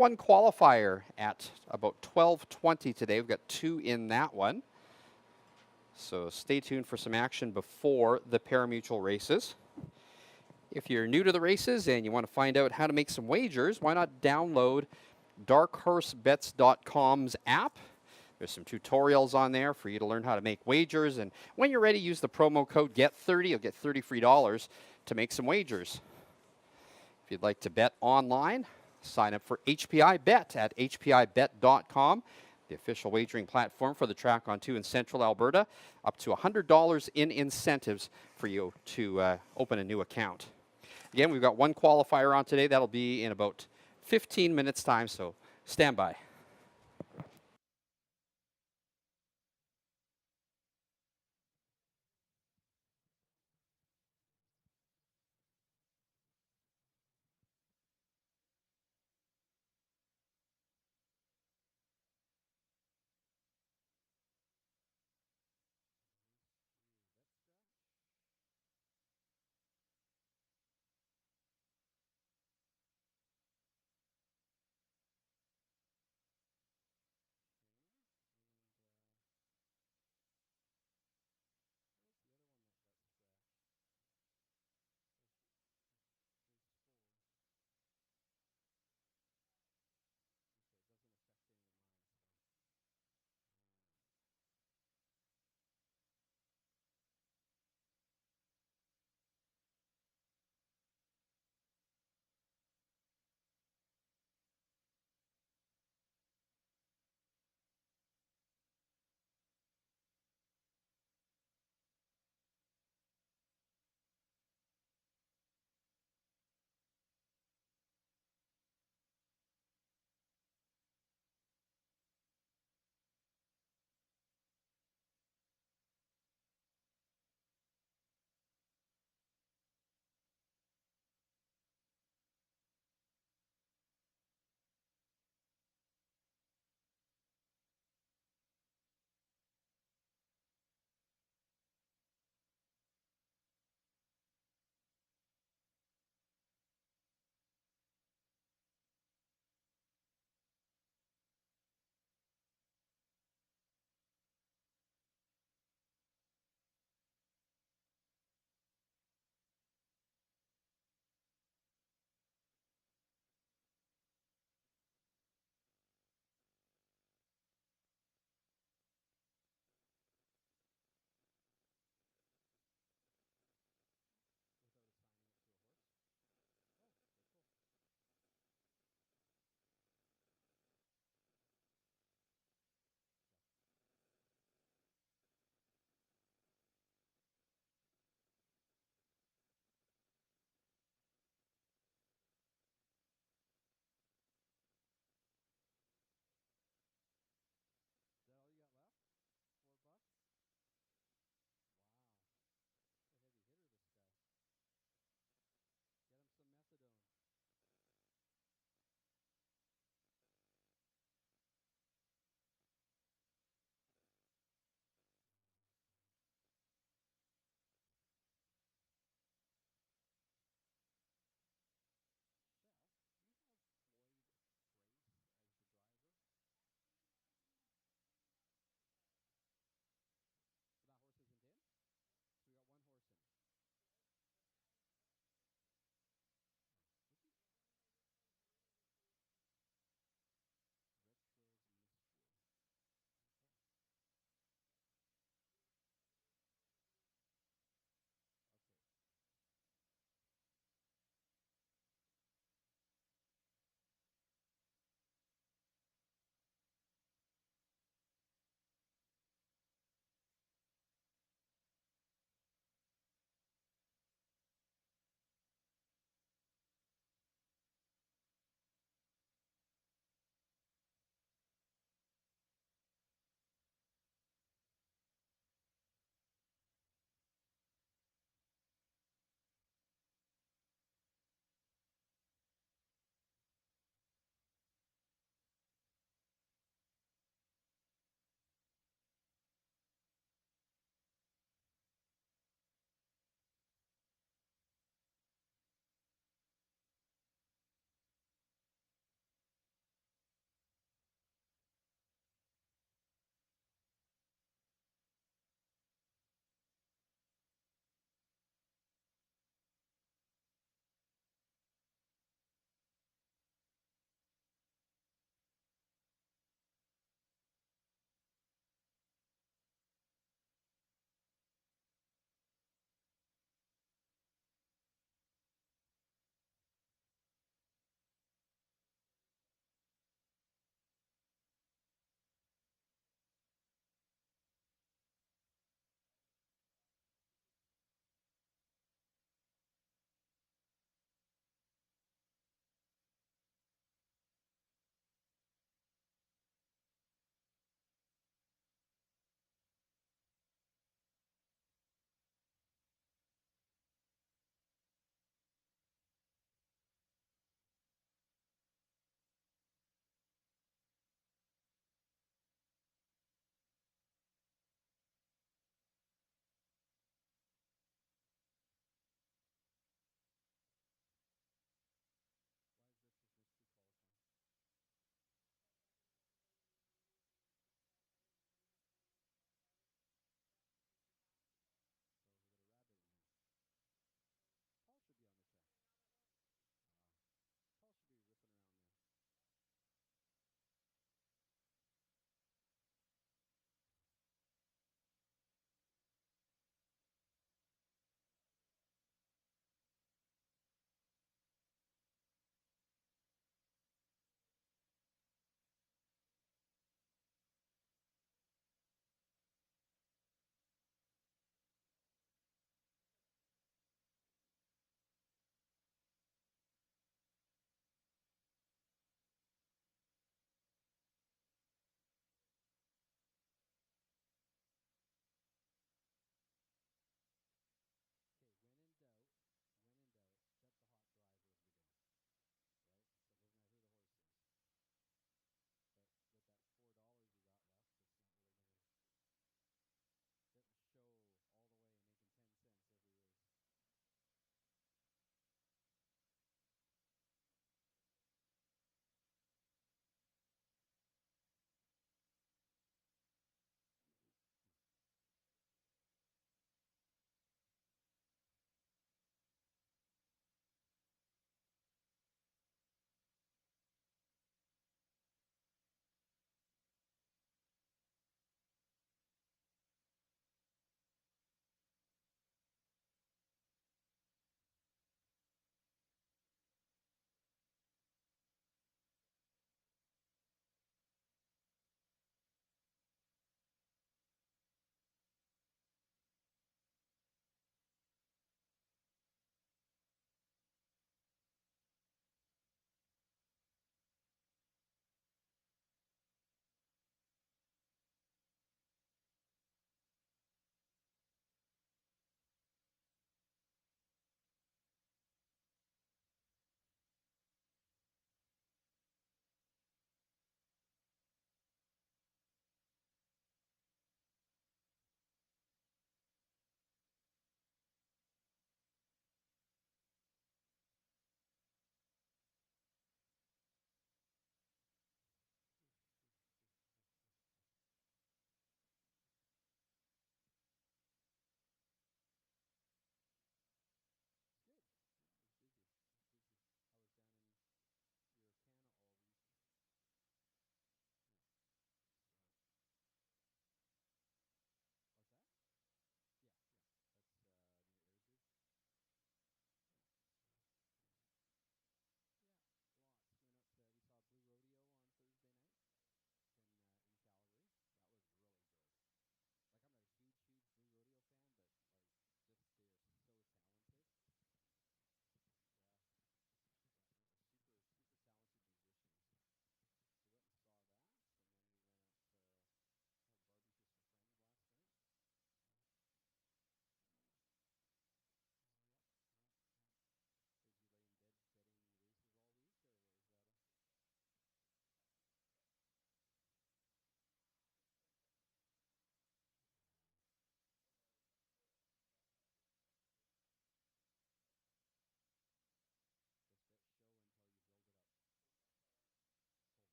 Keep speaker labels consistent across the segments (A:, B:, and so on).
A: One qualifier at about 12:20 today. We've got two in that one. So stay tuned for some action before the parimutuel races. If you're new to the races and you want to find out how to make some wagers, why not download darkhorsebets.com's app. There's some tutorials on there for you to learn how to make wagers. And when you're ready, use the promo code GET30. You'll get $30 free to make some wagers. If you'd like to bet online, sign up for HPI Bet at hpibet.com, the official wagering platform for the track on 2 in Central Alberta. Up to $100 in incentives for you to open a new account. Again, we've got one qualifier on today. That'll be in about 15 minutes' time, so stand by.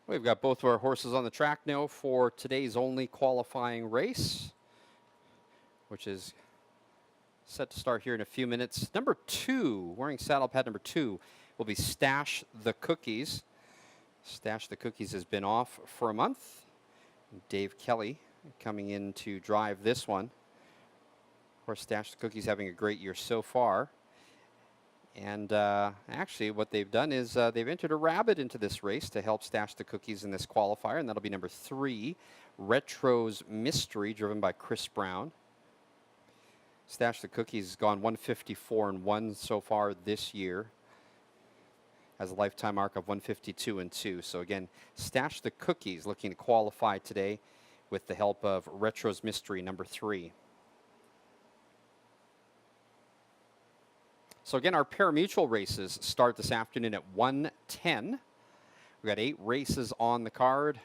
A: We've got both of our horses on the track now for today's only qualifying race, which is set to start here in a few minutes. Number 2, wearing saddle pad number 2, will be Stash the Cookies. Stash the Cookies has been off for a month. Dave Kelly coming in to drive this one. Of course, Stash the Cookies having a great year so far. And actually, what they've done is they've entered a rabbit into this race to help Stash the Cookies in this qualifier, and that'll be number 3, Retro's Mystery, driven by Chris Brown. Stash the Cookies has gone 154-1 so far this year, has a lifetime mark of 152-2. So again, Stash the Cookies looking to qualify today with the help of Retro's Mystery, number 3. So again, our pari-mutuel races start this afternoon at 1:10. We've got 8 races on the card.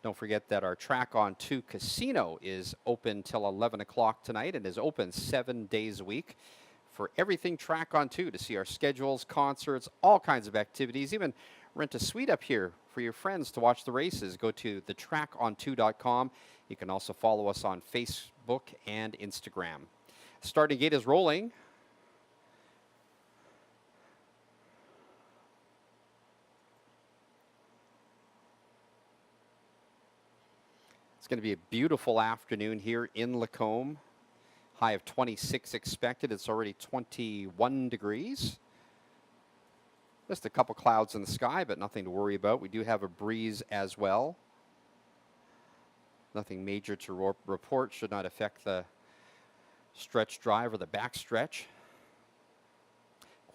A: Don't forget that our Track On 2 casino is open till 11 o'clock tonight and is open 7 days a week for everything Track On 2 to see our schedules, concerts, all kinds of activities, even rent a suite up here for your friends to watch the races. Go to thetracon2.com. You can also follow us on Facebook and Instagram. Starting gate is rolling. It's going to be a beautiful afternoon here in Lacombe. High of 26 expected. It's already 21 degrees. Just a couple clouds in the sky, but nothing to worry about. We do have a breeze as well. Nothing major to report. Should not affect the stretch drive or the back stretch.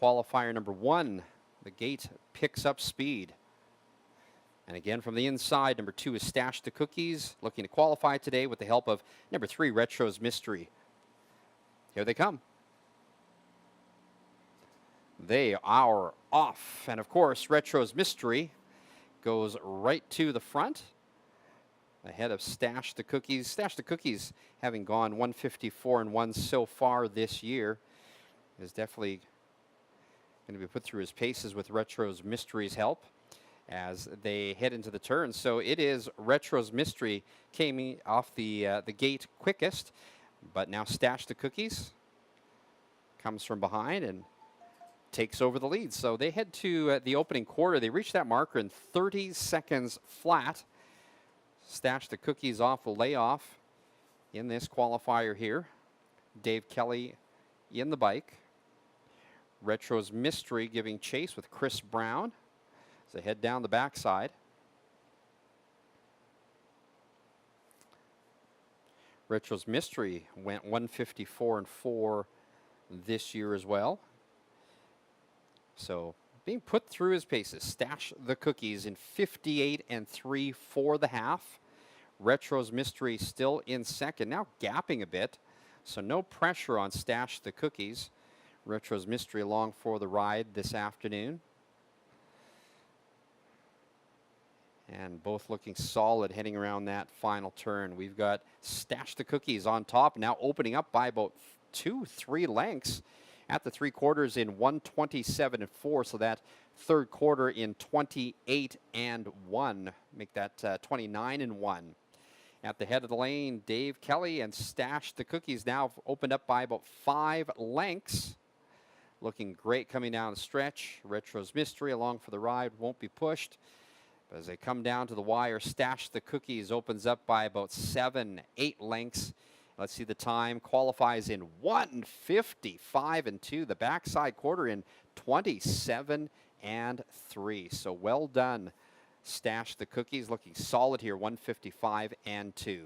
A: Qualifier number 1. The gate picks up speed. And again, from the inside, number 2 is Stash the Cookies, looking to qualify today with the help of number 3, Retro's Mystery. Here they come. They are off. And of course, Retro's Mystery goes right to the front, ahead of Stash the Cookies. Stash the Cookies, having gone 154-1 so far this year, is definitely going to be put through his paces with Retro's Mystery's help as they head into the turn. So it is Retro's Mystery came off the gate quickest, but now Stash the Cookies comes from behind and takes over the lead. So they head to the opening quarter. They reach that marker in 30 seconds flat. Stash the Cookies off will lay off in this qualifier here. Dave Kelly in the bike. Retro's Mystery giving chase with Chris Brown as they head down the backside. Retro's Mystery went 154-4 this year as well. So being put through his paces. Stash the Cookies in 58-3 for the half. Retro's Mystery still in second, now gapping a bit. So no pressure on Stash the Cookies. Retro's Mystery along for the ride this afternoon. And both looking solid heading around that final turn. We've got Stash the Cookies on top, now opening up by about 2-3 lengths at the 3 quarters in 127-4. So that third quarter in 28-1. Make that 29-1. At the head of the lane, Dave Kelly and Stash the Cookies now opened up by about 5 lengths. Looking great coming down the stretch. Retro's Mystery along for the ride, won't be pushed. But as they come down to the wire, Stash the Cookies opens up by about 7-8 lengths. Let's see the time. Qualifies in 155-2. The backside quarter in 27-3. So well done, Stash the Cookies. Looking solid here, 155-2.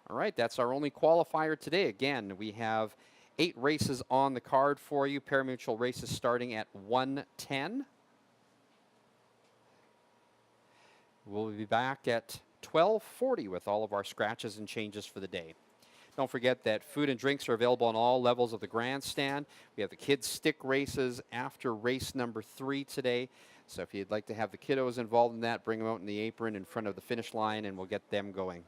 A: All right, that's our only qualifier today. Again, we have 8 races on the card for you. Pari-mutuel races starting at 1:10. We'll be back at 12:40 with all of our scratches and changes for the day. Don't forget that food and drinks are available on all levels of the grandstand. We have the kids' stick races after race number 3 today. So if you'd like to have the kiddos involved in that, bring them out in the apron in front of the finish line and we'll get them going.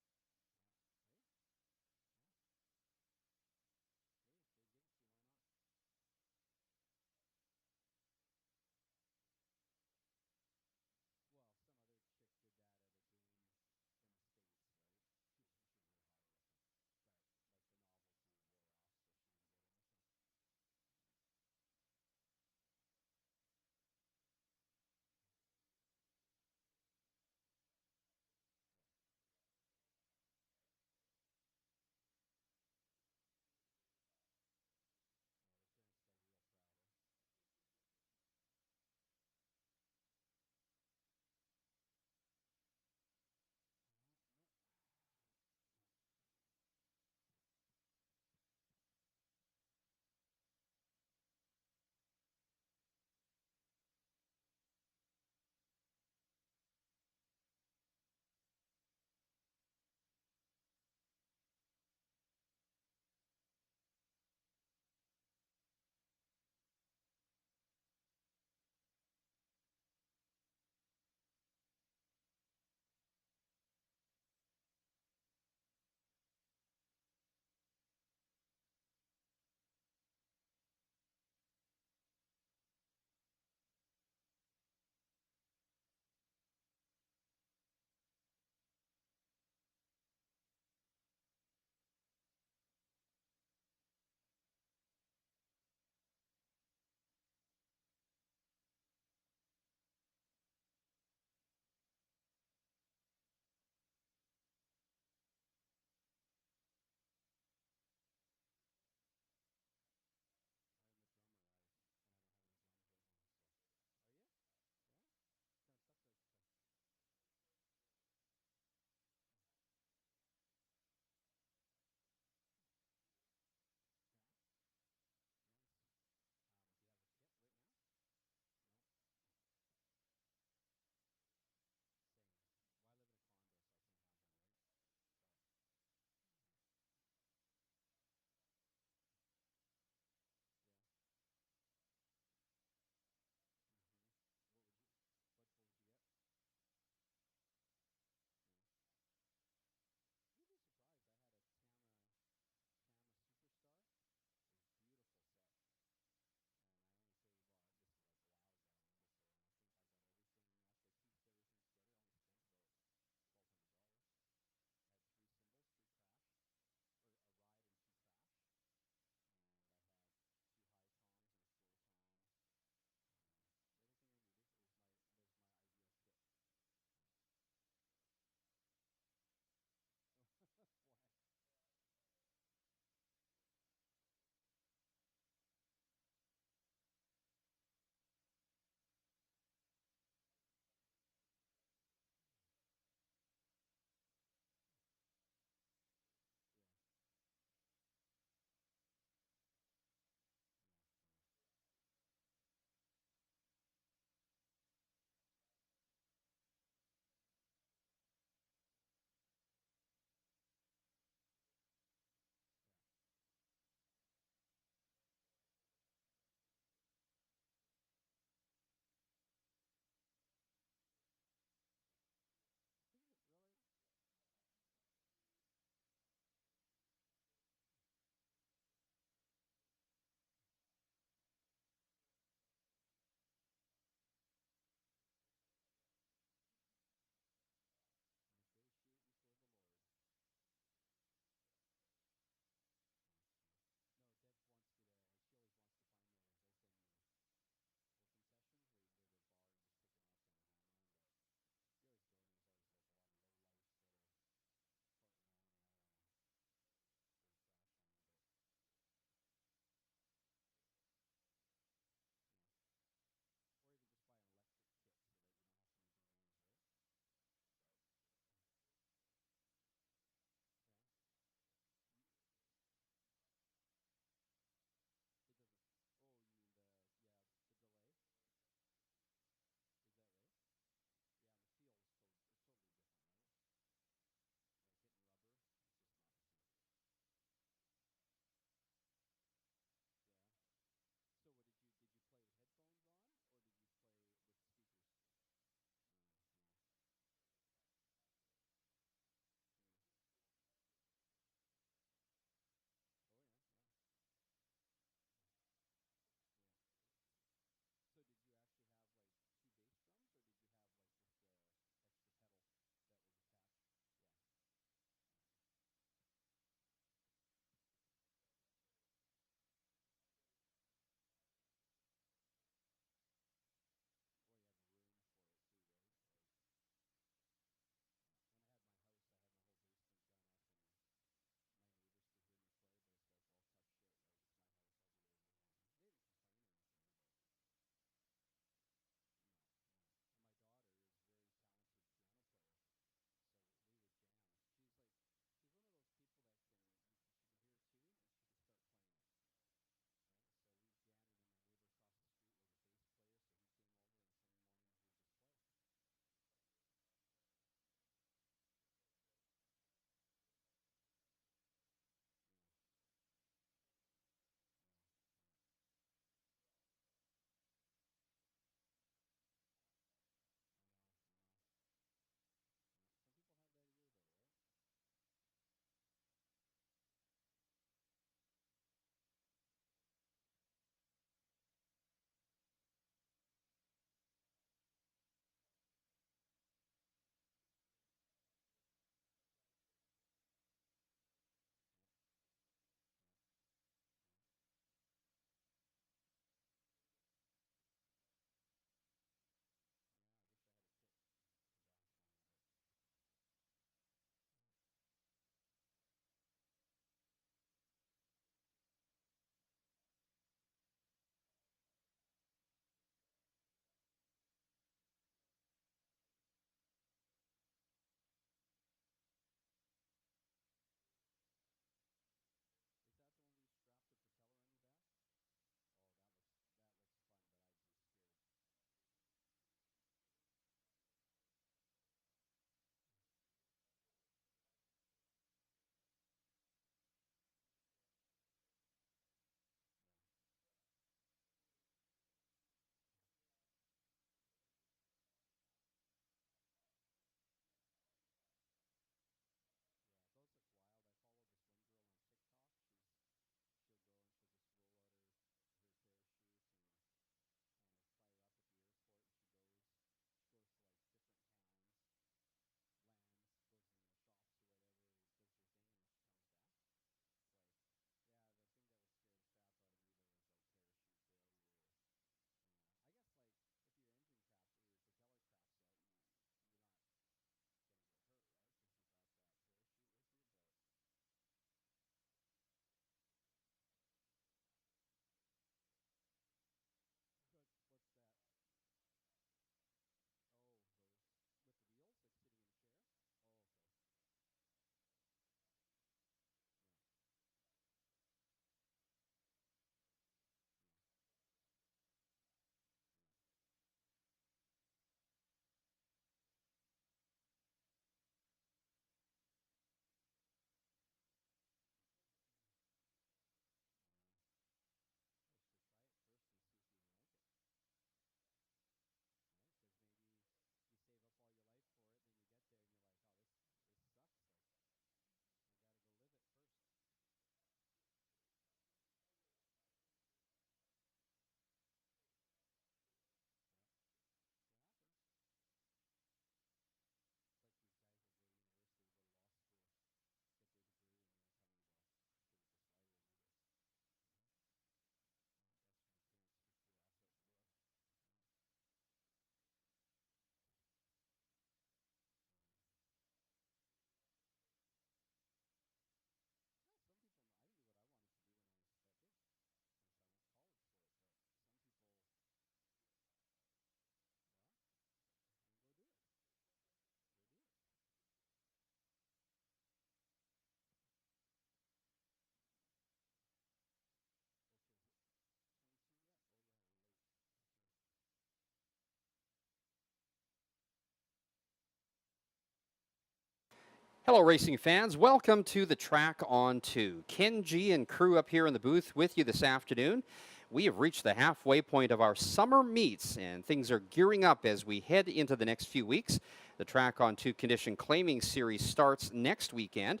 A: Hello, racing fans. Welcome to the Track on 2. Ken G and crew up here in the booth with you this afternoon. We have reached the halfway point of our summer meets, and things are gearing up as we head into the next few weeks. The Track on 2 Condition Claiming Series starts next weekend.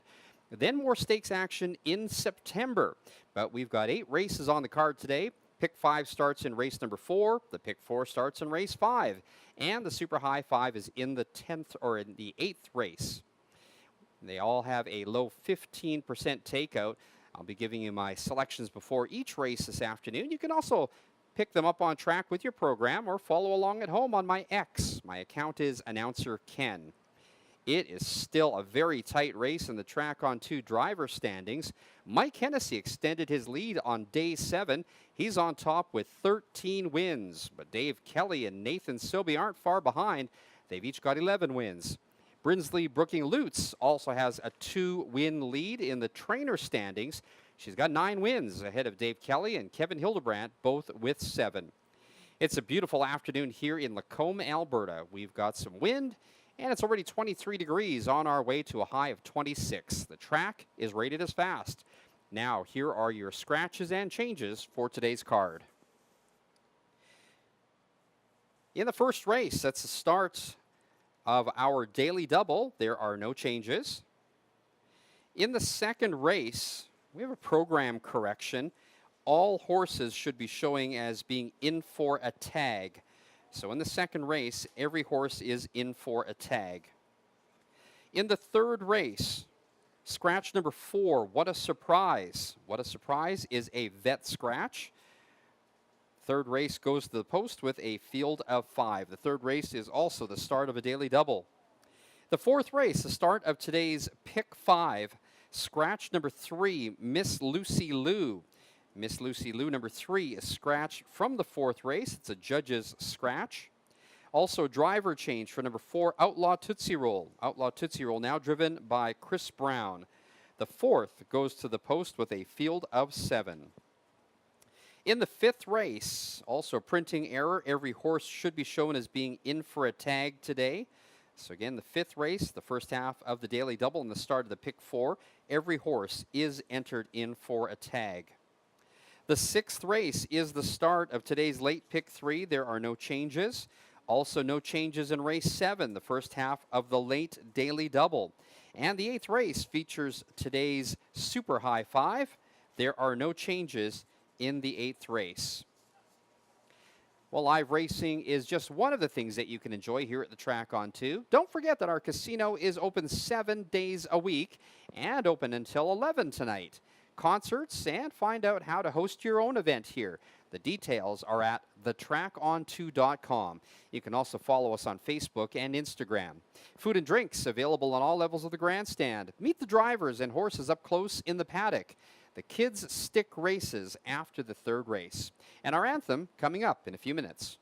A: Then more stakes action in September. But we've got 8 races on the card today. Pick 5 starts in race number 4. The Pick 4 starts in race 5. And the Super High 5 is in the 10th or in the 8th race. They all have a low 15% takeout. I'll be giving you my selections before each race this afternoon. You can also pick them up on track with your program or follow along at home on my X. My account is Announcer Ken. It is still a very tight race in the Track on 2 driver standings. Mike Hennessy extended his lead on day 7. He's on top with 13 wins, but Dave Kelly and Nathan Silby aren't far behind. They've each got 11 wins. Brinsley Brooking Lutz also has a 2-win lead in the trainer standings. She's got 9 wins ahead of Dave Kelly and Kevin Hildebrandt, both with 7. It's a beautiful afternoon here in Lacombe, Alberta. We've got some wind, and it's already 23 degrees on our way to a high of 26. The track is rated as fast. Now, here are your scratches and changes for today's card. In the first race, that's the start of our daily double. There are no changes. In the second race, we have a program correction. All horses should be showing as being in for a tag. So in the second race, every horse is in for a tag. In the third race, scratch number 4, What a Surprise. What a Surprise is a vet scratch. Third race goes to the post with a field of 5. The third race is also the start of a daily double. The fourth race, the start of today's Pick 5. Scratch number 3, Miss Lucy Lou. Miss Lucy Lou, number 3, is scratched from the fourth race. It's a judge's scratch. Also, driver change for number 4, Outlaw Tootsie Roll. Outlaw Tootsie Roll now driven by Chris Brown. The fourth goes to the post with a field of 7. In the fifth race, also printing error, every horse should be shown as being in for a tag today. So again, the fifth race, the first half of the daily double and the start of the Pick 4, every horse is entered in for a tag. The sixth race is the start of today's late Pick 3. There are no changes. Also no changes in race 7, the first half of the late daily double. And the eighth race features today's Super High 5. There are no changes in the eighth race. Well, live racing is just one of the things that you can enjoy here at the Track on 2. Don't forget that our casino is open 7 days a week and open until 11 tonight. Concerts, and find out how to host your own event here. The details are at thetracon2.com. You can also follow us on Facebook and Instagram. Food and drinks available on all levels of the grandstand. Meet the drivers and horses up close in the paddock. The kids' stick races after the third race. And our anthem coming up in a few minutes.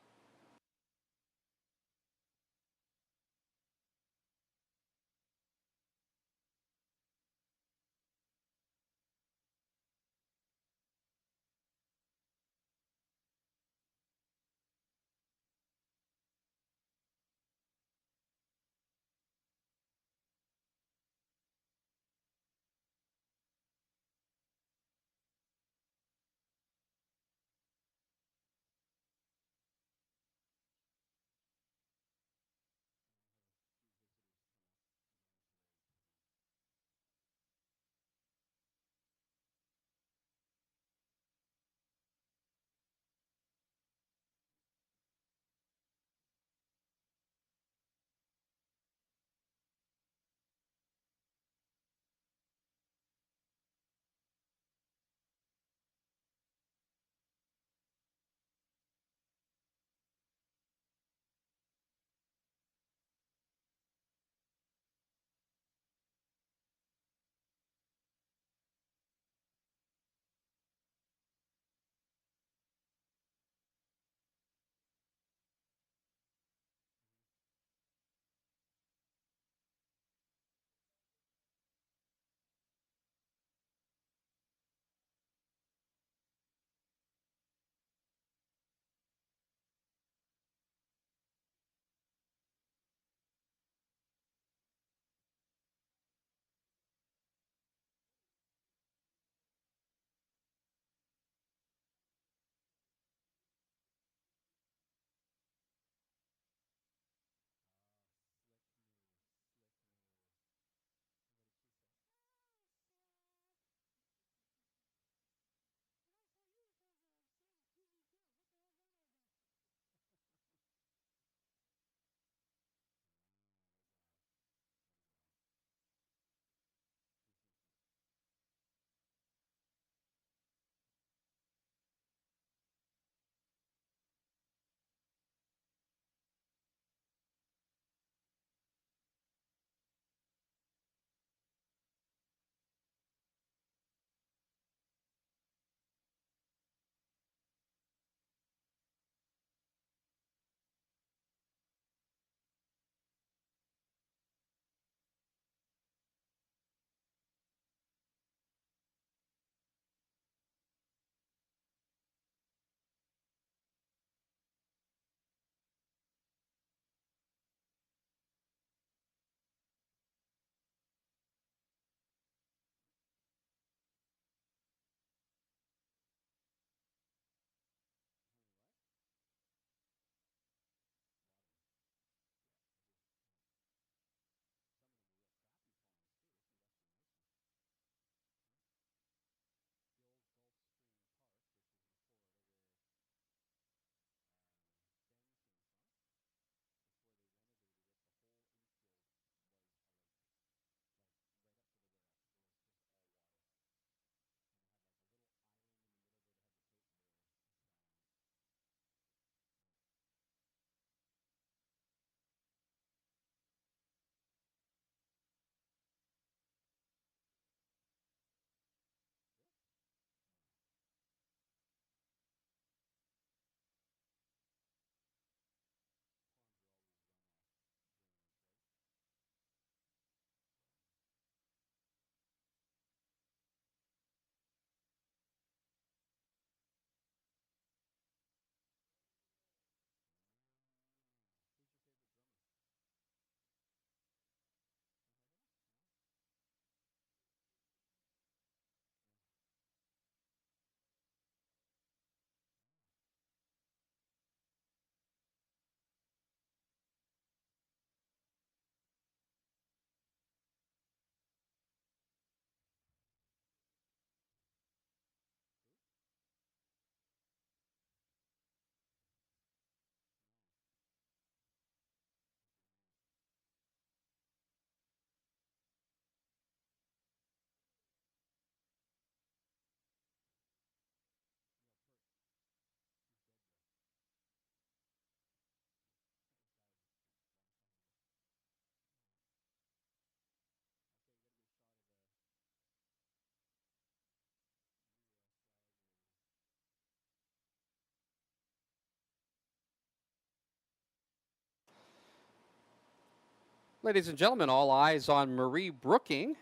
A: Ladies and gentlemen, all eyes on Marie Brooking.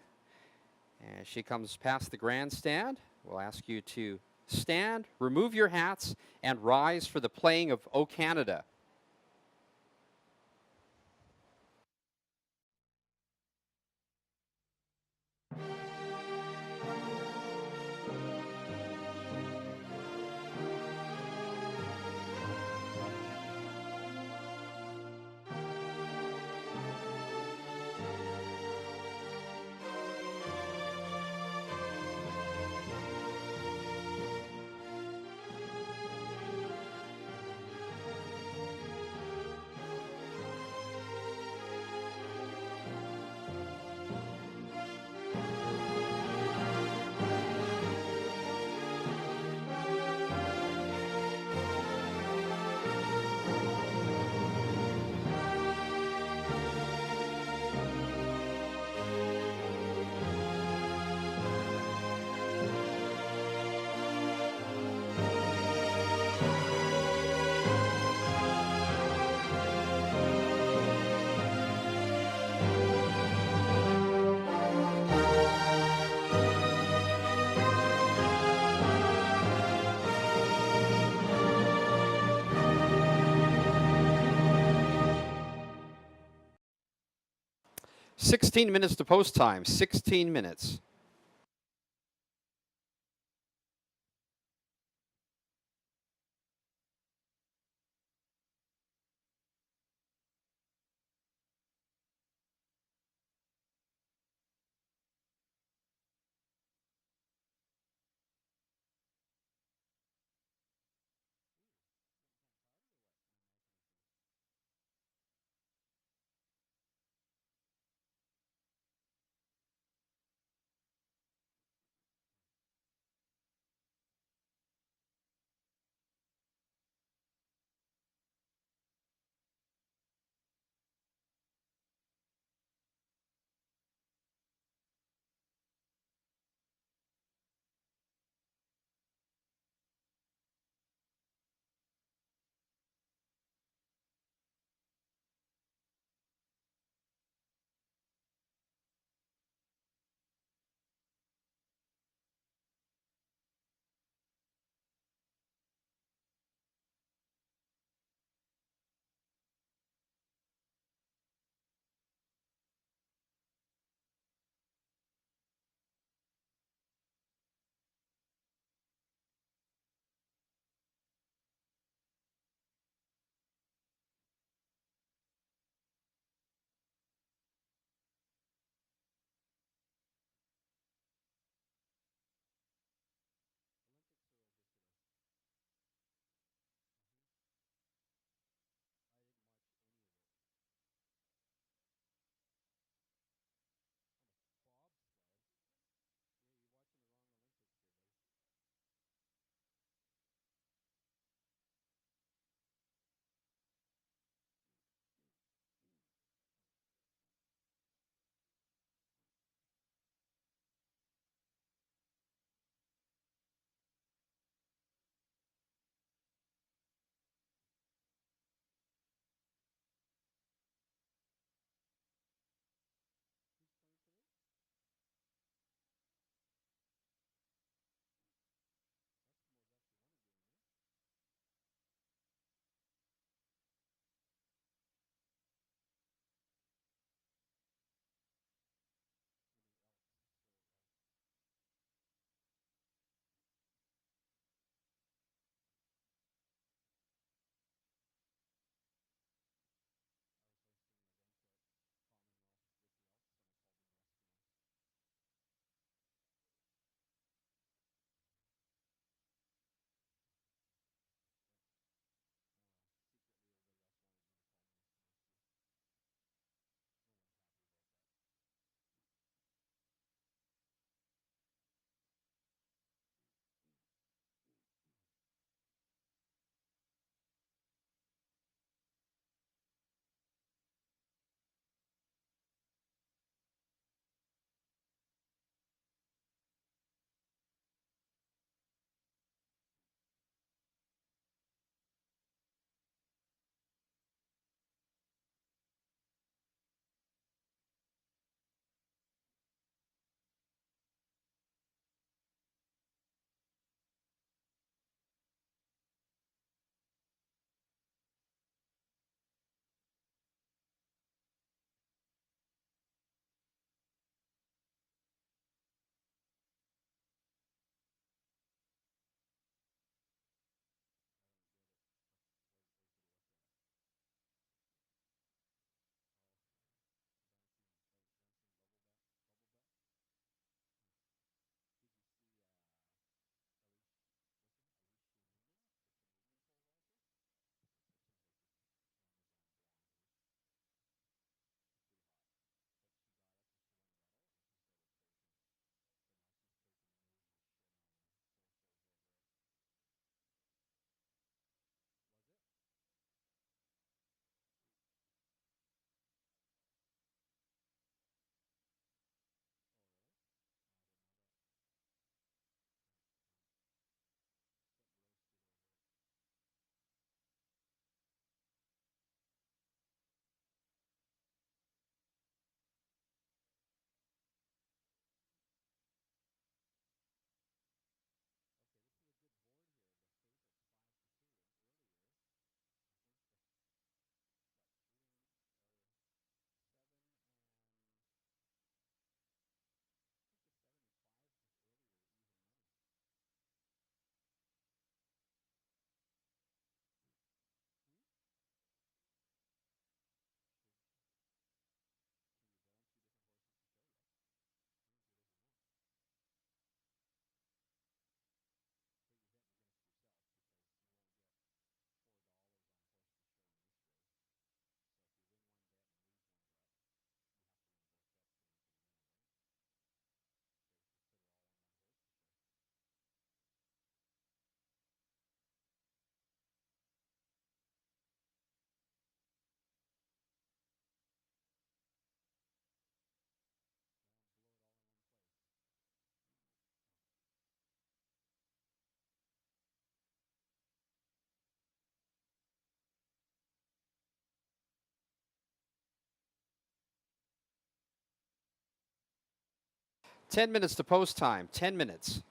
A: As she comes past the grandstand, we'll ask you to stand, remove your hats, and rise for the playing of O Canada. "16 minutes to post time, 16 minutes. 10 minutes to post time. 10 minutes.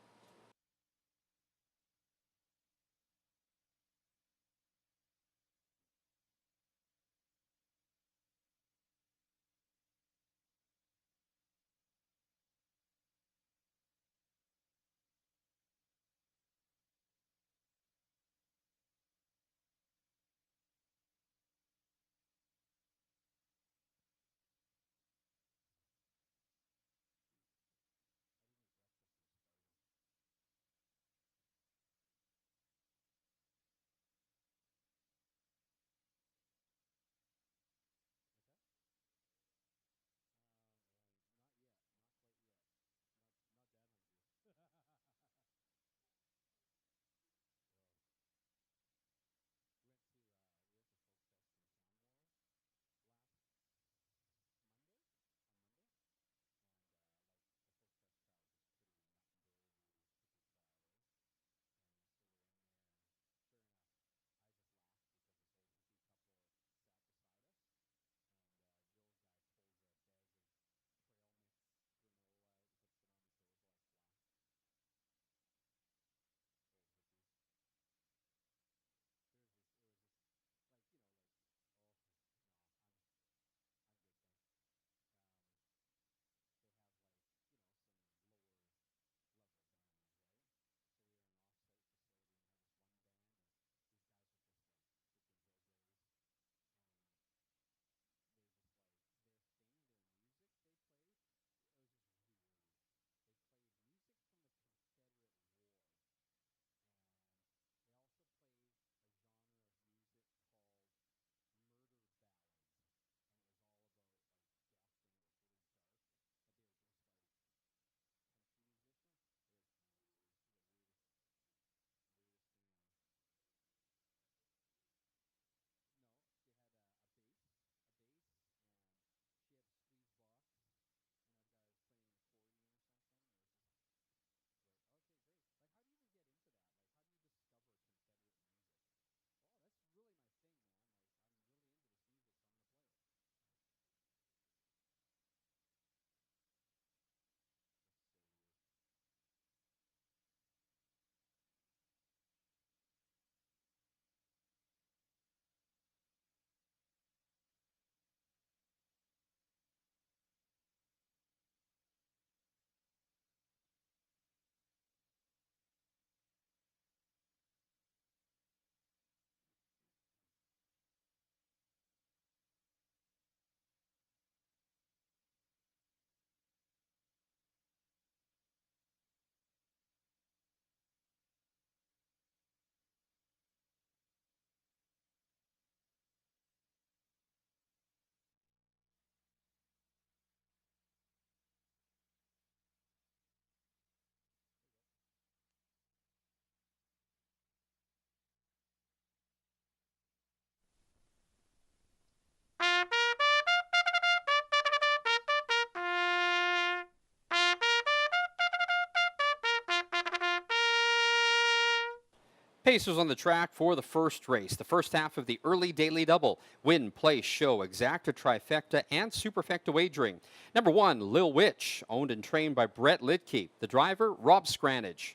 A: Pacers on the track for the first race. The first half of the early daily double. Win, play, show, exacta, trifecta, and superfecta wagering. Number 1, Lil Witch, owned and trained by Brett Litke. The driver, Rob Scranage.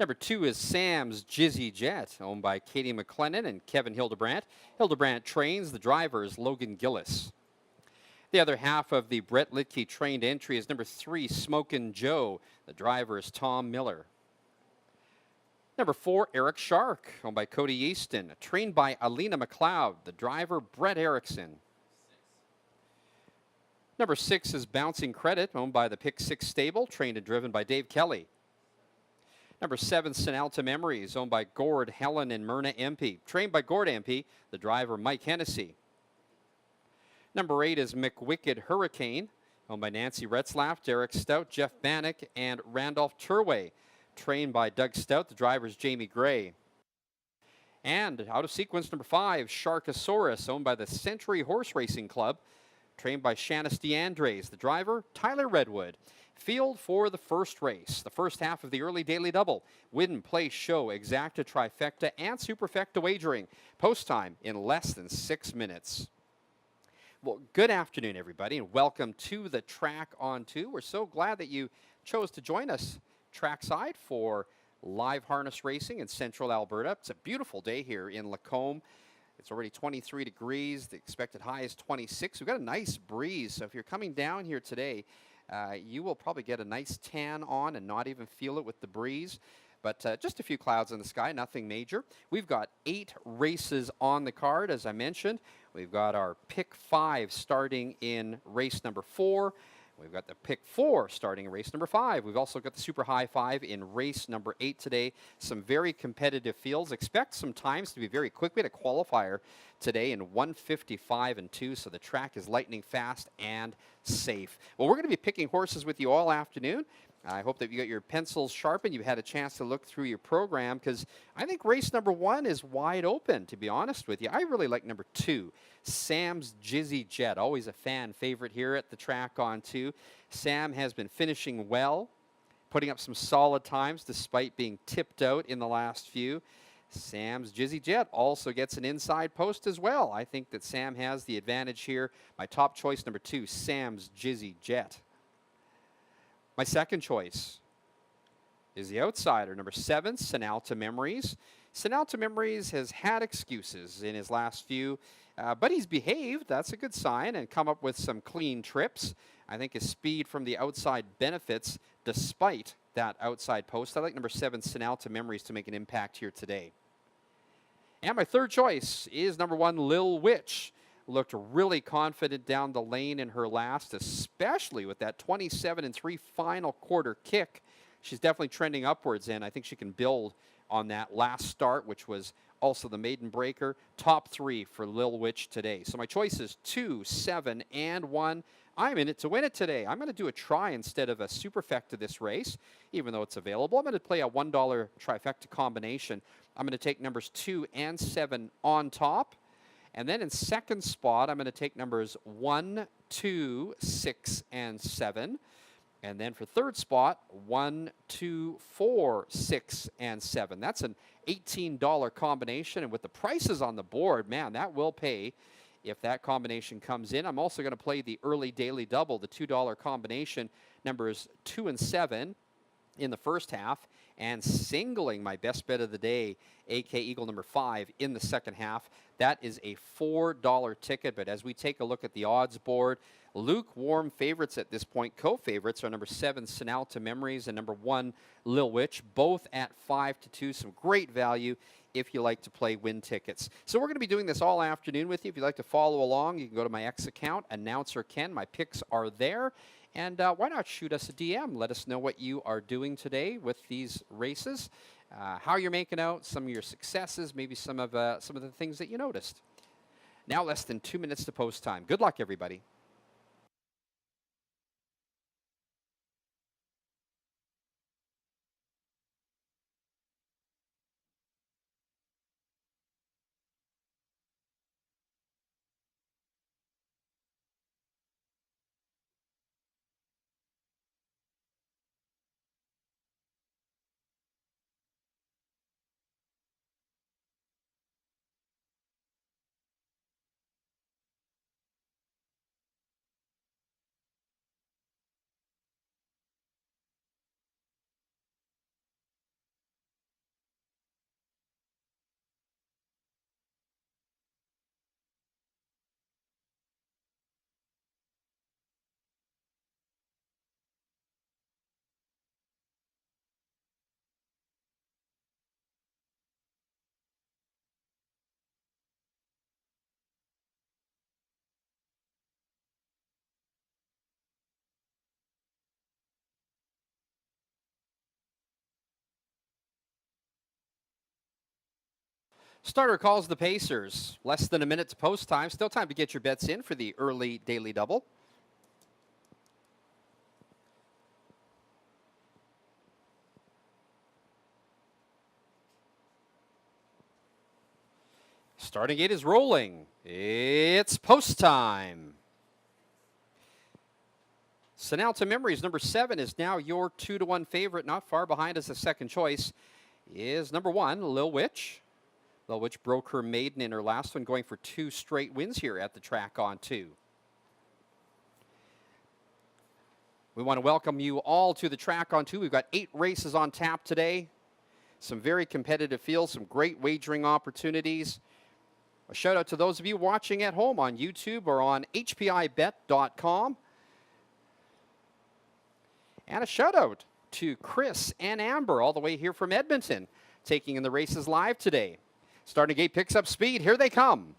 A: Number 2 is Sam's Jizzy Jet, owned by Katie McLennan and Kevin Hildebrandt. Hildebrandt trains. The driver is Logan Gillis. The other half of the Brett Litke trained entry is number 3, Smokin' Joe. The driver is Tom Miller. Number 4, Eric Shark, owned by Cody Easton, trained by Alina McLeod. The driver, Brett Erickson. Number 6 is Bouncing Credit, owned by the Pick 6 stable, trained and driven by Dave Kelly. Number 7, Sinalta Memories, owned by Gord, Helen, and Myrna MP, trained by Gord MP. The driver, Mike Hennessy. Number 8 is McWicked Hurricane, owned by Nancy Retzlaff, Derek Stout, Jeff Bannock, and Randolph Turway, trained by Doug Stout. The driver is Jamie Gray. And out of sequence, number 5, Sharkosaurus, owned by the Century Horse Racing Club, trained by Shanice DeAndres. The driver, Tyler Redwood. Field for the first race. The first half of the early daily double. Win, play, show, exacta, trifecta, and superfecta wagering. Post time in less than 6 minutes. Well, good afternoon, everybody, and welcome to the Track on 2. We're so glad that you chose to join us trackside for live harness racing in central Alberta. It's a beautiful day here in Lacombe. It's already 23 degrees. The expected high is 26. We've got a nice breeze, so if you're coming down here today, you will probably get a nice tan on and not even feel it with the breeze. But just a few clouds in the sky, nothing major. We've got 8 races on the card, as I mentioned. We've got our pick 5 starting in race number 4. We've got the pick 4 starting in race number 5. We've also got the super high 5 in race number 8 today. Some very competitive fields. Expect some times to be very quick. We had a qualifier today in 1:55 and 2, so the track is lightning fast and safe. Well, we're going to be picking horses with you all afternoon. I hope that you got your pencils sharpened. You had a chance to look through your program, because I think race number 1 is wide open, to be honest with you. I really like number 2, Sam's Jizzy Jet. Always a fan favorite here at the Track on 2. Sam has been finishing well, putting up some solid times despite being tipped out in the last few. Sam's Jizzy Jet also gets an inside post as well. I think that Sam has the advantage here. My top choice, number 2, Sam's Jizzy Jet. My second choice is the outsider, number 7, Sinalta Memories. Sinalta Memories has had excuses in his last few, but he's behaved. That's a good sign, and come up with some clean trips. I think his speed from the outside benefits despite that outside post. I like number 7, Sinalta Memories, to make an impact here today. And my third choice is number 1, Lil Witch. Looked really confident down the lane in her last, especially with that 27 3 final quarter kick. She's definitely trending upwards, and I think she can build on that last start, which was also the maiden breaker. Top 3 for Lil Witch today. So my choices 2, 7, and 1. I'm in it to win it today. I'm going to do a try instead of a superfecta this race, even though it's available. I'm going to play a $1 trifecta combination. I'm going to take numbers 2 and 7 on top. And then in second spot, I'm going to take numbers 1, 2, 6, and 7. And then for third spot, 1, 2, 4, 6, and 7. That's an $18 combination. And with the prices on the board, man, that will pay if that combination comes in. I'm also going to play the early daily double, the $2 combination, numbers 2 and 7 in the first half, and singling my best bet of the day, AK Eagle number 5, in the second half. That is a $4 ticket, but as we take a look at the odds board, lukewarm favorites at this point. Co-favorites are number 7, Sinalta Memories, and number 1, Lil Witch, both at 5-2. Some great value if you like to play win tickets. So we're going to be doing this all afternoon with you. If you'd like to follow along, you can go to my X account, Announcer Ken. My picks are there. And why not shoot us a DM? Let us know what you are doing today with these races, how you're making out, some of your successes, maybe some of the things that you noticed. Now less than 2 minutes to post time. Good luck, everybody. Starter calls the Pacers. Less than a minute to post time. Still time to get your bets in for the early daily double. Starting gate is rolling. It's post time. Sinalta Memories, number 7, is now your 2-1 favorite. Not far behind as a second choice is number 1, Lil Witch. Lil Witch broke her maiden in her last one, going for 2 straight wins here at the Track on 2. We want to welcome you all to the Track on 2. We've got 8 races on tap today. Some very competitive fields, some great wagering opportunities. A shout out to those of you watching at home on YouTube or on hpibet.com. And a shout out to Chris and Amber all the way here from Edmonton, taking in the races live today. Starting gate picks up speed. Here they come.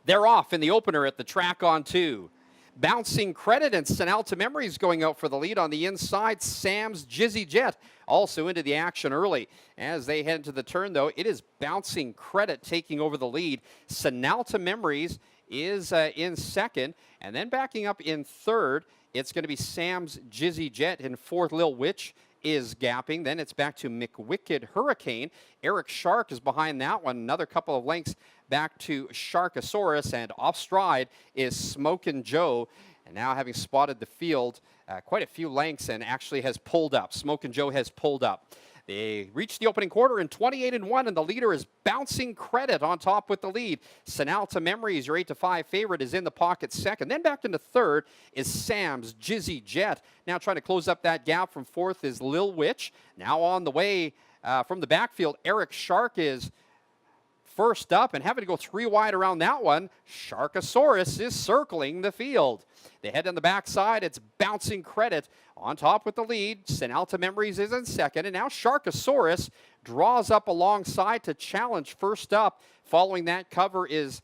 A: They're off in the opener at the Track on 2. Bouncing Credit and Senalta Memories going out for the lead on the inside. Sam's Jizzy Jet also into the action early. As they head into the turn, though, it is Bouncing Credit taking over the lead. Senalta Memories is in second. And then backing up in third, it's going to be Sam's Jizzy Jet. In fourth, Lil Witch is gapping. Then it's back to McWicked Hurricane. Eric Shark is behind that one. Another couple of lengths back to Sharkosaurus, and off stride is Smokin' Joe. And now, having spotted the field quite a few lengths, and actually has pulled up. Smokin' Joe has pulled up. They reached the opening quarter in 28-1, and the leader is Bouncing Credit on top with the lead. Senalta Memories, your 8-5 favorite, is in the pocket second. Then back into third is Sam's Jizzy Jet. Now trying to close up that gap from fourth is Lil Witch. Now on the way from the backfield, Eric Shark is first up, and having to go 3 wide around that one. Sharkosaurus is circling the field. They head on the backside. It's Bouncing Credit on top with the lead. Senalta Memories is in second, and now Sharkosaurus draws up alongside to challenge first up. Following that cover is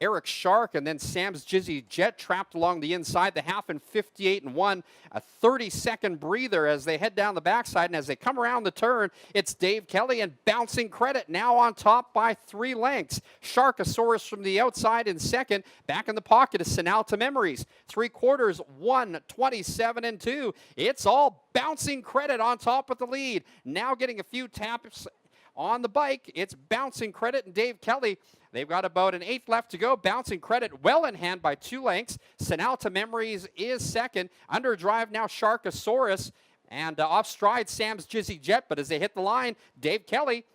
A: Eric Shark, and then Sam's Jizzy Jet trapped along the inside. The half in 58-1, a 30-second breather as they head down the backside. And as they come around the turn, it's Dave Kelly and Bouncing Credit now on top by 3 lengths. Sharkosaurus from the outside in second. Back in the pocket is Senalta Memories. 3/4, 1:27-2. It's all Bouncing Credit on top with the lead. Now getting a few taps on the bike, it's Bouncing Credit and Dave Kelly. They've got about an 1/8 left to go. Bouncing Credit well in hand by 2 lengths. Senalta Memories is second. Under drive now Sharkosaurus. And off stride Sam's Jizzy Jet. But as they hit the line, Dave Kelly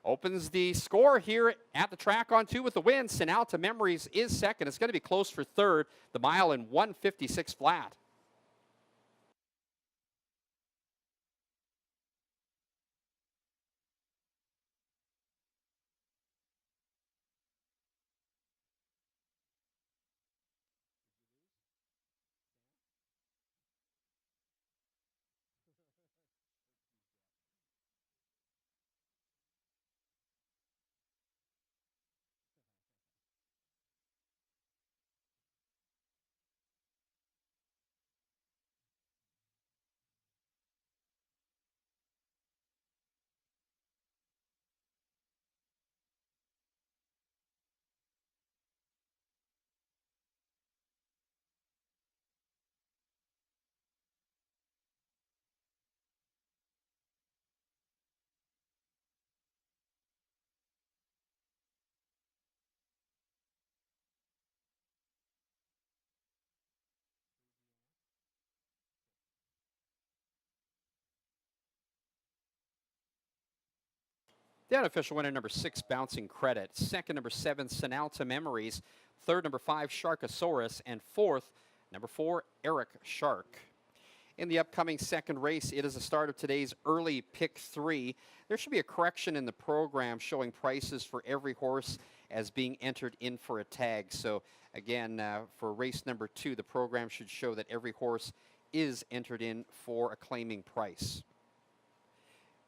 A: opens the score here at the Track on 2 with the win. Senalta Memories is second. It's going to be close for third. The mile in 1:56 flat. The unofficial winner, number 6, Bouncing Credit. Second, number 7, Senalta Memories. Third, number 5, Sharkosaurus. And fourth, number 4, Eric Shark. In the upcoming second race, it is the start of today's early pick 3. There should be a correction in the program showing prices for every horse as being entered in for a tag. So again, for race number 2, the program should show that every horse is entered in for a claiming price.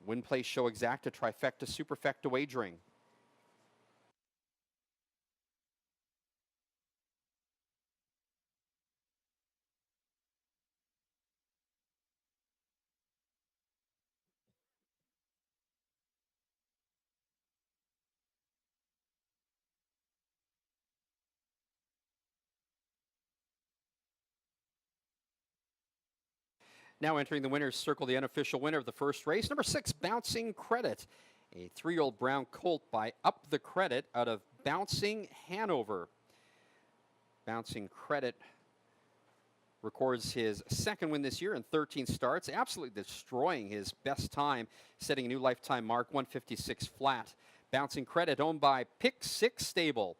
A: Win, play, show exacta, trifecta, superfecta wagering. Now entering the winner's circle, the unofficial winner of the first race, number 6, Bouncing Credit. A 3-year-old brown colt by Up the Credit out of Bouncing, Hanover. Bouncing Credit records his second win this year in 13 starts, absolutely destroying his best time, setting a new lifetime mark, 156 flat. Bouncing Credit owned by Pick 6 Stable.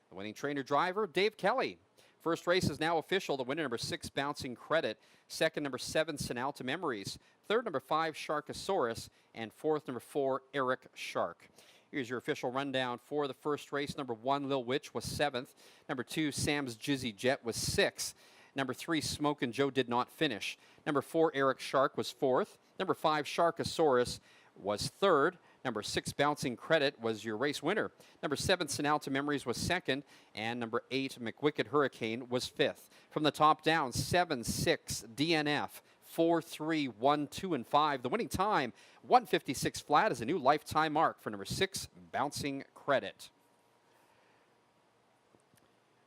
A: The winning trainer driver, Dave Kelly. First race is now official. The winner, number 6, Bouncing Credit. Second, number 7, Sinalta Memories. Third, number 5, Sharkosaurus. And fourth, number 4, Eric Shark. Here's your official rundown for the first race. Number 1, Lil Witch was 7th. Number 2, Sam's Jizzy Jet was 6th. Number 3, Smokin' Joe did not finish. Number 4, Eric Shark was 4th. Number 5, Sharkosaurus was 3rd. Number 6, Bouncing Credit was your race winner. Number 7, Sinalta Memories was 2nd. And number 8, McWicked Hurricane was 5th. From the top down, 7, 6, DNF. 4, 3, 1, 2, and 5. The winning time, 1:56 flat, is a new lifetime mark for number 6, Bouncing Credit.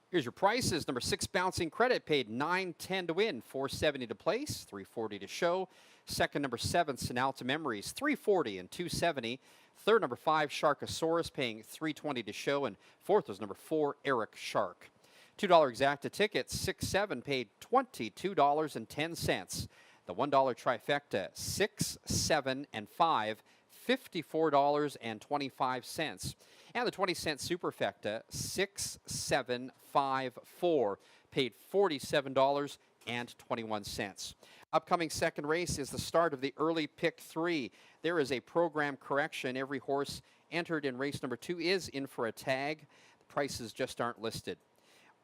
A: Here's your prices. Number 6, Bouncing Credit, paid $9.10 to win, $4.70 to place, $3.40 to show. Second, number 7, Sinalta Memories, $3.40 and $2.70. Third, number 5, Sharkosaurus, paying $3.20 to show. And fourth was number 4, Eric Shark. $2 exacta tickets, 6, 7, paid $22.10. The $1 trifecta, 6, 7, and 5, $54.25. And the 20-cent superfecta, 6, 7, 5, 4, paid $47.21. Upcoming second race is the start of the early pick 3. There is a program correction. Every horse entered in race number 2 is in for a tag. The prices just aren't listed.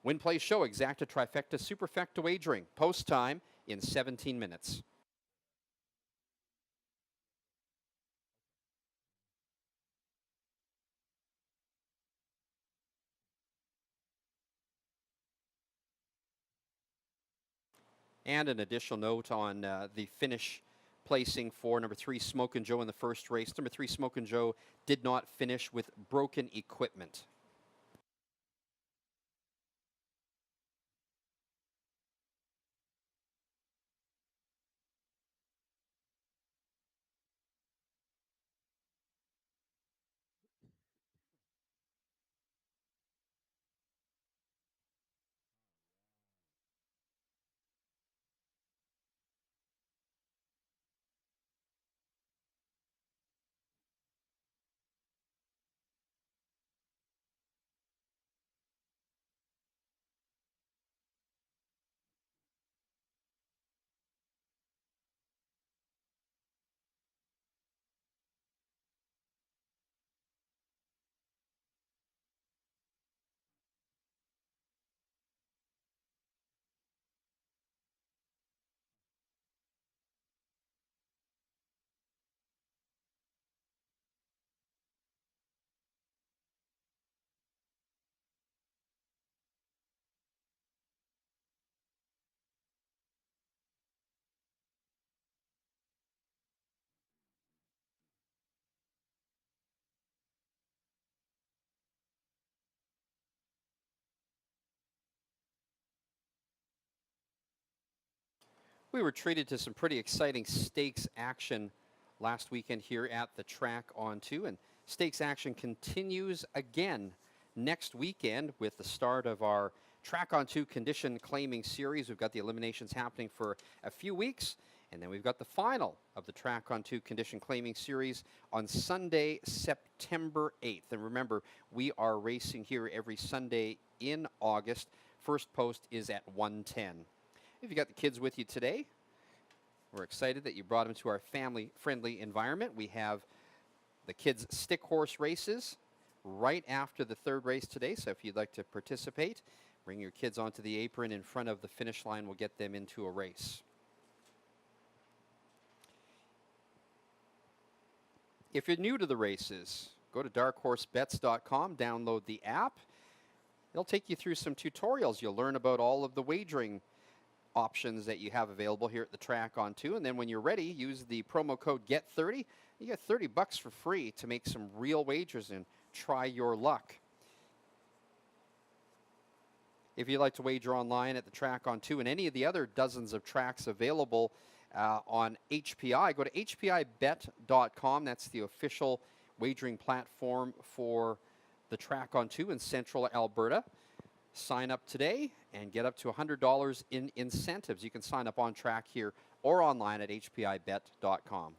A: Win, play, show, exacta, trifecta, superfecta wagering. Post time in 17 minutes. And an additional note on the finish placing for number 3, Smokin' Joe in the first race. Number 3, Smokin' Joe did not finish with broken equipment. We were treated to some pretty exciting stakes action last weekend here at the track on 2, and stakes action continues again next weekend with the start of our track on 2 condition claiming series. We've got the eliminations happening for a few weeks, and then we've got the final of the track on 2 condition claiming series on Sunday, September 8th. And remember, we are racing here every Sunday in August. First post is at 1:10. If you got the kids with you today, we're excited that you brought them to our family-friendly environment. We have the kids' stick horse races right after the third race today. So if you'd like to participate, bring your kids onto the apron in front of the finish line. We'll get them into a race. If you're new to the races, go to darkhorsebets.com, download the app. They'll take you through some tutorials. You'll learn about all of the wagering options that you have available here at the track on 2, and then when you're ready, use the promo code GET30. You get $30 for free to make some real wagers and try your luck. If you'd like to wager online at the track on 2 and any of the other dozens of tracks available on HPI, go to hpibet.com. That's the official wagering platform for the track on 2 in central Alberta. Sign up today and get up to $100 in incentives. You can sign up on track here or online at hpibet.com.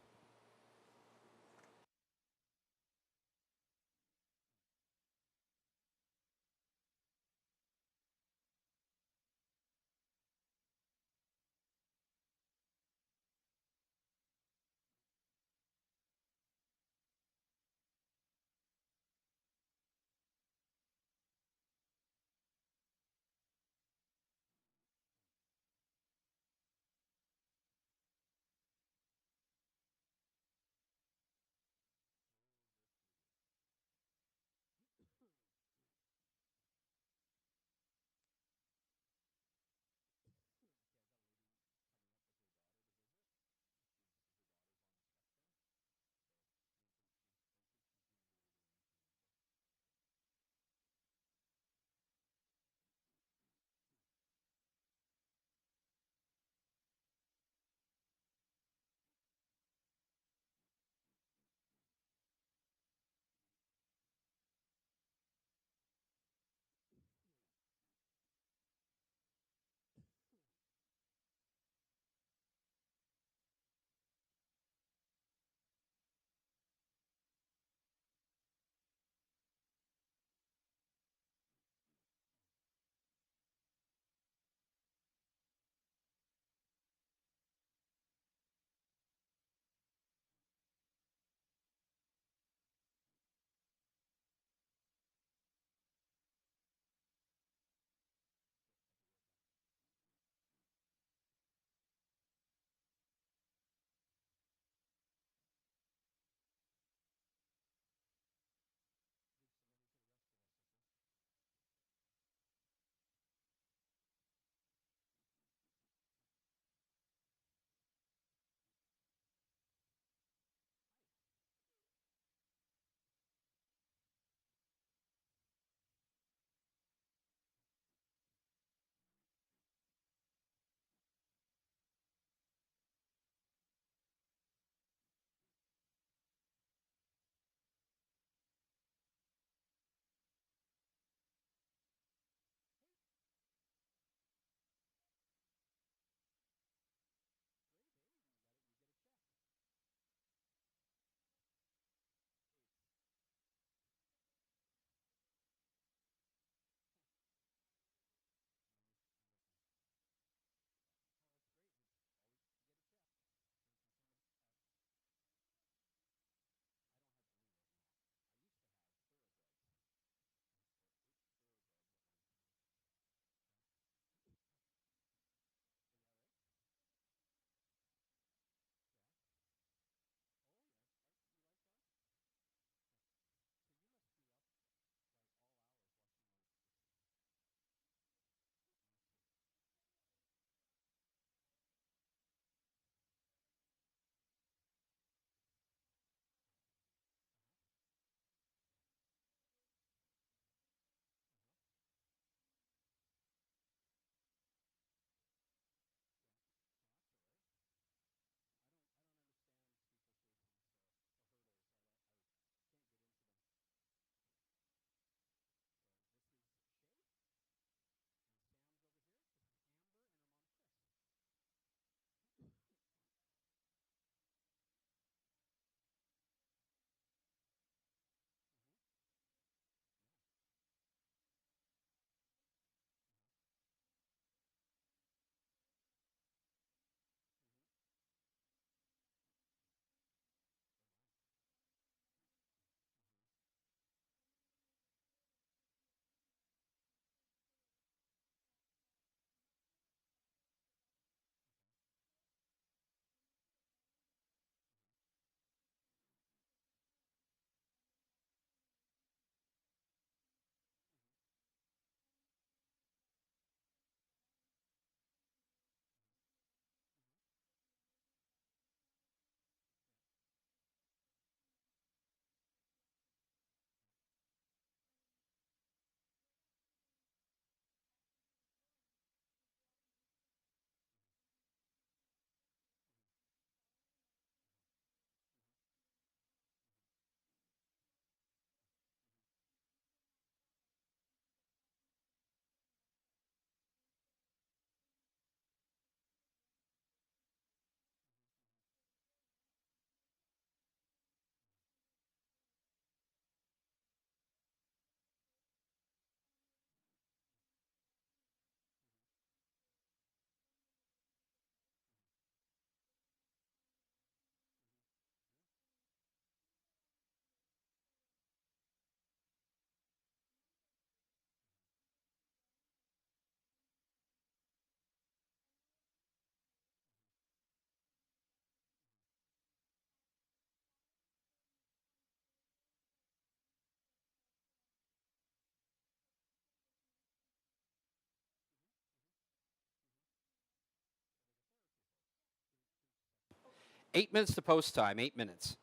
A: 8 minutes to post time, 8 minutes.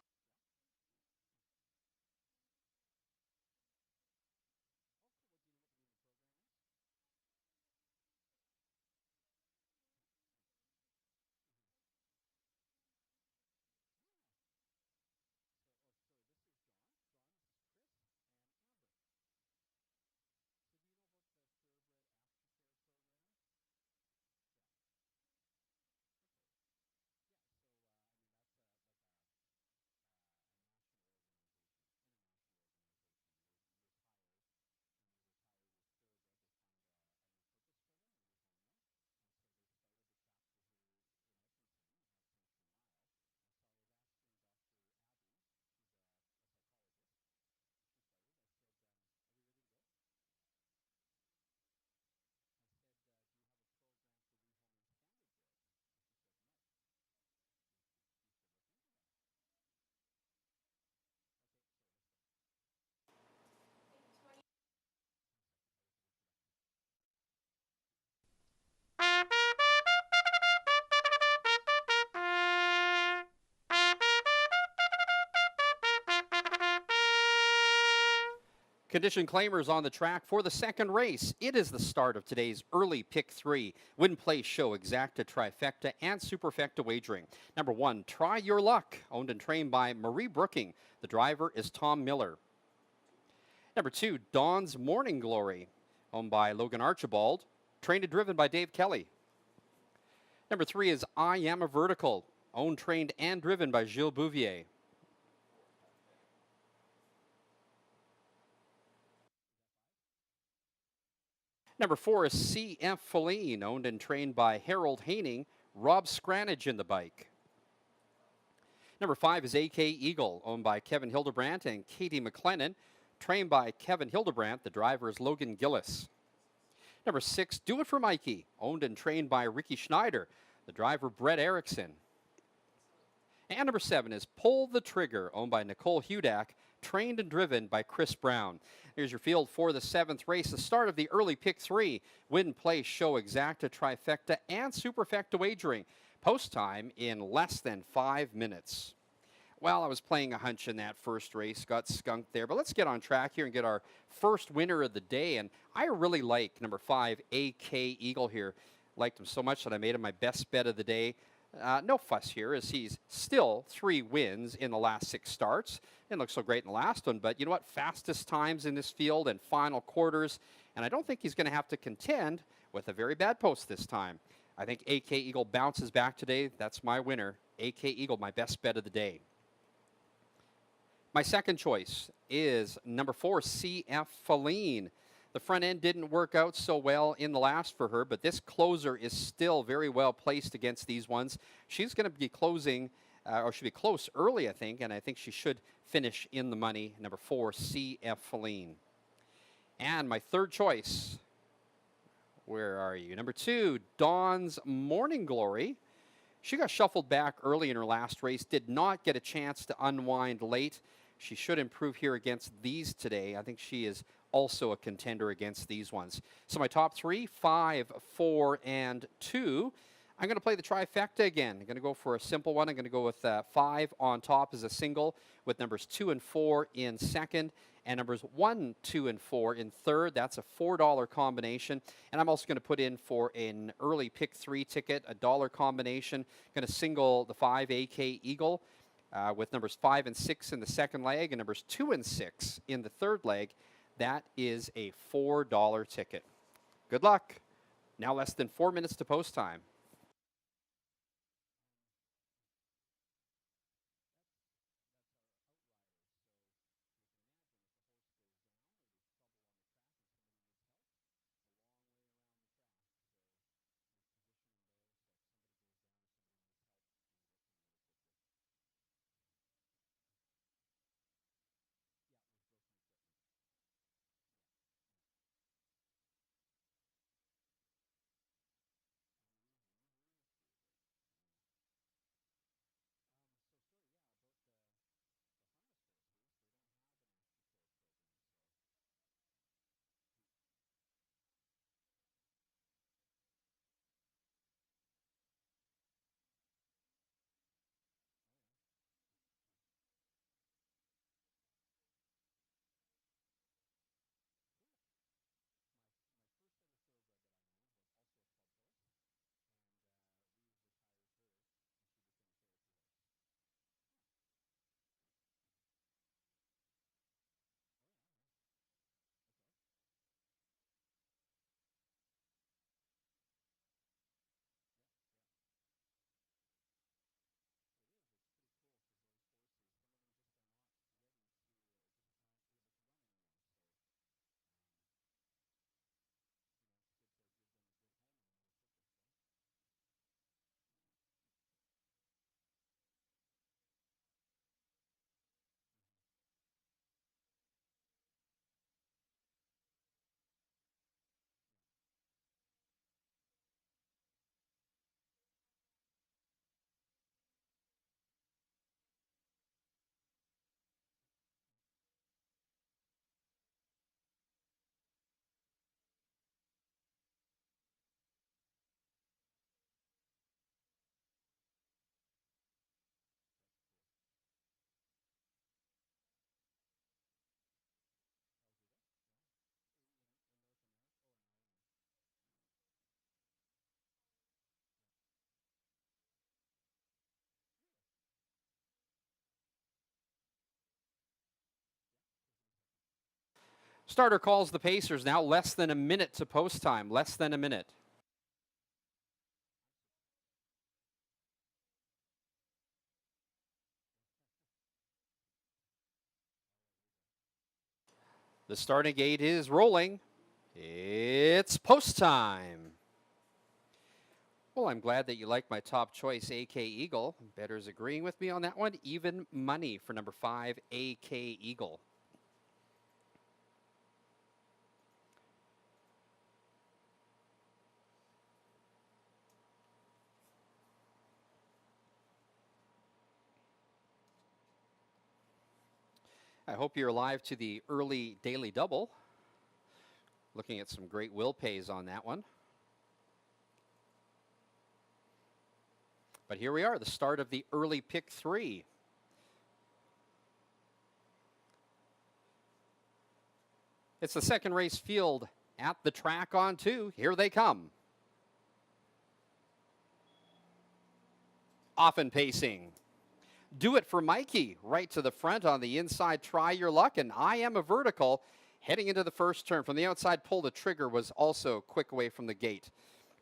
A: Condition claimers on the track for the second race. It is the start of today's early pick three. Win, play, show, exacta, trifecta, and superfecta wagering. Number one, Try Your Luck, owned and trained by Marie Brooking. The driver is Tom Miller. Number two, Dawn's Morning Glory, owned by Logan Archibald, trained and driven by Dave Kelly. Number three is I Am a Vertical, owned, trained, and driven by Gilles Bouvier. Number four is CF Feline, owned and trained by Harold Haining, Rob Scranage in the bike. Number five is AK Eagle, owned by Kevin Hildebrandt and Katie McLennan, trained by Kevin Hildebrandt. The driver is Logan Gillis. Number six, Do It for Mikey, owned and trained by Ricky Schneider. The driver, Brett Erickson. And number seven is Pull the Trigger, owned by Nicole Hudak, trained and driven by Chris Brown. Here's your field for the seventh race, the start of the early pick three. Win, play, show, exacta, trifecta, and superfecta wagering. Post time in less than 5 minutes. Well, I was playing a hunch in that first race, got skunked there. But let's get on track here and get our first winner of the day. And I really like number five, AK Eagle here. Liked him so much that I made him my best bet of the day. No fuss here, as he's still 3 wins in the last 6 starts. Didn't look so great in the last one, but you know what? Fastest times in this field and final quarters, and I don't think he's going to have to contend with a very bad post this time. I think AK Eagle bounces back today. That's my winner. AK Eagle, my best bet of the day. My second choice is number 4, CF Feline. The front end didn't work out so well in the last for her, but this closer is still very well placed against these ones. She's going to be closing, or should be close early, I think, and I think she should finish in the money. Number 4, CF Feline. And my third choice, where are you? Number 2, Dawn's Morning Glory. She got shuffled back early in her last race, did not get a chance to unwind late. She should improve here against these today. I think she is also a contender against these ones. So my top 3, 5, 4, and 2. I'm going to play the trifecta again. I'm going to go for a simple one. I'm going to go with 5 on top as a single, with numbers 2 and 4 in second, and numbers 1, 2, and 4 in third. That's a $4 combination. And I'm also going to put in for an early pick 3 ticket, a dollar combination. I'm going to single the 5 AK Eagle with numbers 5 and 6 in the second leg and numbers 2 and 6 in the third leg. That is a $4 ticket. Good luck. Now less than 4 minutes to post time. Starter calls the Pacers now, less than a minute to post time, less than a minute. The starting gate is rolling. It's post time. Well, I'm glad that you like my top choice, AK Eagle. Bettors agreeing with me on that one. Even money for number 5, AK Eagle. I hope you're alive to the early daily double. Looking at some great will pays on that one. But here we are, the start of the early pick 3. It's the second race field at the track on 2. Here they come. Often pacing. Do It for Mikey, right to the front on the inside. Try Your Luck, and I Am a Vertical. Heading into the first turn from the outside, Pull the Trigger was also quick away from the gate.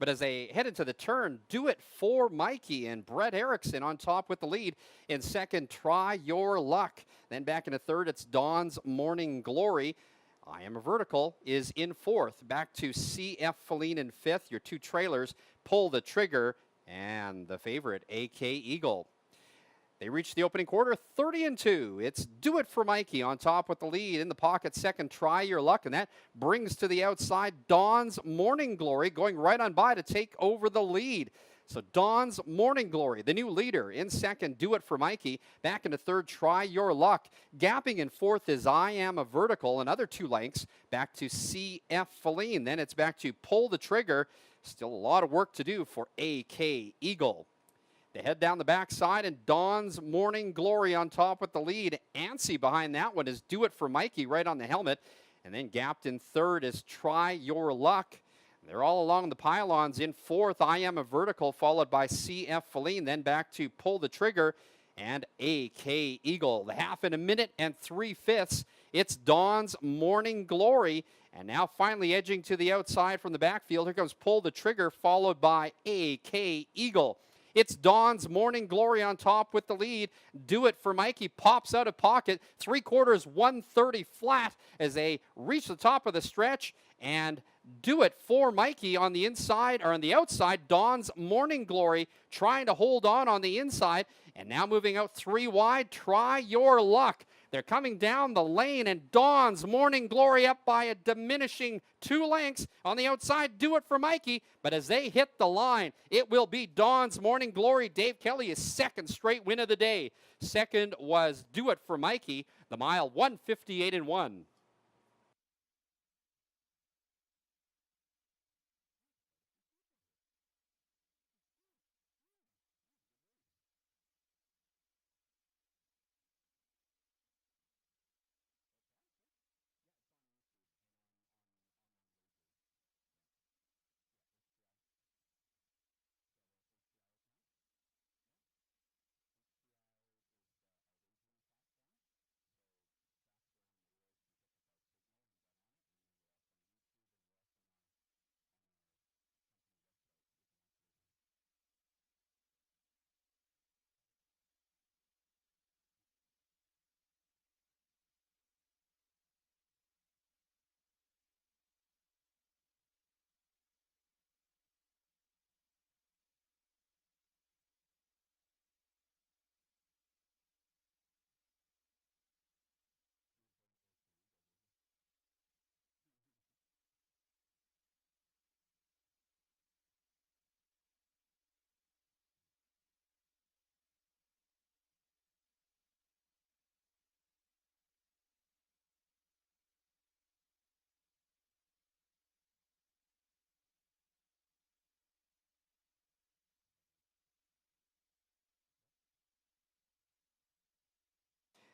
A: But as they head into the turn, Do It for Mikey and Brett Erickson on top with the lead. In second, Try Your Luck. Then back into third, it's Dawn's Morning Glory. I Am a Vertical is in fourth. Back to CF Feline in fifth. Your two trailers, Pull the Trigger, and the favorite, AK Eagle. They reach the opening quarter, 30-2. It's Do It for Mikey on top with the lead. In the pocket, second, Try Your Luck. And that brings to the outside Dawn's Morning Glory going right on by to take over the lead. So Dawn's Morning Glory, the new leader. In second, Do It for Mikey. Back into third, Try Your Luck. Gapping in fourth is I Am a Vertical. Another 2 lengths. Back to CF Feline. Then it's back to Pull the Trigger. Still a lot of work to do for AK Eagle. They head down the backside, and Dawn's Morning Glory on top with the lead. Antsy behind that one is Do It for Mikey right on the helmet. And then gapped in third is Try Your Luck. They're all along the pylons. In fourth, I Am a Vertical, followed by CF Feline. Then back to Pull the Trigger and AK Eagle. The half in a minute and 3/5. It's Dawn's Morning Glory. And now finally edging to the outside from the backfield. Here comes Pull the Trigger, followed by AK Eagle. It's Dawn's Morning Glory on top with the lead. Do It for Mikey pops out of pocket. 3/4, 130 flat as they reach the top of the stretch. And Do It for Mikey on the inside, or on the outside. Dawn's Morning Glory trying to hold on the inside. And now moving out 3 wide. Try Your Luck. They're coming down the lane, and Dawn's Morning Glory up by a diminishing 2 lengths on the outside. Do It for Mikey. But as they hit the line, it will be Dawn's Morning Glory. Dave Kelly is second straight win of the day. Second was Do It for Mikey. The mile, 1:58-1.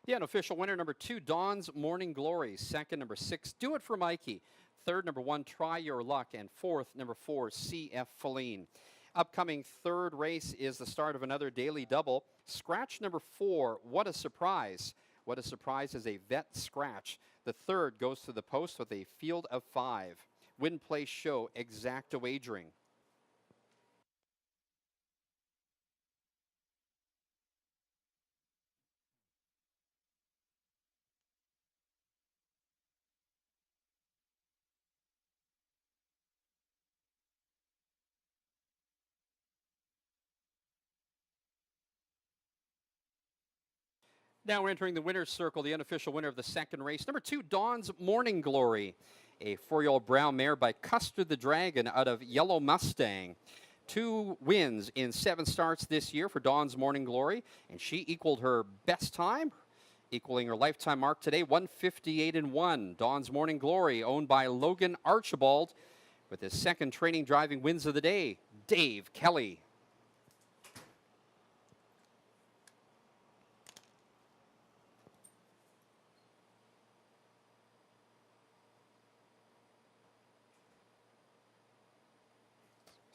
A: The unofficial winner, number 2, Dawn's Morning Glory. Second, number 6, Do It for Mikey. Third, number 1, Try Your Luck. And fourth, number 4, CF Feline. Upcoming third race is the start of another daily double. Scratch number 4, What a Surprise. What a Surprise is a vet scratch. The third goes to the post with a field of 5. Win, play, show, exacta wagering. Now we're entering the winner's circle, the unofficial winner of the second race. Number 2, Dawn's Morning Glory, a 4-year-old brown mare by Custer the Dragon out of Yellow Mustang. 2 wins in 7 starts this year for Dawn's Morning Glory, and she equaled her best time, equaling her lifetime mark today, 158-1. Dawn's Morning Glory, owned by Logan Archibald, with his second training driving wins of the day, Dave Kelly.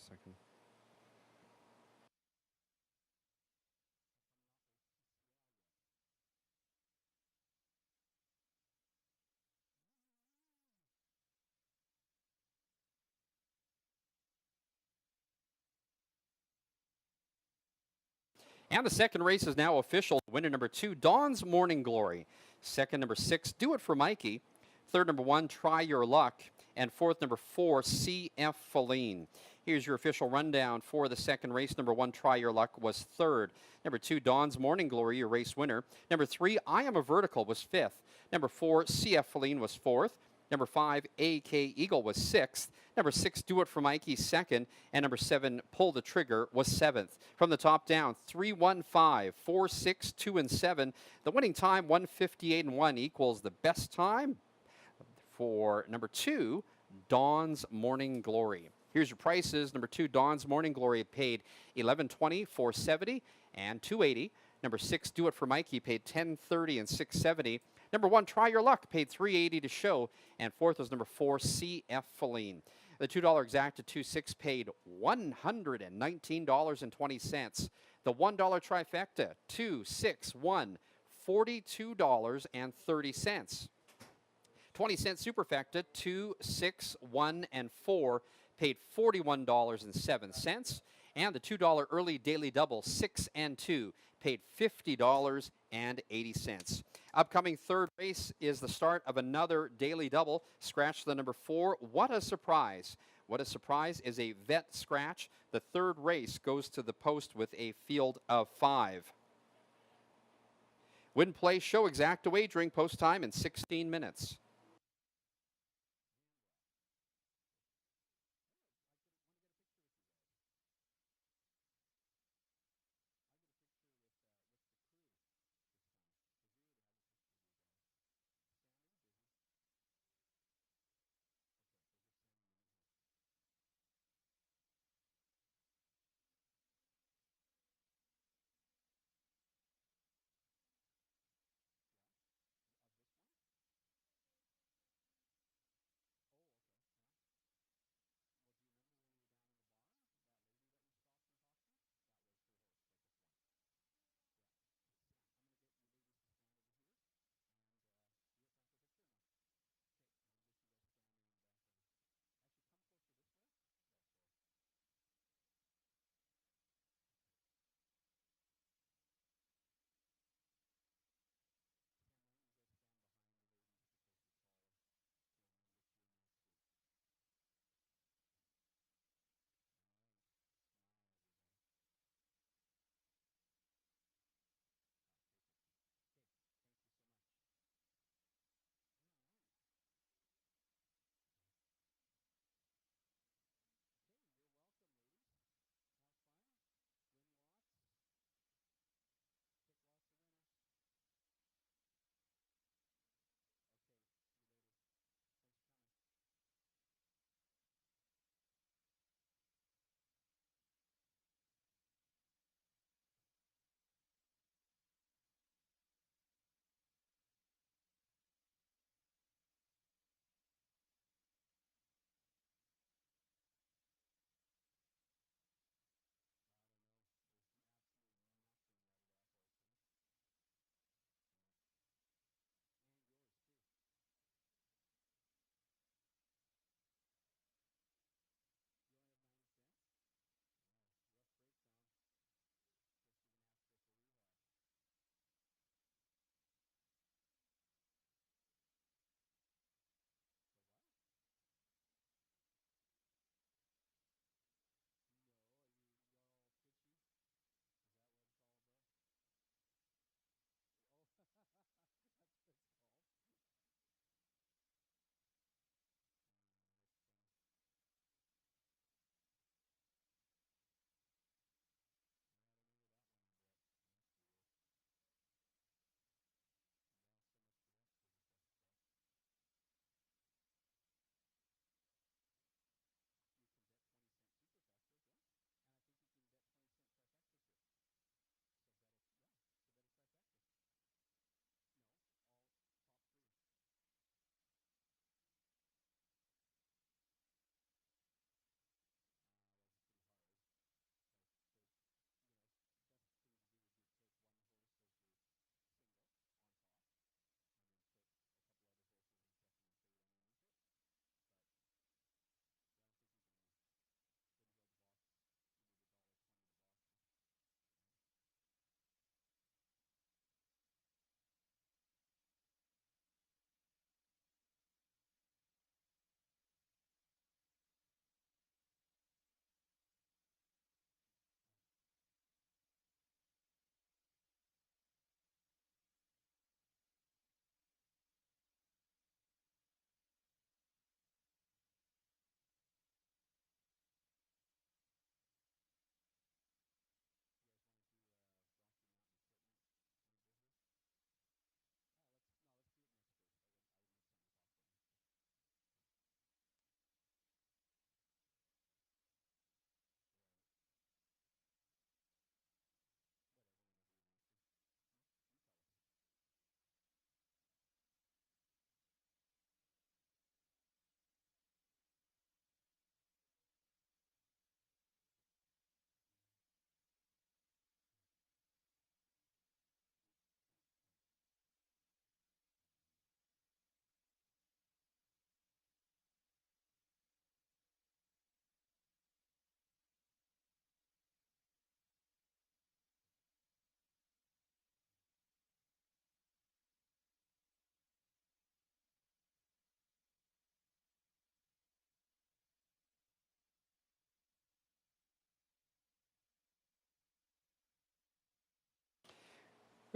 A: Second. And the second race is now official. Winner number 2, Dawn's Morning Glory. Second, number 6, Do It for Mikey. Third, number 1, Try Your Luck. And fourth, number 4, C.F. Feline. Here's your official rundown for the second race. Number 1, Try Your Luck, was third. Number 2, Dawn's Morning Glory, your race winner. Number 3, I Am a Vertical, was fifth. Number 4, C.F. Feline, was fourth. Number 5, A.K. Eagle, was sixth. Number 6, Do It for Mikey, second. And number 7, Pull the Trigger, was seventh. From the top down, 3, 1, 5, 4, 6, 2, and 7. The winning time, 158-1, equals the best time for number 2, Dawn's Morning Glory. Here's your prices. Number 2, Dawn's Morning Glory, paid $11.20, $4.70, and $2.80. Number 6, Do It for Mikey, paid $10.30 and $6.70. Number 1, Try Your Luck, paid $3.80 to show. And fourth was number 4, C.F. Feline. The $2 exacta 2-6 paid $119.20. The $1 trifecta, 2, 6, 1, $42.30. 20-cent superfecta, 2, 6, 1, and 4 paid $41.07. And the $2 early daily double, 6 and 2, paid $50.80. Upcoming third race is the start of another daily double. Scratch the number 4, What a Surprise. What a Surprise is a vet scratch. The third race goes to the post with a field of 5. Win, play, show, exacta wagering, post time in 16 minutes.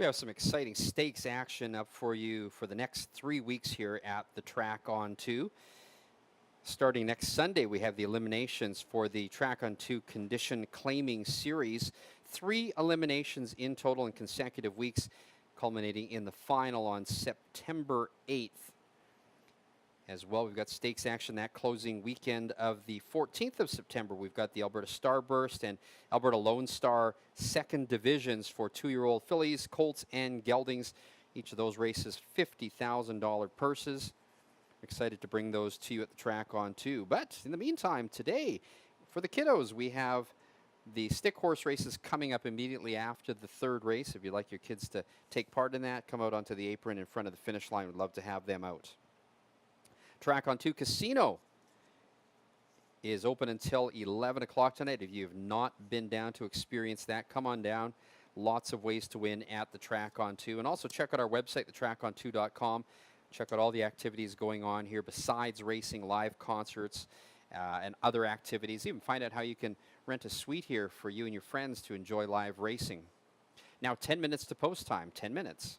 A: We have some exciting stakes action up for you for the next 3 weeks here at the Track on 2. Starting next Sunday, we have the eliminations for the Track on 2 Condition Claiming Series. 3 eliminations in total in consecutive weeks, culminating in the final on September 8th. As well, we've got stakes action that closing weekend of the 14th of September. We've got the Alberta Starburst and Alberta Lone Star second divisions for 2-year-old fillies, colts, and geldings. Each of those races, $50,000 purses. Excited to bring those to you at the Track on 2. But in the meantime, today, for the kiddos, we have the stick horse races coming up immediately after the third race. If you'd like your kids to take part in that, come out onto the apron in front of the finish line. We'd love to have them out. Track on 2 Casino is open until 11 o'clock tonight. If you have not been down to experience that, come on down. Lots of ways to win at the Track on 2. And also check out our website, thetracon2.com. Check out all the activities going on here besides racing, live concerts, and other activities. Even find out how you can rent a suite here for you and your friends to enjoy live racing. Now 10 minutes to post time. 10 minutes.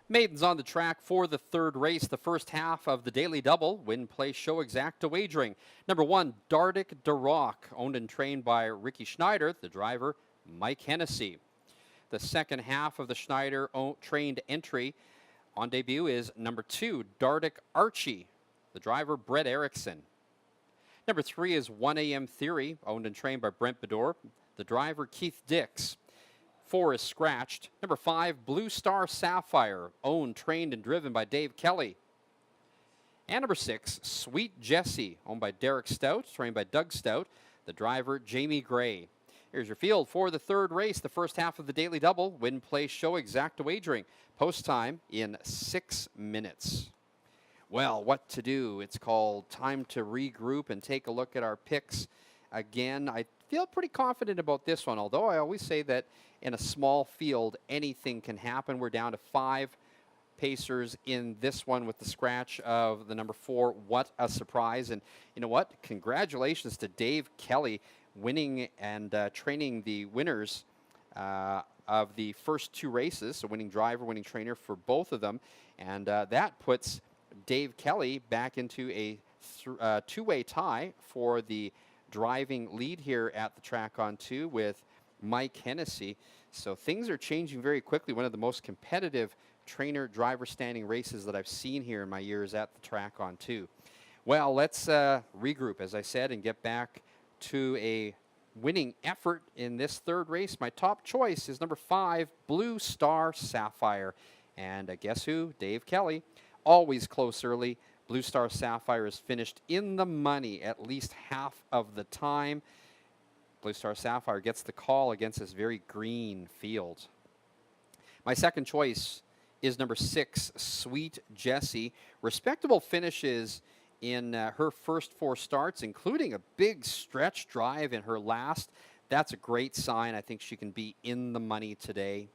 A: Maidens on the track for the third race, the first half of the Daily Double, win, play, show, exacta wagering. Number 1, Dardic Duroc, owned and trained by Ricky Schneider, the driver, Mike Hennessy. The second half of the Schneider trained entry on debut is number 2, Dardic Archie, the driver Brett Erickson. Number 3 is 1AM Theory, owned and trained by Brent Bedore, the driver Keith Dix. 4 is Scratched. Number 5, Blue Star Sapphire, owned, trained, and driven by Dave Kelly. And number 6, Sweet Jessie, owned by Derek Stout, trained by Doug Stout, the driver Jamie Gray. Here's your field for the third race, the first half of the Daily Double. Win, play, show, exacta wagering. Post time in 6 minutes. Well, what to do? It's called time to regroup and take a look at our picks again. I feel pretty confident about this one, although I always say that in a small field, anything can happen. We're down to 5 pacers in this one with the scratch of the number 4. What a surprise. And you know what? Congratulations to Dave Kelly winning and training the winners of the first 2 races. So winning driver, winning trainer for both of them. And that puts Dave Kelly back into a 2-way tie for the driving lead here at the track on 2 with Mike Hennessy. So things are changing very quickly. One of the most competitive trainer-driver standing races that I've seen here in my years at the track on 2. Well, let's regroup, as I said, and get back to a winning effort in this third race. My top choice is number 5, Blue Star Sapphire. And guess who? Dave Kelly. Always close early. Blue Star Sapphire is finished in the money at least half of the time. Blue Star Sapphire gets the call against this very green field. My second choice is number 6, Sweet Jessie. Respectable finishes in her first 4 starts, including a big stretch drive in her last. That's a great sign. I think she can be in the money today.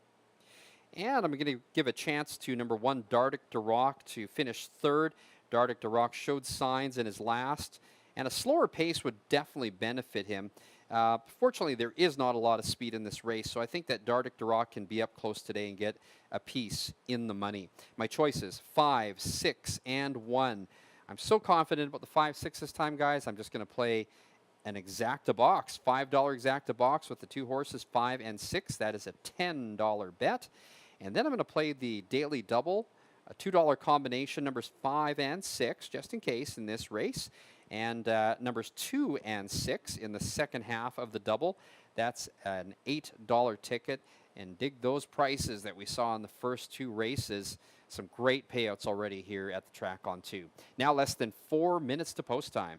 A: And I'm going to give a chance to number 1, Dardic Duroc, to finish third. Dardic Duroc showed signs in his last, and a slower pace would definitely benefit him. Fortunately, there is not a lot of speed in this race, so I think that Dardic Duroc can be up close today and get a piece in the money. My choices, 5, 6, and 1. I'm so confident about the 5, 6 this time, guys. I'm just going to play an exacta box, $5 exacta box with the 2 horses, 5 and 6. That is a $10 bet. And then I'm going to play the daily double, a $2 combination, numbers 5 and 6, just in case in this race. And numbers 2 and 6 in the second half of the double. That's an $8 ticket. And dig those prices that we saw in the first 2 races. Some great payouts already here at the track on 2. Now less than 4 minutes to post time.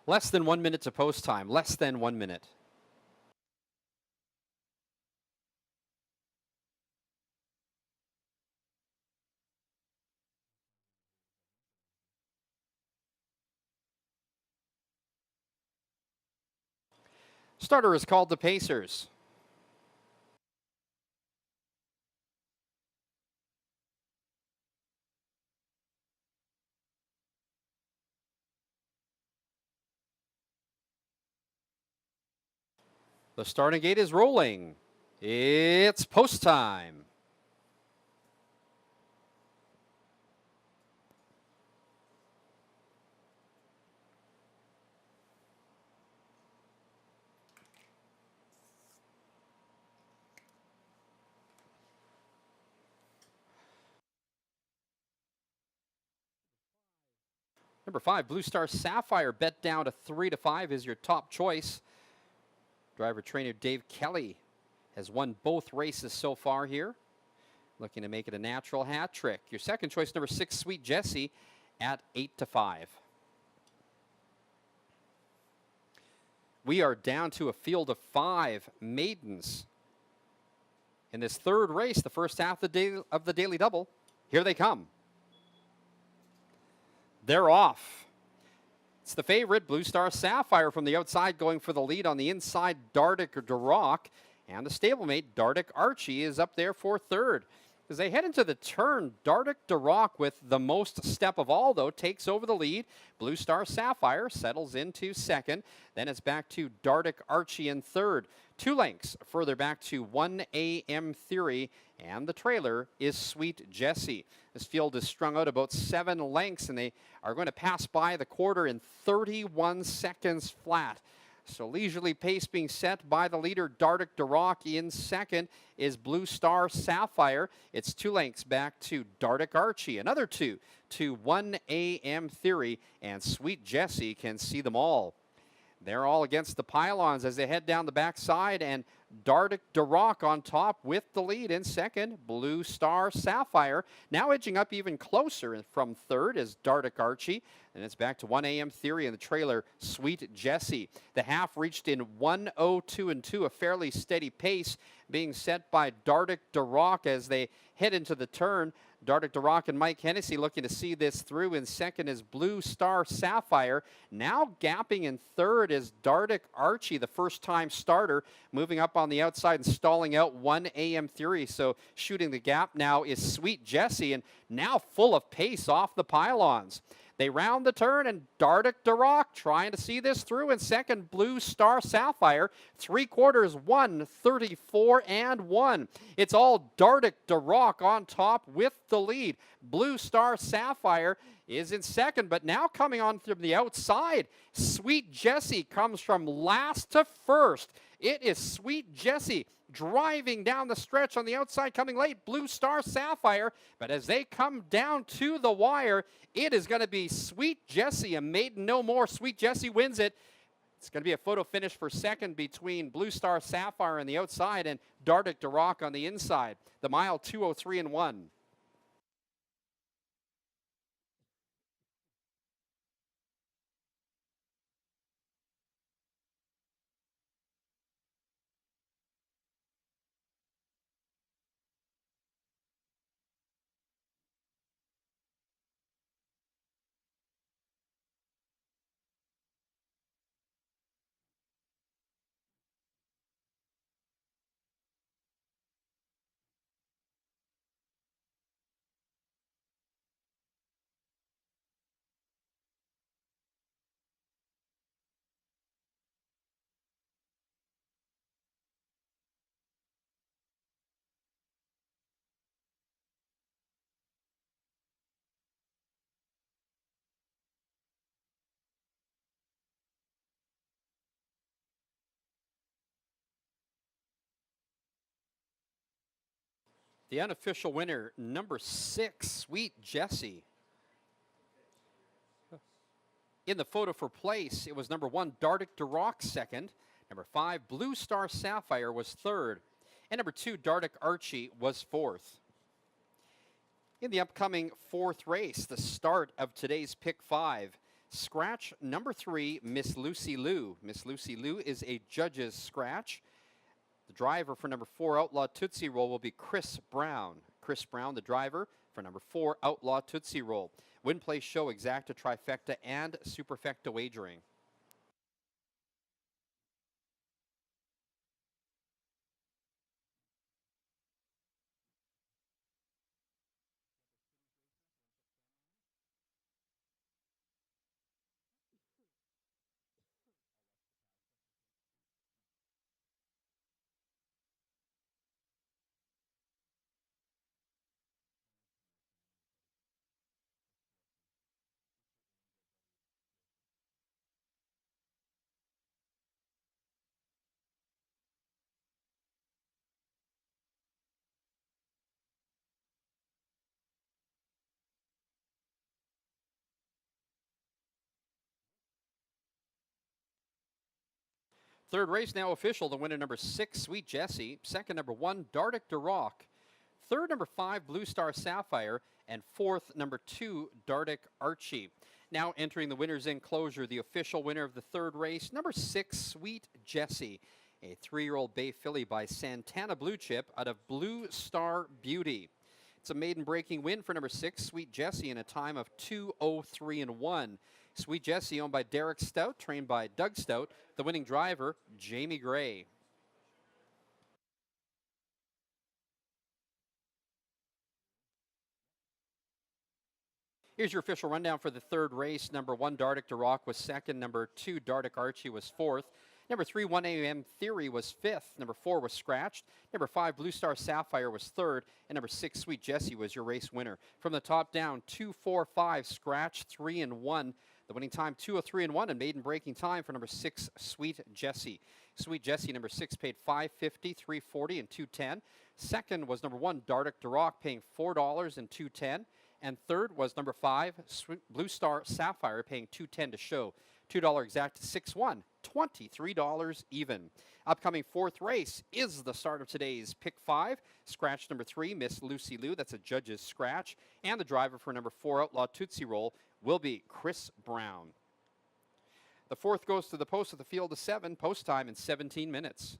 A: Less than 1 minute to post time. Less than 1 minute. Starter is called the Pacers. The starting gate is rolling. It's post time. Number 5, Blue Star Sapphire, bet down to 3-5 is your top choice. Driver trainer Dave Kelly has won both races so far here. Looking to make it a natural hat trick. Your second choice, number 6, Sweet Jessie, at 8-5. We are down to a field of 5 maidens in this third race, the first half of the daily double. Here they come. They're off. It's the favorite, Blue Star Sapphire, from the outside, going for the lead. On the inside, Dardic Duroc, and the stablemate, Dardic Archie, is up there for third. As they head into the turn, Dardic Duroc, with the most step of all, though, takes over the lead. Blue Star Sapphire settles into second. Then it's back to Dardic Archie in third. 2 lengths further back to 1AM Theory, and the trailer is Sweet Jessie. This field is strung out about 7 lengths, and they are going to pass by the quarter in 31 seconds flat. So leisurely pace being set by the leader, Dardic Duroc. In second is Blue Star Sapphire. It's 2 lengths back to Dardic Archie. Another 2 to 1AM Theory, and Sweet Jessie can see them all. They're all against the pylons as they head down the backside, and Dardic Duroc on top with the lead. In second, Blue Star Sapphire. Now edging up even closer from third is Dardic Archie. And it's back to 1AM Theory in the trailer, Sweet Jessie. The half reached in 1:02.2, a fairly steady pace being set by Dardic Duroc as they head into the turn. Dardic Duroc and Mike Hennessy looking to see this through. In second is Blue Star Sapphire. Now gapping in third is Dardic Archie, the first-time starter, moving up on the outside and stalling out 1AM Theory. So shooting the gap now is Sweet Jessie, and now full of pace off the pylons. They round the turn, and Dardic Duroc trying to see this through. In second, Blue Star Sapphire. 3/4, 1:34.1. It's all Dardic Duroc on top with the lead. Blue Star Sapphire is in second, but now coming on from the outside, Sweet Jessie comes from last to first. It is Sweet Jessie driving down the stretch on the outside, coming late, Blue Star Sapphire. But as they come down to the wire, it is going to be Sweet Jessie, a maiden no more. Sweet Jessie wins it. It's going to be a photo finish for second between Blue Star Sapphire on the outside and Dardic Duroc on the inside. The mile, 2:03.1. The unofficial winner, number 6, Sweet Jessie. In the photo for place, it was number 1, Dardic Duroc second. Number 5, Blue Star Sapphire was third. And number 2, Dardic Archie was fourth. In the upcoming fourth race, the start of today's Pick 5, Scratch number 3, Miss Lucy Lou. Miss Lucy Lou is a judge's scratch. The driver for number 4, Outlaw Tootsie Roll, will be Chris Brown. Chris Brown, the driver for number 4, Outlaw Tootsie Roll. Win, play, show, exacta, trifecta, and superfecta wagering. Third race now official. The winner, number 6, Sweet Jessie. Second, number 1, Dardic Duroc. Third, number 5, Blue Star Sapphire. And fourth, number 2, Dardic Archie. Now entering the winner's enclosure, the official winner of the third race, number 6, Sweet Jessie, a 3-year-old bay filly by Santana Blue Chip out of Blue Star Beauty. It's a maiden-breaking win for number 6, Sweet Jessie, in a time of 2:03.1. Sweet Jessie, owned by Derek Stout, trained by Doug Stout. The winning driver, Jamie Gray. Here's your official rundown for the third race. Number 1, Dardic Duroc, was second. Number 2, Dardic Archie, was fourth. Number 3, 1AM Theory, was fifth. Number 4 was Scratched. Number 5, Blue Star Sapphire, was third. And number 6, Sweet Jessie, was your race winner. From the top down, 2, 4, 5, Scratch, 3 and 1. The winning time, 2:03.1, and maiden breaking time for number 6, Sweet Jessie. Sweet Jessie, number 6, paid $5.50, $3.40, and $2.10. Second was number 1, Dardic Duroc, paying $4 and $2.10. And third was number 5, Blue Star Sapphire, paying $2.10 to show. $2 exact, 6-1, $23 even. Upcoming fourth race is the start of today's Pick 5. Scratch number 3, Miss Lucy Lou. That's a judge's scratch. And the driver for number 4, Outlaw Tootsie Roll, will be Chris Brown. The fourth goes to the post of the field of 7. Post time in 17 minutes.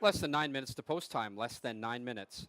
A: Less than 9 minutes to post time. Less than 9 minutes.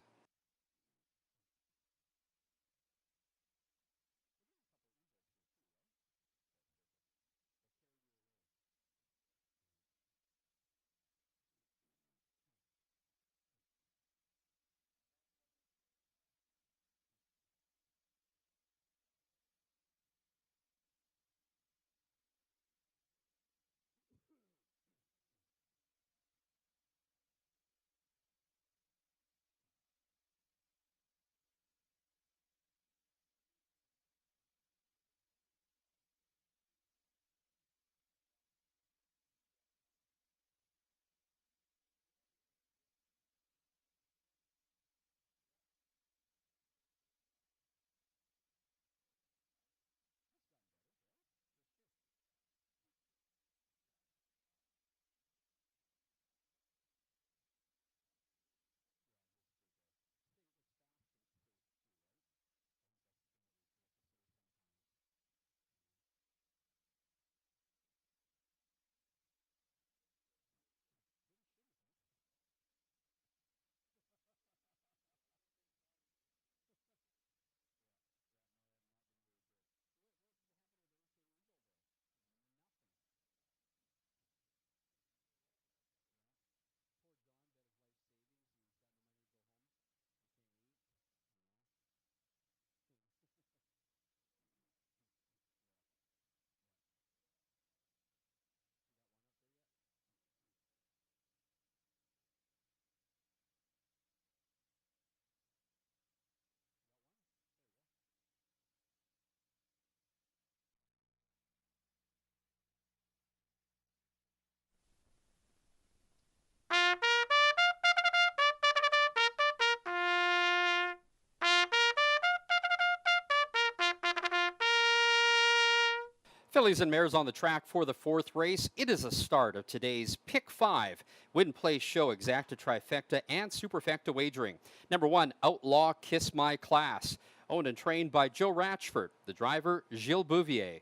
A: Fillies and mares on the track for the fourth race. It is a start of today's Pick 5 Win Play Show Exacta Trifecta and Superfecta wagering. Number 1, Outlaw Kiss My Class, owned and trained by Joe Ratchford. The driver, Gilles Bouvier.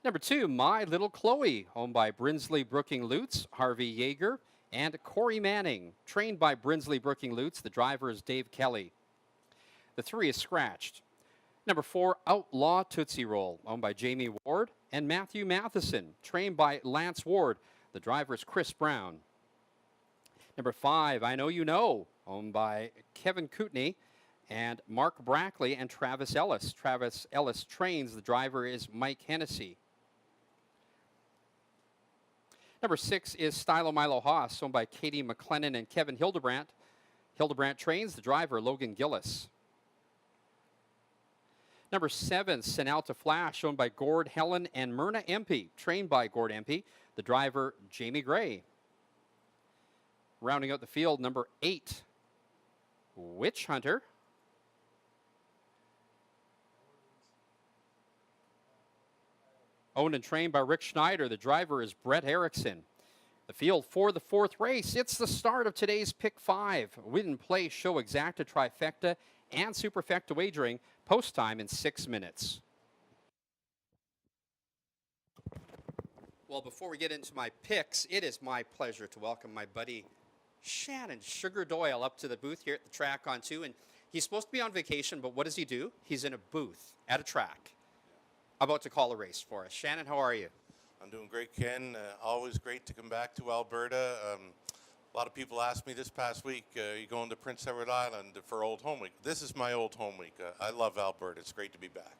A: Number 2, My Little Chloe, owned by Brinsley Brooking Lutz, Harvey Yeager, and Corey Manning, trained by Brinsley Brooking Lutz. The driver is Dave Kelly. The 3 is scratched. Number 4, Outlaw Tootsie Roll, owned by Jamie Ward and Matthew Matheson, trained by Lance Ward. The driver is Chris Brown. Number 5, I Know You Know, owned by Kevin Kootenay and Mark Brackley and Travis Ellis. Travis Ellis trains. The driver is Mike Hennessy. Number 6 is Stylo Milo Haas, owned by Katie McLennan and Kevin Hildebrandt. Hildebrandt trains. The driver, Logan Gillis. Number 7, Senalta Flash, owned by Gord Helen and Myrna Empey, trained by Gord Empey. The driver, Jamie Gray. Rounding out the field, number 8, Witch Hunter. Owned and trained by Rick Schneider. The driver is Brett Erickson. The field for the fourth race. It's the start of today's Pick 5 Win Play Show Exacta Trifecta and Superfecta wagering. Post time in 6 minutes. Well, before we get into my picks, it is my pleasure to welcome my buddy Shannon Sugar Doyle up to the booth here at the track on 2. And he's supposed to be on vacation, but what does he do? He's in a booth at a track about to call a race for us. Shannon, how are you?
B: I'm doing great, Ken. Always great to come back to Alberta. A lot of people asked me this past week, you going to Prince Edward Island for Old Home Week? This is my Old Home Week. I love Alberta. It's great to be back.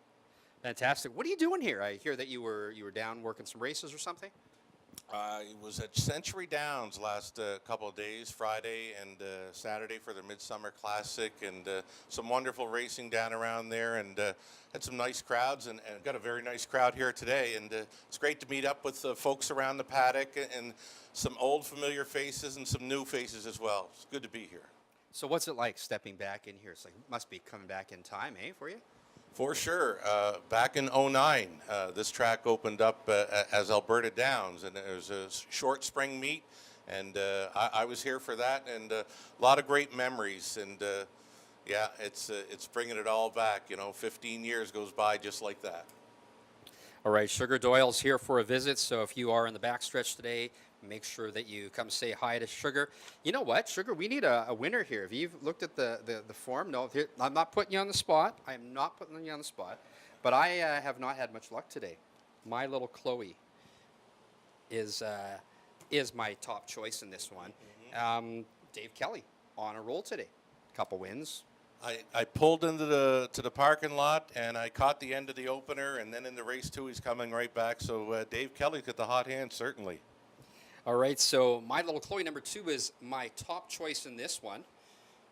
A: Fantastic. What are you doing here? I hear that you were down working some races or something?
B: I was at Century Downs last couple of days, Friday and Saturday for the Midsummer Classic, and some wonderful racing down around there, and had some nice crowds, and got a very nice crowd here today. And it's great to meet up with folks around the paddock, and some old familiar faces and some new faces as well. It's good to be here.
A: So what's it like stepping back in here? It's like, it must be coming back in time, eh, for you?
B: For sure. Back in '09, this track opened up as Alberta Downs, and it was a short spring meet, and I was here for that, and a lot of great memories, and yeah, it's bringing it all back. 15 years goes by just like that.
A: All right, Sugar Doyle's here for a visit, so if you are in the backstretch today, Make sure that you come say hi to Sugar. You know what, Sugar? We need a winner here. Have you looked at the form? No, I'm not putting you on the spot. I am not putting you on the spot. But I have not had much luck today. My little Chloe is my top choice in this one. Dave Kelly on a roll today. Couple wins.
B: I pulled into the parking lot and I caught the end of the opener, and then in the race 2 he's coming right back. So Dave Kelly's got the hot hand, certainly.
A: All right, so My Little Chloe number 2 is my top choice in this one.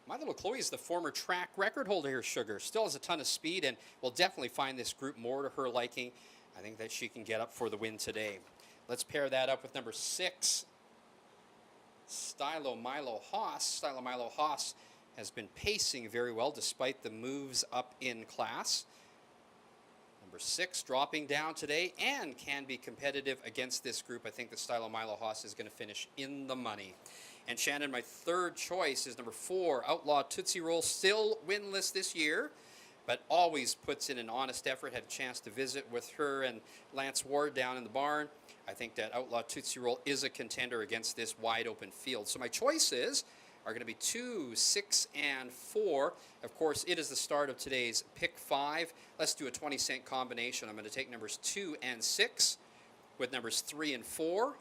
A: My Little Chloe is the former track record holder here, Sugar. Still has a ton of speed and will definitely find this group more to her liking. I think that she can get up for the win today. Let's pair that up with number 6, Stylo Milo Haas. Stylo Milo Haas has been pacing very well despite the moves up in class. Number 6 dropping down today and can be competitive against this group. I think that Stylo Milo Haas is going to finish in the money. And Shannon, my third choice is number 4, Outlaw Tootsie Roll. Still winless this year, but always puts in an honest effort. Had a chance to visit with her and Lance Ward down in the barn. I think that Outlaw Tootsie Roll is a contender against this wide open field. So my choices are going to be 2, 6, and 4. Of course, it is the start of today's Pick 5. Let's do a 20-cent combination. I'm going to take numbers 2 and 6 with numbers 3 and 4,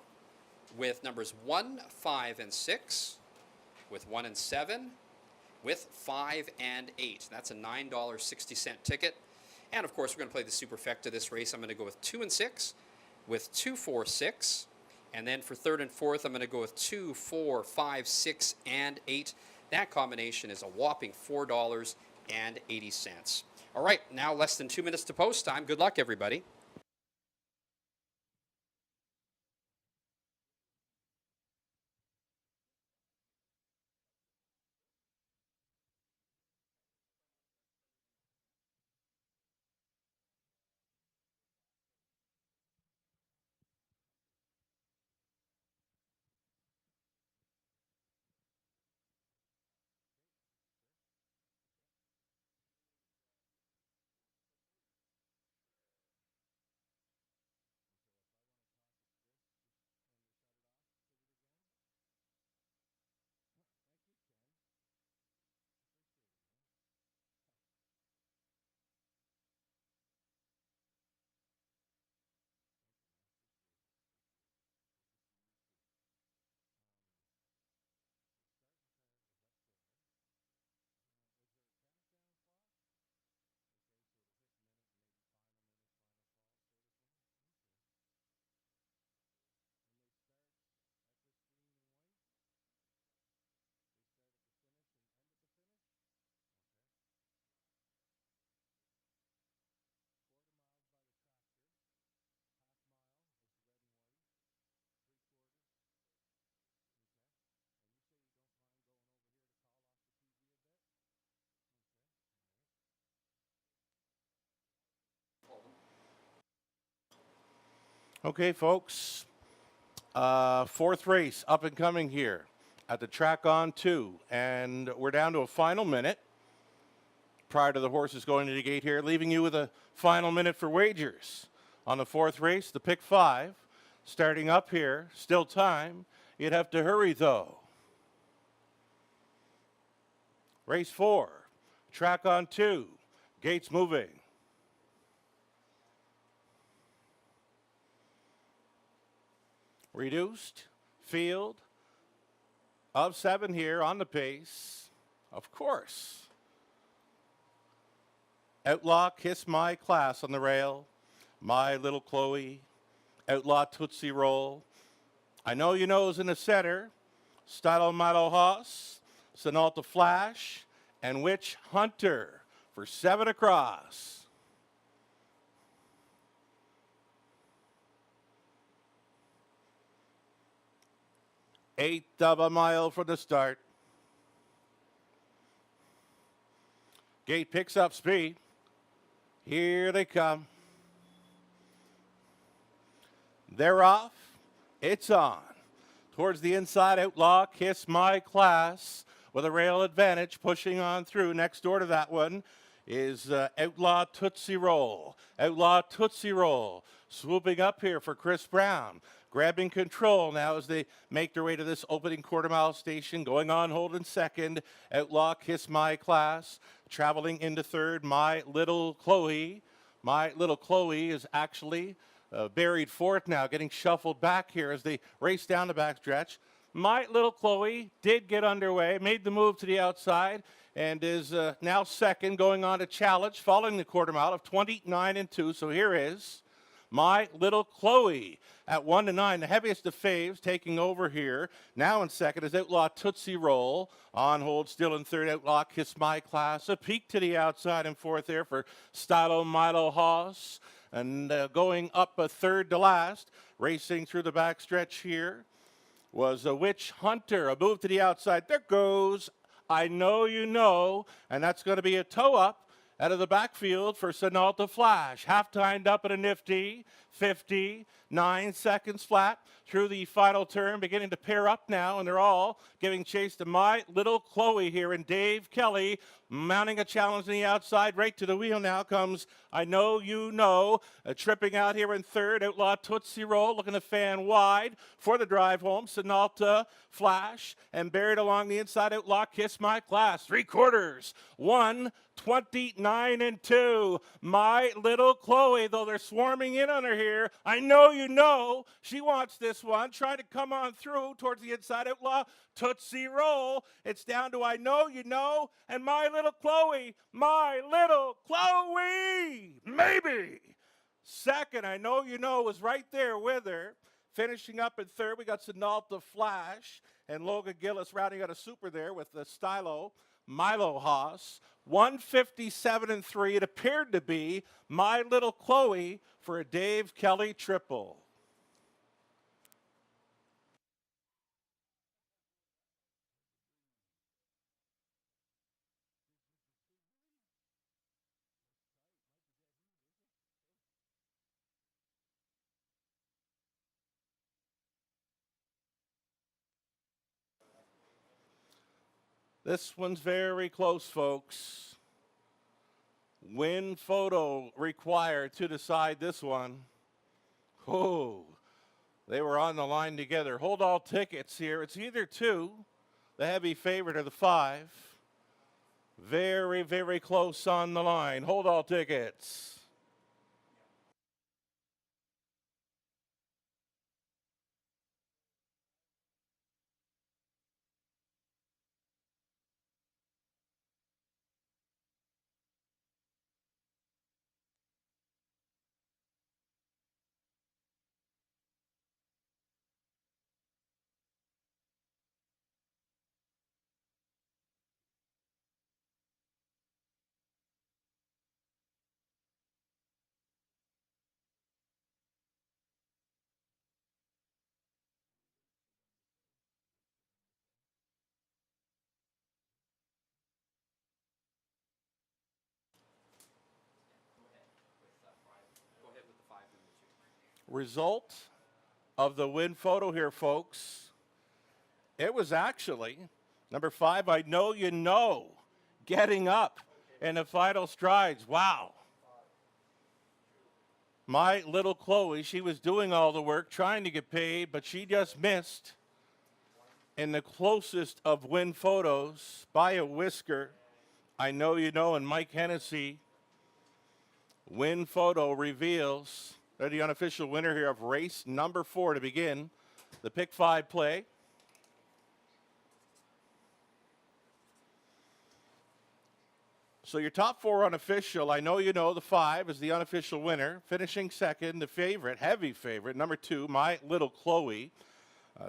A: with numbers 1, 5, and 6, with 1 and 7, with 5 and 8. That's a $9.60 ticket. And, of course, we're going to play the superfecta this race. I'm going to go with 2 and 6, with 2, 4, 6. And then for third and fourth, I'm going to go with 2, 4, 5, 6, and 8. That combination is a whopping $4.80. All right, now less than 2 minutes to post time. Good luck, everybody.
B: Okay, folks. Fourth race up and coming here at the track on 2. And we're down to a final minute prior to the horses going to the gate here, leaving you with a final minute for wagers. On the fourth race, the Pick 5, starting up here, still time. You'd have to hurry, though. Race 4, track on 2, gates moving. Reduced field of 7 here on the pace, of course. Outlaw Kiss My Class on the rail. My Little Chloe. Outlaw Tootsie Roll. I Know You Know's in the center. Stylo Milo Haas. Sonalta Flash. And Witch Hunter for 7 across. Eighth of a mile for the start. Gate picks up speed. Here they come. They're off. It's on. Towards the inside, Outlaw Kiss My Class with a rail advantage, pushing on through. Next door to that one is Outlaw Tootsie Roll. Outlaw Tootsie Roll swooping up here for Chris Brown. grabbing control now as they make their way to this opening quarter mile station. Going on hold in second, Outlaw Kiss My Class. Traveling into third, My Little Chloe. My Little Chloe is actually buried fourth now, getting shuffled back here as they race down the backstretch. My Little Chloe did get underway, made the move to the outside, and is now second, going on to challenge, following the quarter mile of 29-2. So here is My Little Chloe at 1-9, the heaviest of faves, taking over here. Now in second is Outlaw Tootsie Roll. On hold, still in third, Outlaw Kiss My Class. A peek to the outside in fourth there for Stylo Milo Haas. And going up a third to last, racing through the backstretch here, was a Witch Hunter. A move to the outside. There goes I Know You Know, and that's going to be a toe up out of the backfield for Sonalta Flash. Half-timed up at a nifty 59 seconds flat through the final turn, beginning to pair up now, and they're all giving chase to My Little Chloe here, and Dave Kelly mounting a challenge on the outside. Right to the wheel now comes I Know You Know, tripping out here in third. Outlaw Tootsie Roll looking to fan wide for the drive home. Sonalta Flash, and buried along the inside, Outlaw Kiss My Class. 3/4, 1:29-2. My Little Chloe, though they're swarming in on her here. I Know You Know. She wants this one. Trying to come on through towards the inside, Outlaw Tootsie Roll. It's down to I Know You Know and My Little Chloe. My Little Chloe. Maybe. Second, I Know You Know was right there with her. Finishing up in third, we got Sonalta Flash and Logan Gillis rounding out a super there with the Stylo Milo Haas. 157-3. It appeared to be My Little Chloe for a Dave Kelly triple. This one's very close, folks. Win photo required to decide this one. Oh, they were on the line together. Hold all tickets here. It's either two, the heavy favorite, or the 5. Very, very close on the line. Hold all tickets. Result of the win photo here, folks. It was actually number 5, I Know You Know, getting up in the final strides. Wow. My Little Chloe, she was doing all the work, trying to get paid, but she just missed in the closest of win photos by a whisker. I Know You Know, and Mike Hennessy. Win photo reveals they're the unofficial winner here of race number 4 to begin the pick 5 play. So your top 4 unofficial, I Know You Know, the 5 is the unofficial winner. Finishing second, the favorite, heavy favorite, number 2, My Little Chloe.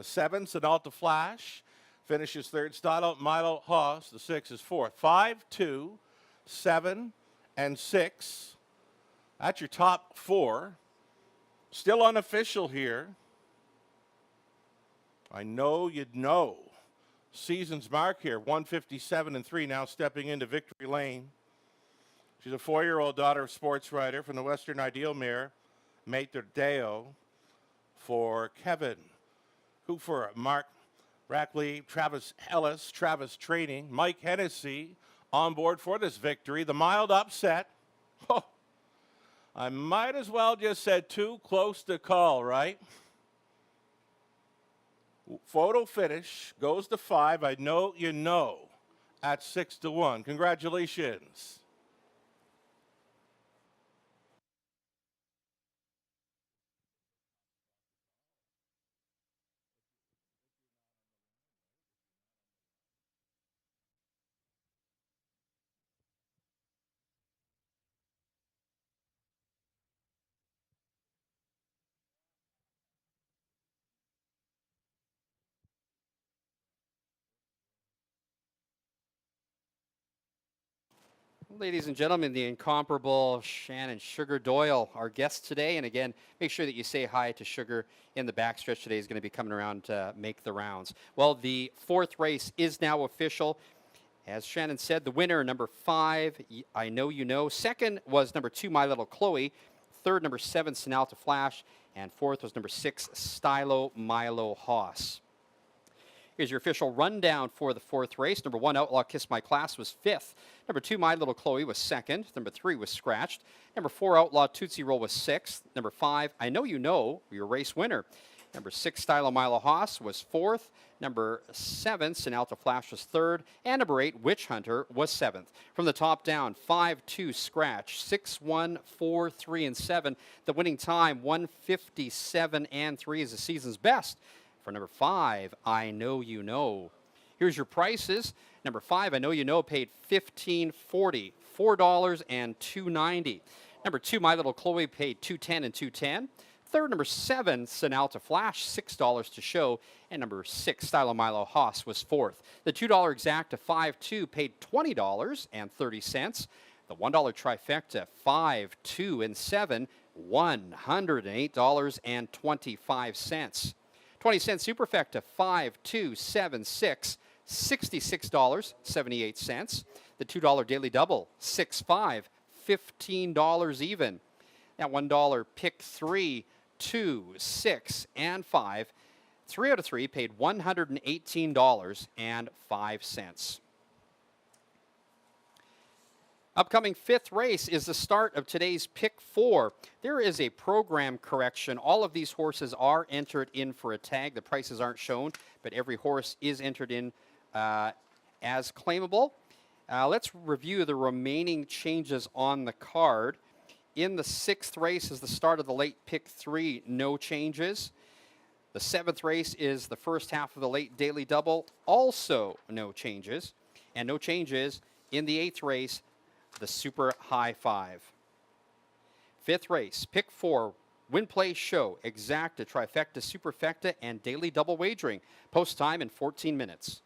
B: 7, Sonalta Flash. Finishes third, Stylo Milo Haas. The 6 is fourth. 5, 2, 7, and 6. That's your top 4. Still unofficial here. I Know You'd Know. Season's mark here, 157-3, now stepping into victory lane. She's a 4-year-old daughter of sports writer from the Western Ideal mare, Mater Deo, for Kevin, who for Mark Rackley, Travis Ellis, Travis Training, Mike Hennessy on board for this victory. The mild upset. Oh, I might as well just said too close to call, right? Photo finish goes to 5. I know you know at 6-1. Congratulations.
A: Ladies and gentlemen, the incomparable Shannon Sugar Doyle, our guest today. And again, make sure that you say hi to Sugar in the backstretch today. He's going to be coming around to make the rounds. Well, the fourth race is now official. As Shannon said, the winner, number 5, I Know You Know. Second was number 2, My Little Chloe. Third, number 7, Sinalta Flash. And fourth was number 6, Stylo Milo Haas. Here's your official rundown for the fourth race. Number 1, Outlaw Kiss My Class was 5th. Number 2, My Little Chloe was 2nd. Number 3 was Scratched. Number 4, Outlaw Tootsie Roll was 6th. Number 5, I Know You Know, your race winner. Number 6, Stylo Milo Haas was 4th. Number 7, Sinalta Flash was 3rd. And number 8, Witch Hunter was 7th. From the top down, 5, 2, Scratch, 6, 1, 4, 3, and 7. The winning time, 1:57 and 3 is the season's best. For number 5, I Know You Know. Here's your prices. Number 5, I Know You Know, paid $15.40, $4 and $2.90. Number 2, My Little Chloe, paid $2.10 and $2.10. Third, number 7, Sinalta Flash, $6 to show. And number 6, Stylo Milo Haas was 4th. The $2 exacta 5-2 paid $20 and 30 cents. The $1 trifecta 5, 2, and 7, $108 and 25 cents. 20-cent superfecta 5, 2, 7, 6, $66.78. The $2 daily double 6, 5, $15 even. That $1 pick 3, 2, 6, and 5. 3 out of 3 paid $118.05. Upcoming fifth race is the start of today's Pick 4. There is a program correction. All of these horses are entered in for a tag. The prices aren't shown, but every horse is entered in as claimable. Let's review the remaining changes on the card. In the sixth race is the start of the late Pick 3, no changes. The seventh race is the first half of the late daily double, also no changes. And no changes in the eighth race, the Super High 5. Fifth race, Pick 4, Win Play Show, Exacta, Trifecta, Superfecta, and Daily Double Wagering. Post time in 14 minutes.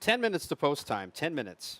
A: 10 minutes to post time. 10 minutes.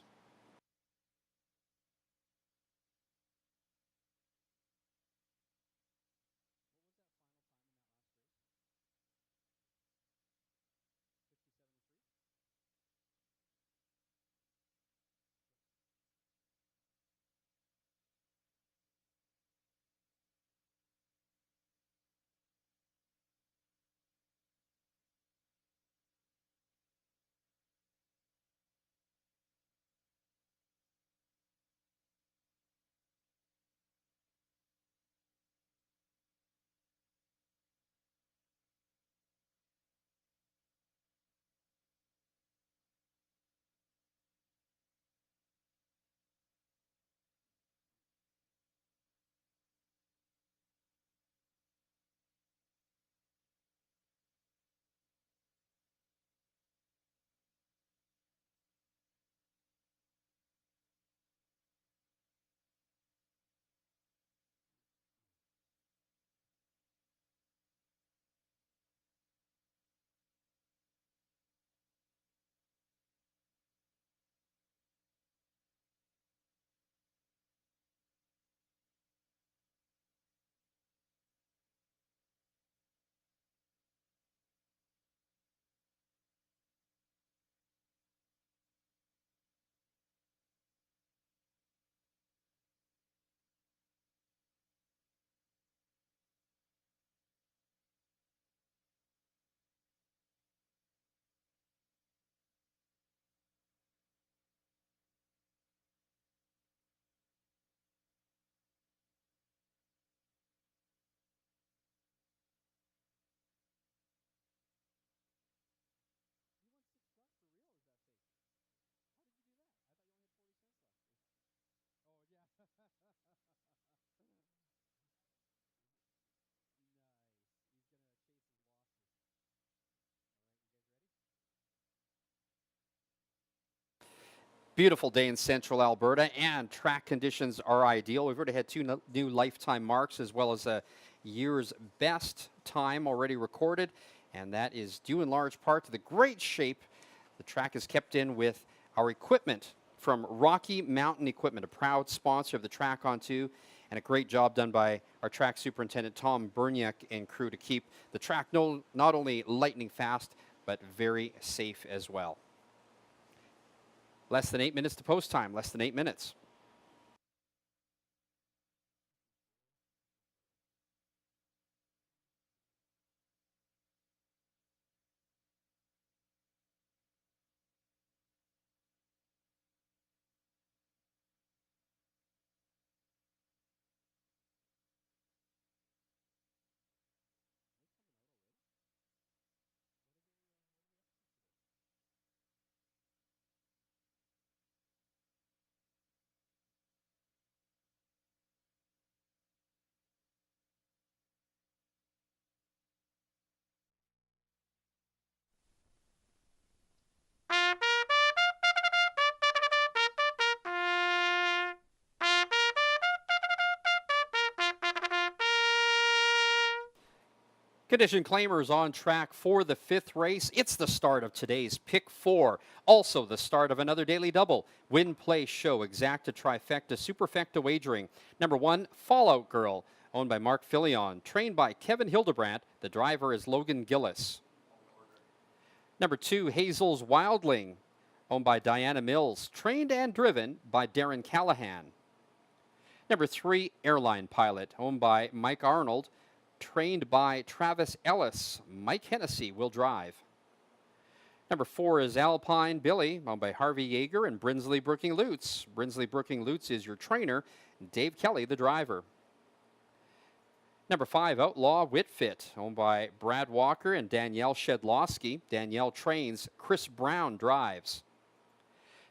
A: Beautiful day in central Alberta, and track conditions are ideal. We've already had two new lifetime marks as well as a year's best time already recorded, and that is due in large part to the great shape the track is kept in with our equipment from Rocky Mountain Equipment, a proud sponsor of the Track on 2, and a great job done by our track superintendent Tom Berniak and crew to keep the track not only lightning fast but very safe as well. Less than 8 minutes to post time, less than 8 minutes. Condition claimers on track for the fifth race. It's the start of today's Pick 4. Also the start of another daily double. Win, play, show, exacta, trifecta, superfecta wagering. Number 1, Fallout Girl, owned by Mark Filion. Trained by Kevin Hildebrandt. The driver is Logan Gillis. Number 2, Hazel's Wildling, owned by Diana Mills. Trained and driven by Darren Callahan. Number 3, Airline Pilot, owned by Mike Arnold. Trained by Travis Ellis. Mike Hennessy will drive. Number 4 is Alpine Billy, owned by Harvey Yeager and Brinsley Brooking Lutz. Brinsley Brooking Lutz is your trainer, Dave Kelly, the driver. Number 5, Outlaw Whitfit, owned by Brad Walker and Danielle Shedlowski. Danielle trains, Chris Brown drives.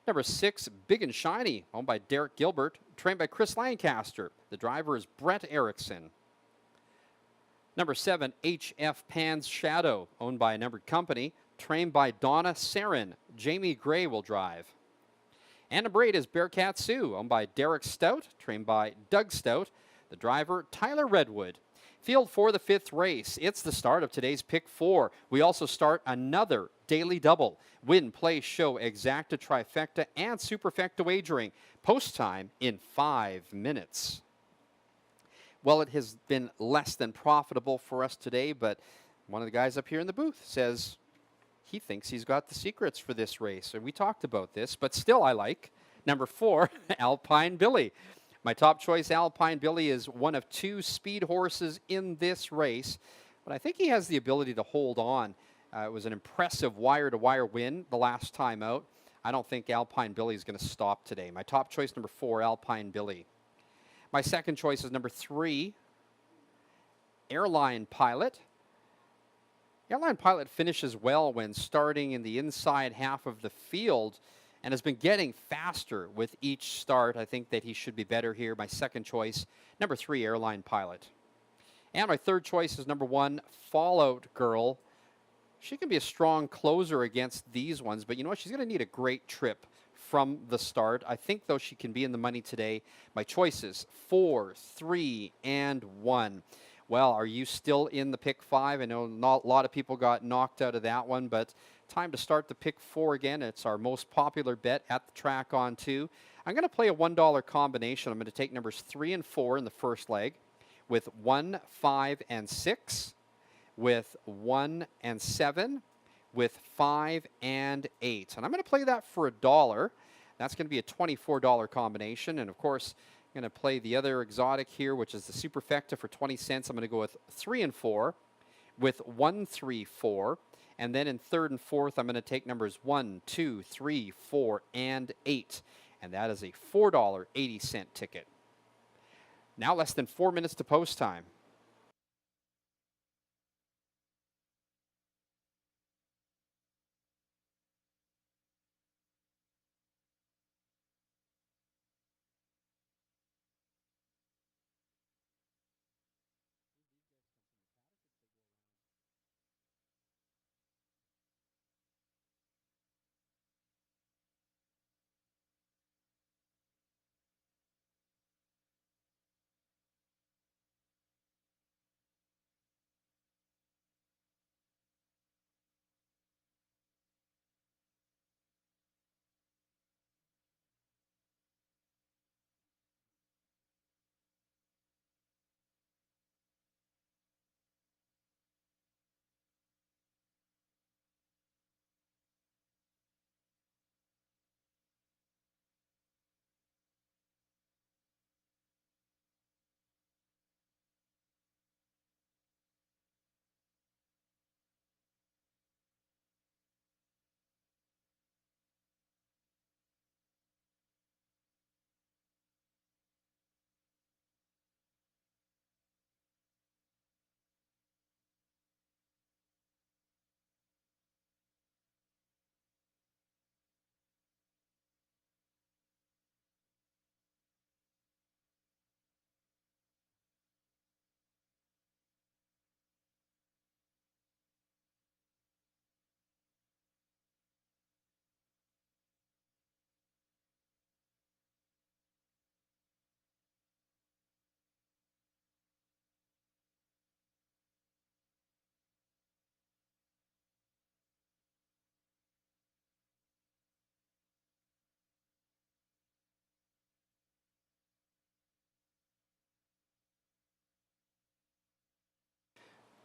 A: Number 6, Big and Shiny, owned by Derek Gilbert, trained by Chris Lancaster. The driver is Brett Erickson. Number 7, HF Pan's Shadow, owned by a numbered company, trained by Donna Sarin. Jamie Gray will drive. And number 8 is Bearcat Sioux, owned by Derek Stout, trained by Doug Stout. The driver, Tyler Redwood. Field for the 5th race. It's the start of today's Pick 4. We also start another daily double. Win, play, show, exacta, trifecta, and superfecta wagering. Post time in 5 minutes. Well, it has been less than profitable for us today, but one of the guys up here in the booth says he thinks he's got the secrets for this race. And we talked about this, but still I like number 4, Alpine Billy. My top choice, Alpine Billy, is one of 2 speed horses in this race, but I think he has the ability to hold on. It was an impressive wire-to-wire win the last time out. I don't think Alpine Billy is going to stop today. My top choice, number 4, Alpine Billy. My second choice is number 3, Airline Pilot. Airline Pilot finishes well when starting in the inside half of the field and has been getting faster with each start. I think that he should be better here. My second choice, number 3, Airline Pilot. And my third choice is number 1, Fallout Girl. She can be a strong closer against these ones, but you know what? She's going to need a great trip from the start. I think, though, she can be in the money today. My choices, 4, 3, and 1. Well, are you still in the Pick 5? I know not a lot of people got knocked out of that one, but time to start the Pick 4 again. It's our most popular bet at the track on 2. I'm going to play a $1 combination. I'm going to take numbers 3 and 4 in the first leg with 1, 5, and 6, with 1 and 7, with 5 and 8. And I'm going to play that for $1. That's going to be a $24 combination. And of course, I'm going to play the other exotic here, which is the superfecta for 20 cents. I'm going to go with 3 and 4, with 1, 3, 4. And then in third and fourth, I'm going to take numbers 1, 2, 3, 4, and 8. And that is a $4.80 ticket. Now less than 4 minutes to post time.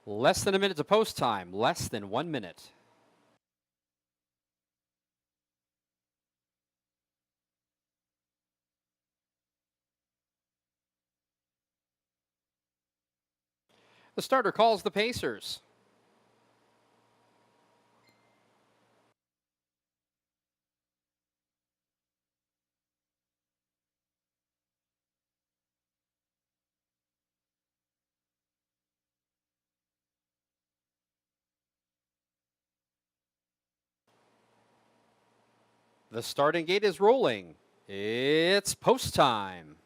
A: Less than a minute to post time. Less than 1 minute. The starter calls the Pacers. The starting gate is rolling. It's post time.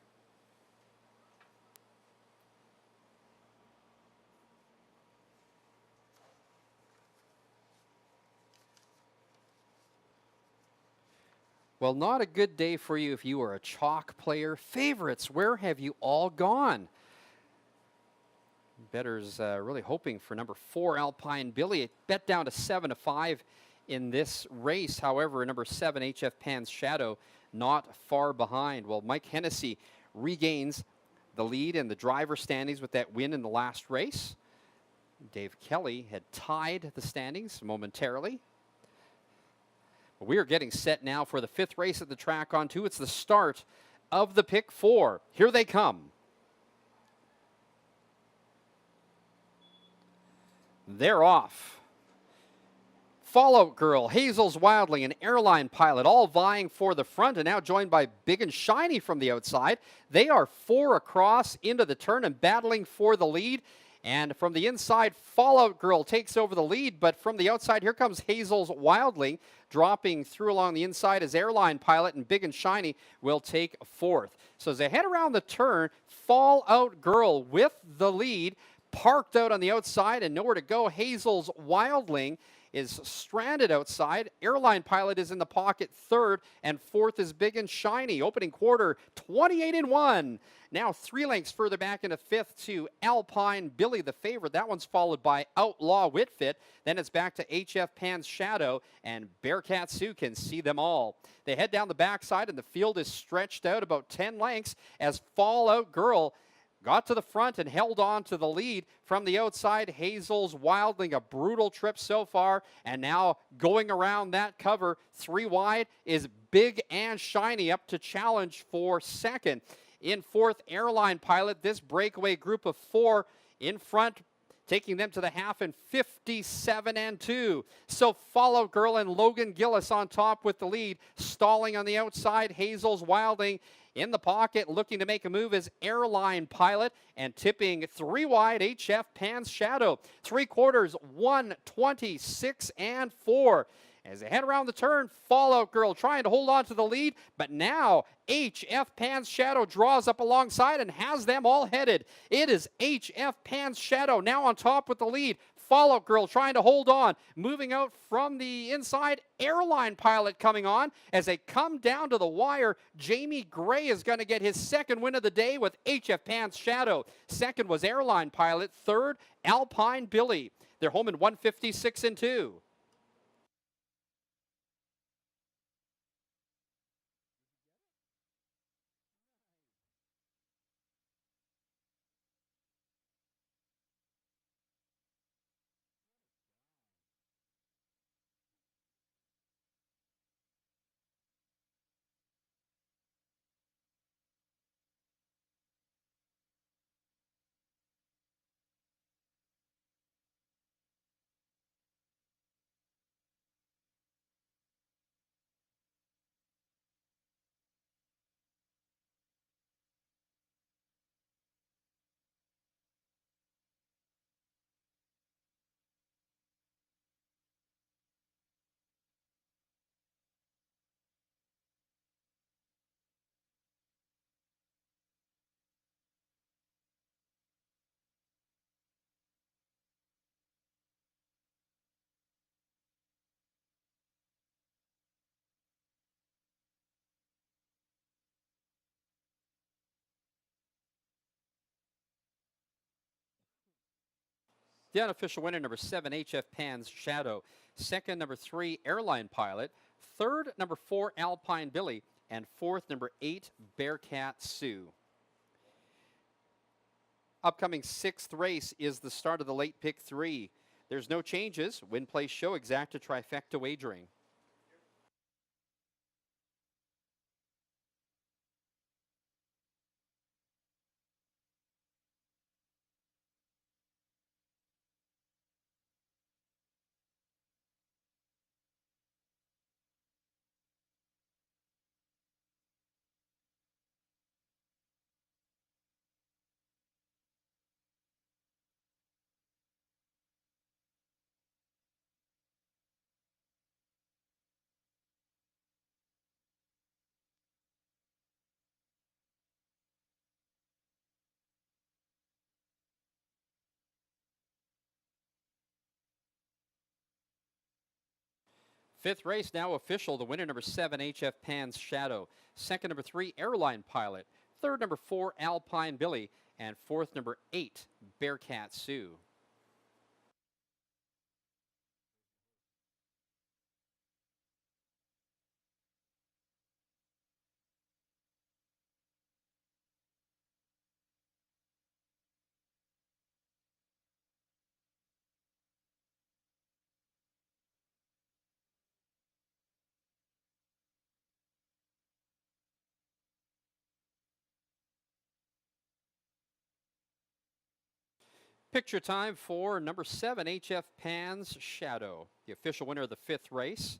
A: Well, not a good day for you if you are a chalk player. Favorites, where have you all gone? bettors really hoping for number 4, Alpine Billy. It bet down to 7-5 in this race. However, number 7, HF Pan's Shadow, not far behind. Well, Mike Hennessy regains the lead in the driver standings with that win in the last race. Dave Kelly had tied the standings momentarily. But we are getting set now for the 5th race at the track on 2. It's the start of the pick 4. Here they come. They're off. Fallout Girl, Hazel's Wildling, and Airline Pilot all vying for the front, and now joined by Big and Shiny from the outside. They are 4 across into the turn and battling for the lead. And from the inside, Fallout Girl takes over the lead, but from the outside, here comes Hazel's Wildling, dropping through along the inside as Airline Pilot and Big and Shiny will take 4th. So as they head around the turn, Fallout Girl with the lead, parked out on the outside and nowhere to go. Hazel's Wildling is stranded outside. Airline Pilot is in the pocket 3rd, and 4th is Big and Shiny. Opening quarter, 28-1. Now 3 lengths further back into 5th to Alpine Billy, the favorite. That one's followed by Outlaw Whitfit. Then it's back to HF Pan's Shadow, and Bearcat Sioux can see them all. They head down the backside, and the field is stretched out about 10 lengths as Fallout Girl got to the front and held on to the lead. From the outside, Hazel's Wildling, a brutal trip so far, and now going around that cover 3 wide is Big and Shiny up to challenge for 2nd. In 4th, Airline Pilot, this breakaway group of 4 in front, taking them to the half in 57-2. So Fallout Girl and Logan Gillis on top with the lead. Stalling on the outside, Hazel's Wildling. In the pocket, looking to make a move is Airline Pilot, and tipping 3 wide, HF Pan's Shadow. 3/4, 1:26-4. As they head around the turn, Fallout Girl trying to hold on to the lead, but now HF Pan's Shadow draws up alongside and has them all headed. It is HF Pan's Shadow now on top with the lead. Fallout Girl trying to hold on. Moving out from the inside, Airline Pilot coming on. As they come down to the wire, Jamie Gray is going to get his 2nd win of the day with HF Pan's Shadow. 2nd was Airline Pilot. 3rd, Alpine Billy. They're home in 156-2. The unofficial winner, number 7, HF Pan's Shadow. 2nd, number 3, Airline Pilot. 3rd, number 4, Alpine Billy. And 4th, number 8, Bearcat Sioux. Upcoming 6th race is the start of the late pick 3. There's no changes. Win, place, show, exacta, trifecta wagering. Fifth race now official. The winner, number 7, HF Pan's Shadow. 2nd, number 3, Airline Pilot. 3rd, number 4, Alpine Billy. And fourth, number 8, Bearcat Sue. Picture time for number 7, HF Pan's Shadow, the official winner of the 5th race.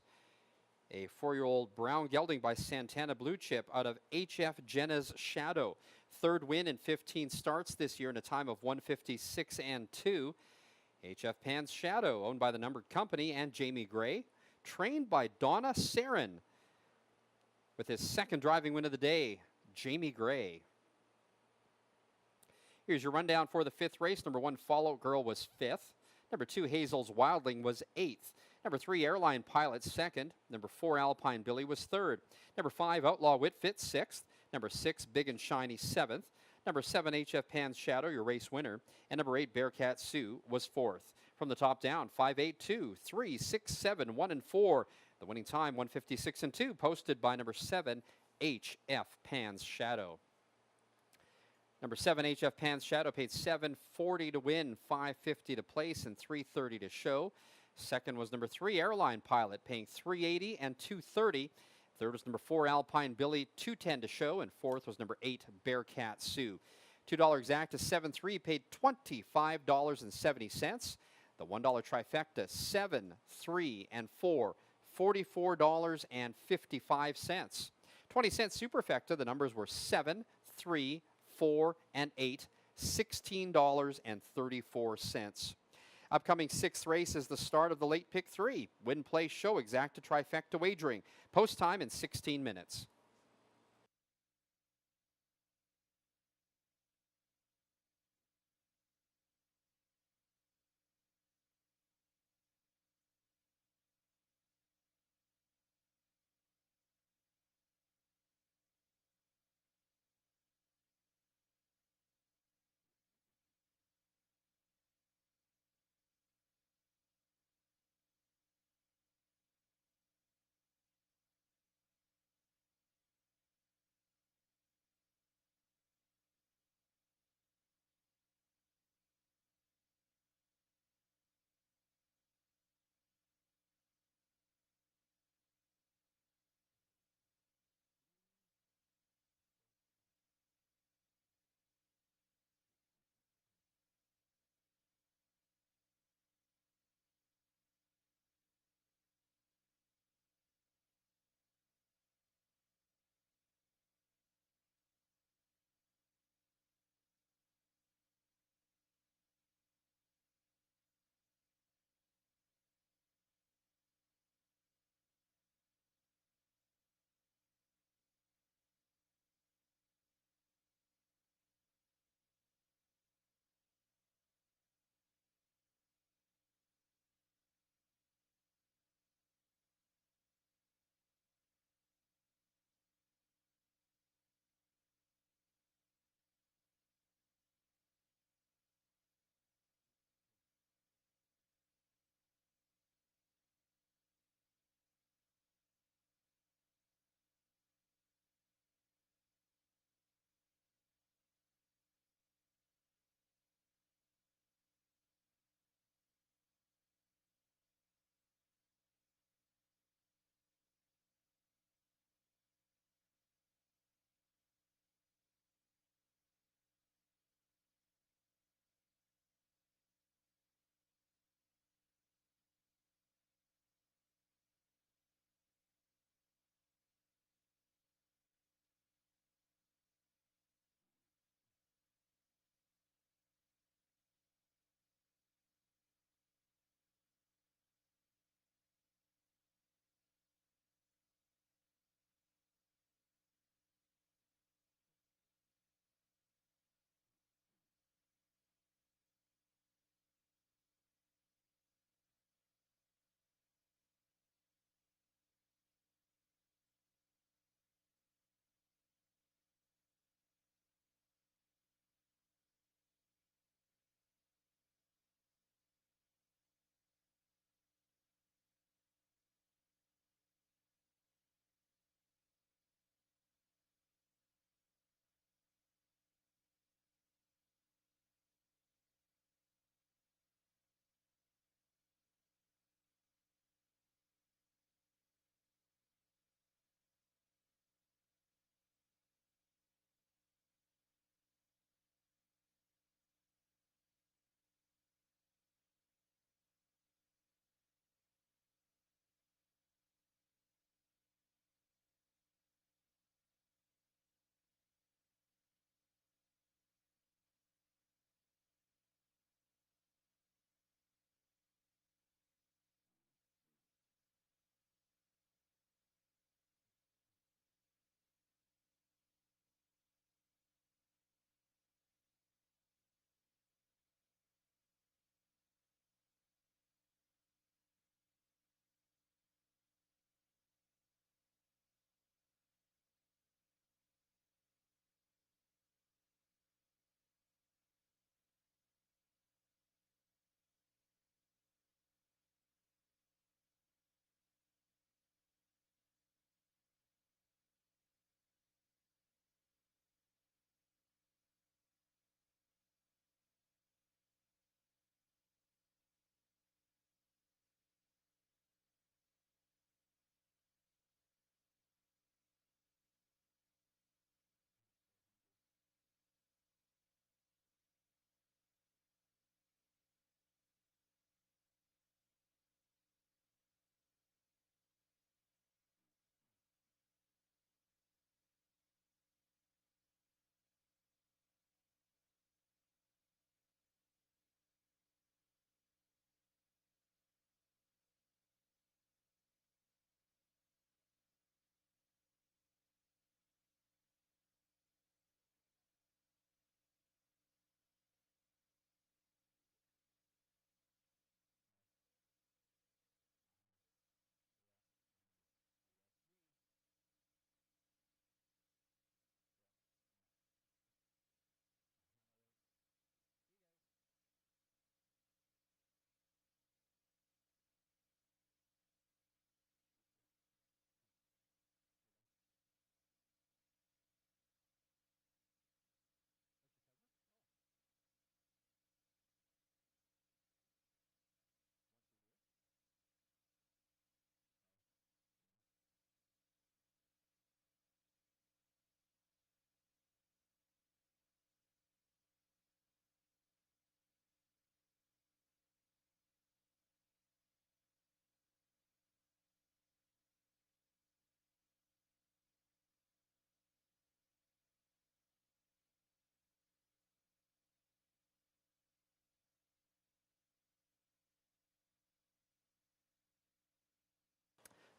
A: A 4-year-old brown gelding by Santana Blue Chip out of HF Jenna's Shadow. Third win in 15 starts this year in a time of 156 and 2. HF Pan's Shadow, owned by the Numbered Company and Jamie Gray, trained by Donna Sarin. With his second driving win of the day, Jamie Gray. Here's your rundown for the 5th race. Number 1, Fallout Girl was 5th. Number 2, Hazel's Wildling was 8th. Number 3, Airline Pilot 2nd. Number 4, Alpine Billy was 3rd. Number 5, Outlaw Whitfit 6th. Number 6, Big and Shiny 7th. Number 7, HF Pan's Shadow, your race winner. And number 8, Bearcat Sue was 4th. From the top down, 5, 8, 2, 3, 6, 7, 1, and 4. The winning time, 156 and 2, posted by number 7, HF Pan's Shadow. Number 7, HF Pan's Shadow, paid $7.40 to win, $5.50 to place, and $3.30 to show. Second was number 3, Airline Pilot, paying $3.80 and $2.30. Third was number 4, Alpine Billy, $2.10 to show, and fourth was number 8, Bearcat Sue. $2 exact to 7-3, paid $25.70. The $1 trifecta, 7, 3, and 4, $44.55. 20-cent superfecta, the numbers were 7, 3, 4, and 8, $16.34. Upcoming 6th race is the start of the late pick 3. Win, play, show, exacta trifecta wagering. Post time in 16 minutes.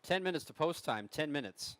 A: 10 minutes to post time, 10 minutes.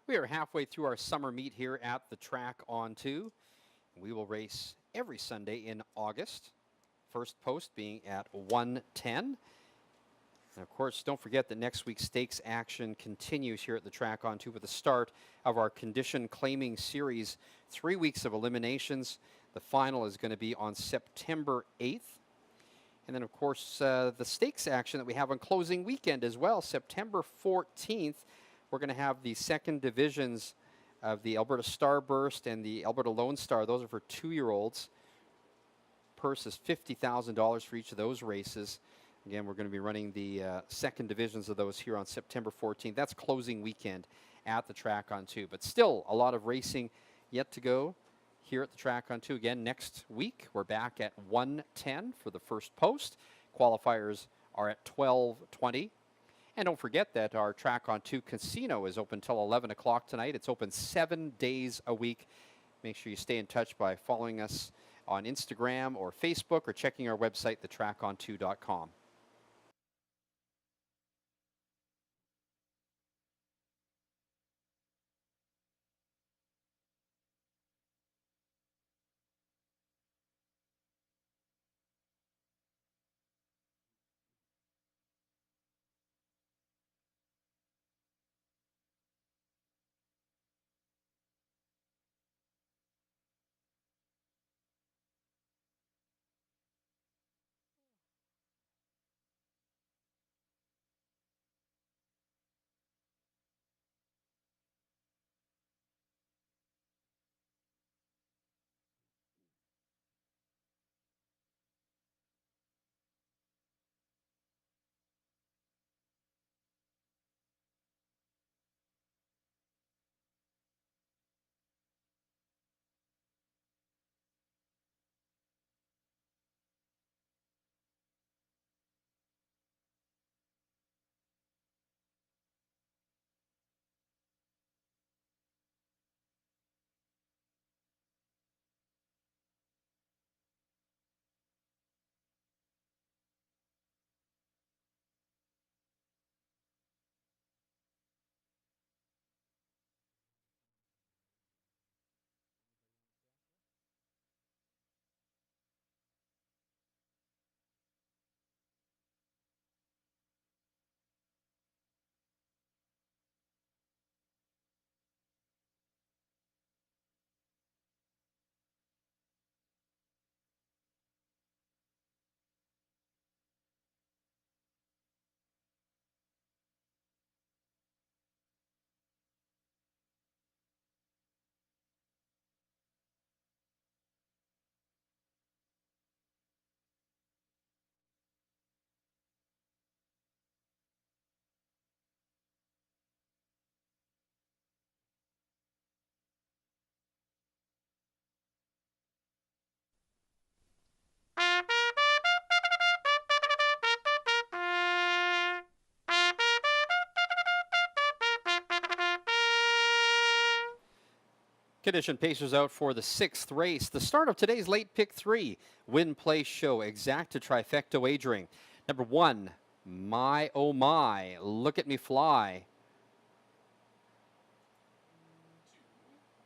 A: We are halfway through our summer meet here at the track on 2. We will race every Sunday in August. First post being at 1:10. And of course, don't forget that next week's stakes action continues here at the track on 2 with the start of our condition claiming series. 3 weeks of eliminations. The final is going to be on September 8th. And then, of course, the stakes action that we have on closing weekend as well, September 14th. We're going to have the second divisions of the Alberta Starburst and the Alberta Lone Star. Those are for 2-year-olds. Purse is $50,000 for each of those races. Again, we're going to be running the second divisions of those here on September 14th. That's closing weekend at the track on 2. But still a lot of racing yet to go here at the track on 2. Again, next week we're back at 1:10 for the first post. Qualifiers are at 12:20. And don't forget that our track on 2 casino is open till 11 o'clock tonight. It's open 7 days a week. Make sure you stay in touch by following us on Instagram or Facebook or checking our website, thetracon2.com. Condition Pacers out for the 6th race. The start of today's late pick 3 win play show exacta trifecta wagering. Number 1, My Oh My, Look at Me Fly.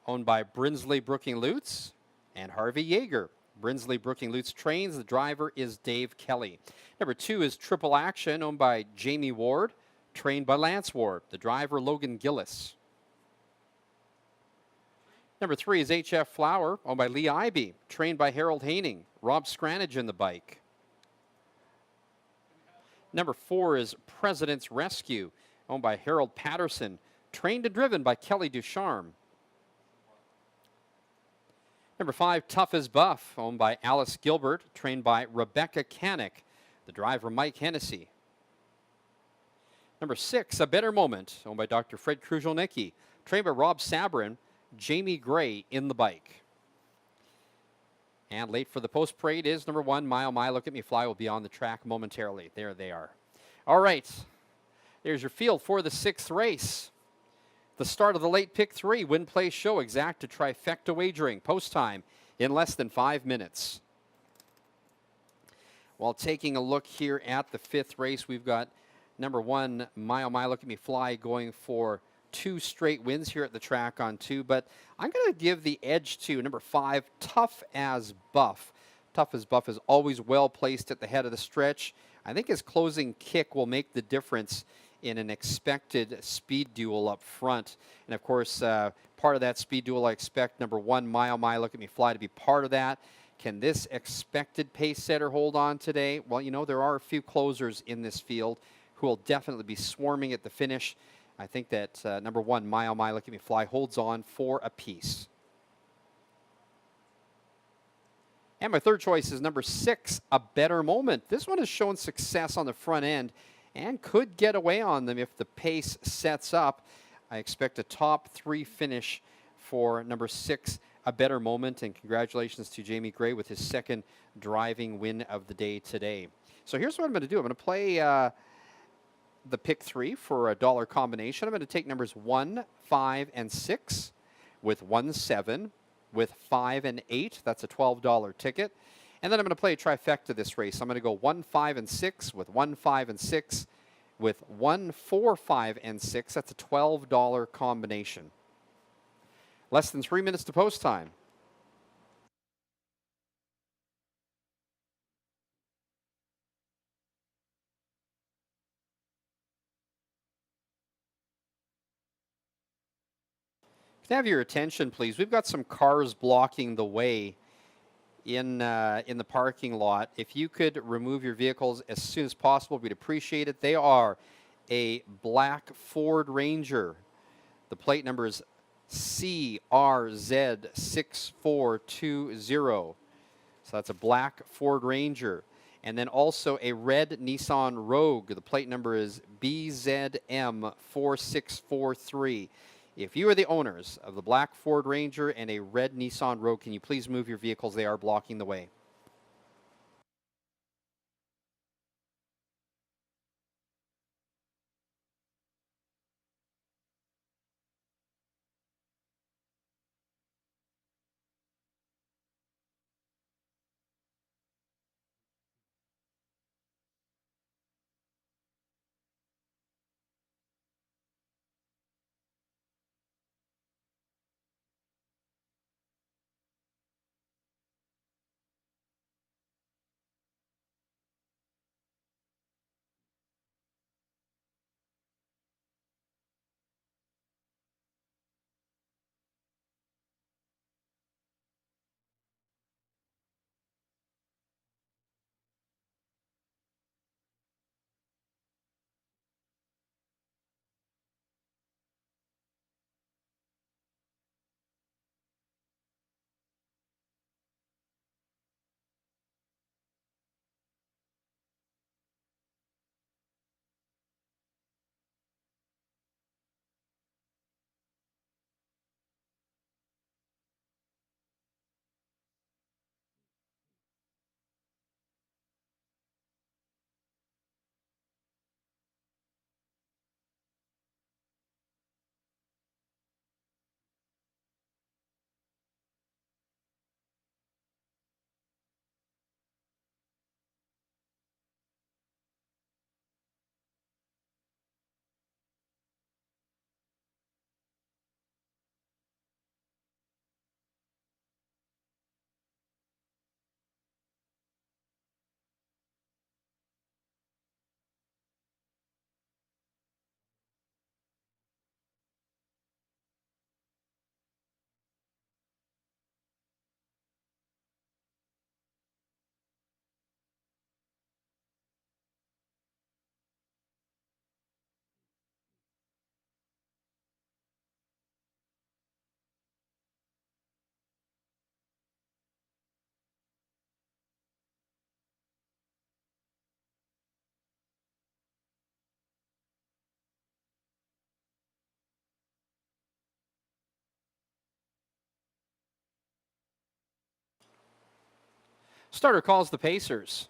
A: Owned by Brinsley Brooking Lutz and Harvey Yeager. Brinsley Brooking Lutz trains. The driver is Dave Kelly. Number 2 is Triple Action, owned by Jamie Ward, trained by Lance Ward. The driver, Logan Gillis. Number 3 is HF Flower, owned by Lee Ivey, trained by Harold Haining, Rob Scranage the bike. Number 4 is President's Rescue, owned by Harold Patterson, trained and driven by Kelly Ducharme. Number 5, Tough as Buff, owned by Alice Gilbert, trained by Rebecca Canick, the driver Mike Hennessy. Number 6, A Better Moment, owned by Dr. Fred Kruzhelnicki, trained by Rob Sabrin, Jamie Gray in the bike. And late for the post parade is number 1, Mile My Look at Me Fly, will be on the track momentarily. There they are. All right, there's your field for the 6th race. The start of the late pick 3, win, play, show, exacta trifecta wagering, post time in less than 5 minutes. While taking a look here at the 5th race, we've got number 1, Mile My Look at Me Fly, going for 2 straight wins here at the track on 2, but I'm going to give the edge to number 5, Tough as Buff. Tough as Buff is always well placed at the head of the stretch. I think his closing kick will make the difference in an expected speed duel up front. And of course, part of that speed duel, I expect number 1, Mile My Look at Me Fly, to be part of that. Can this expected pace setter hold on today? Well, you know, there are a few closers in this field who will definitely be swarming at the finish. I think that number 1, Mile My Look at Me Fly, holds on for a piece. And my third choice is number 6, A Better Moment. This one has shown success on the front end and could get away on them if the pace sets up. I expect a top 3 finish for number 6, A Better Moment, and congratulations to Jamie Gray with his 2nd driving win of the day today. So here's what I'm going to do. I'm going to play the pick 3 for a dollar combination. I'm going to take numbers 1, 5, and 6 with 1, 7, with 5 and 8. That's a $12 ticket. And then I'm going to play a trifecta this race. I'm going to go 1, 5, and 6 with 1, 5, and 6 with 1, 4, 5, and 6. That's a $12 combination. Less than 3 minutes to post time. Can I have your attention, please? We've got some cars blocking the way in the parking lot. If you could remove your vehicles as soon as possible, we'd appreciate it. They are a black Ford Ranger. The plate number is CRZ6420. So that's a black Ford Ranger. And then also a red Nissan Rogue. The plate number is BZM4643. If you are the owners of the black Ford Ranger and a red Nissan Rogue, can you please move your vehicles? They are blocking the way. Starter calls the Pacers.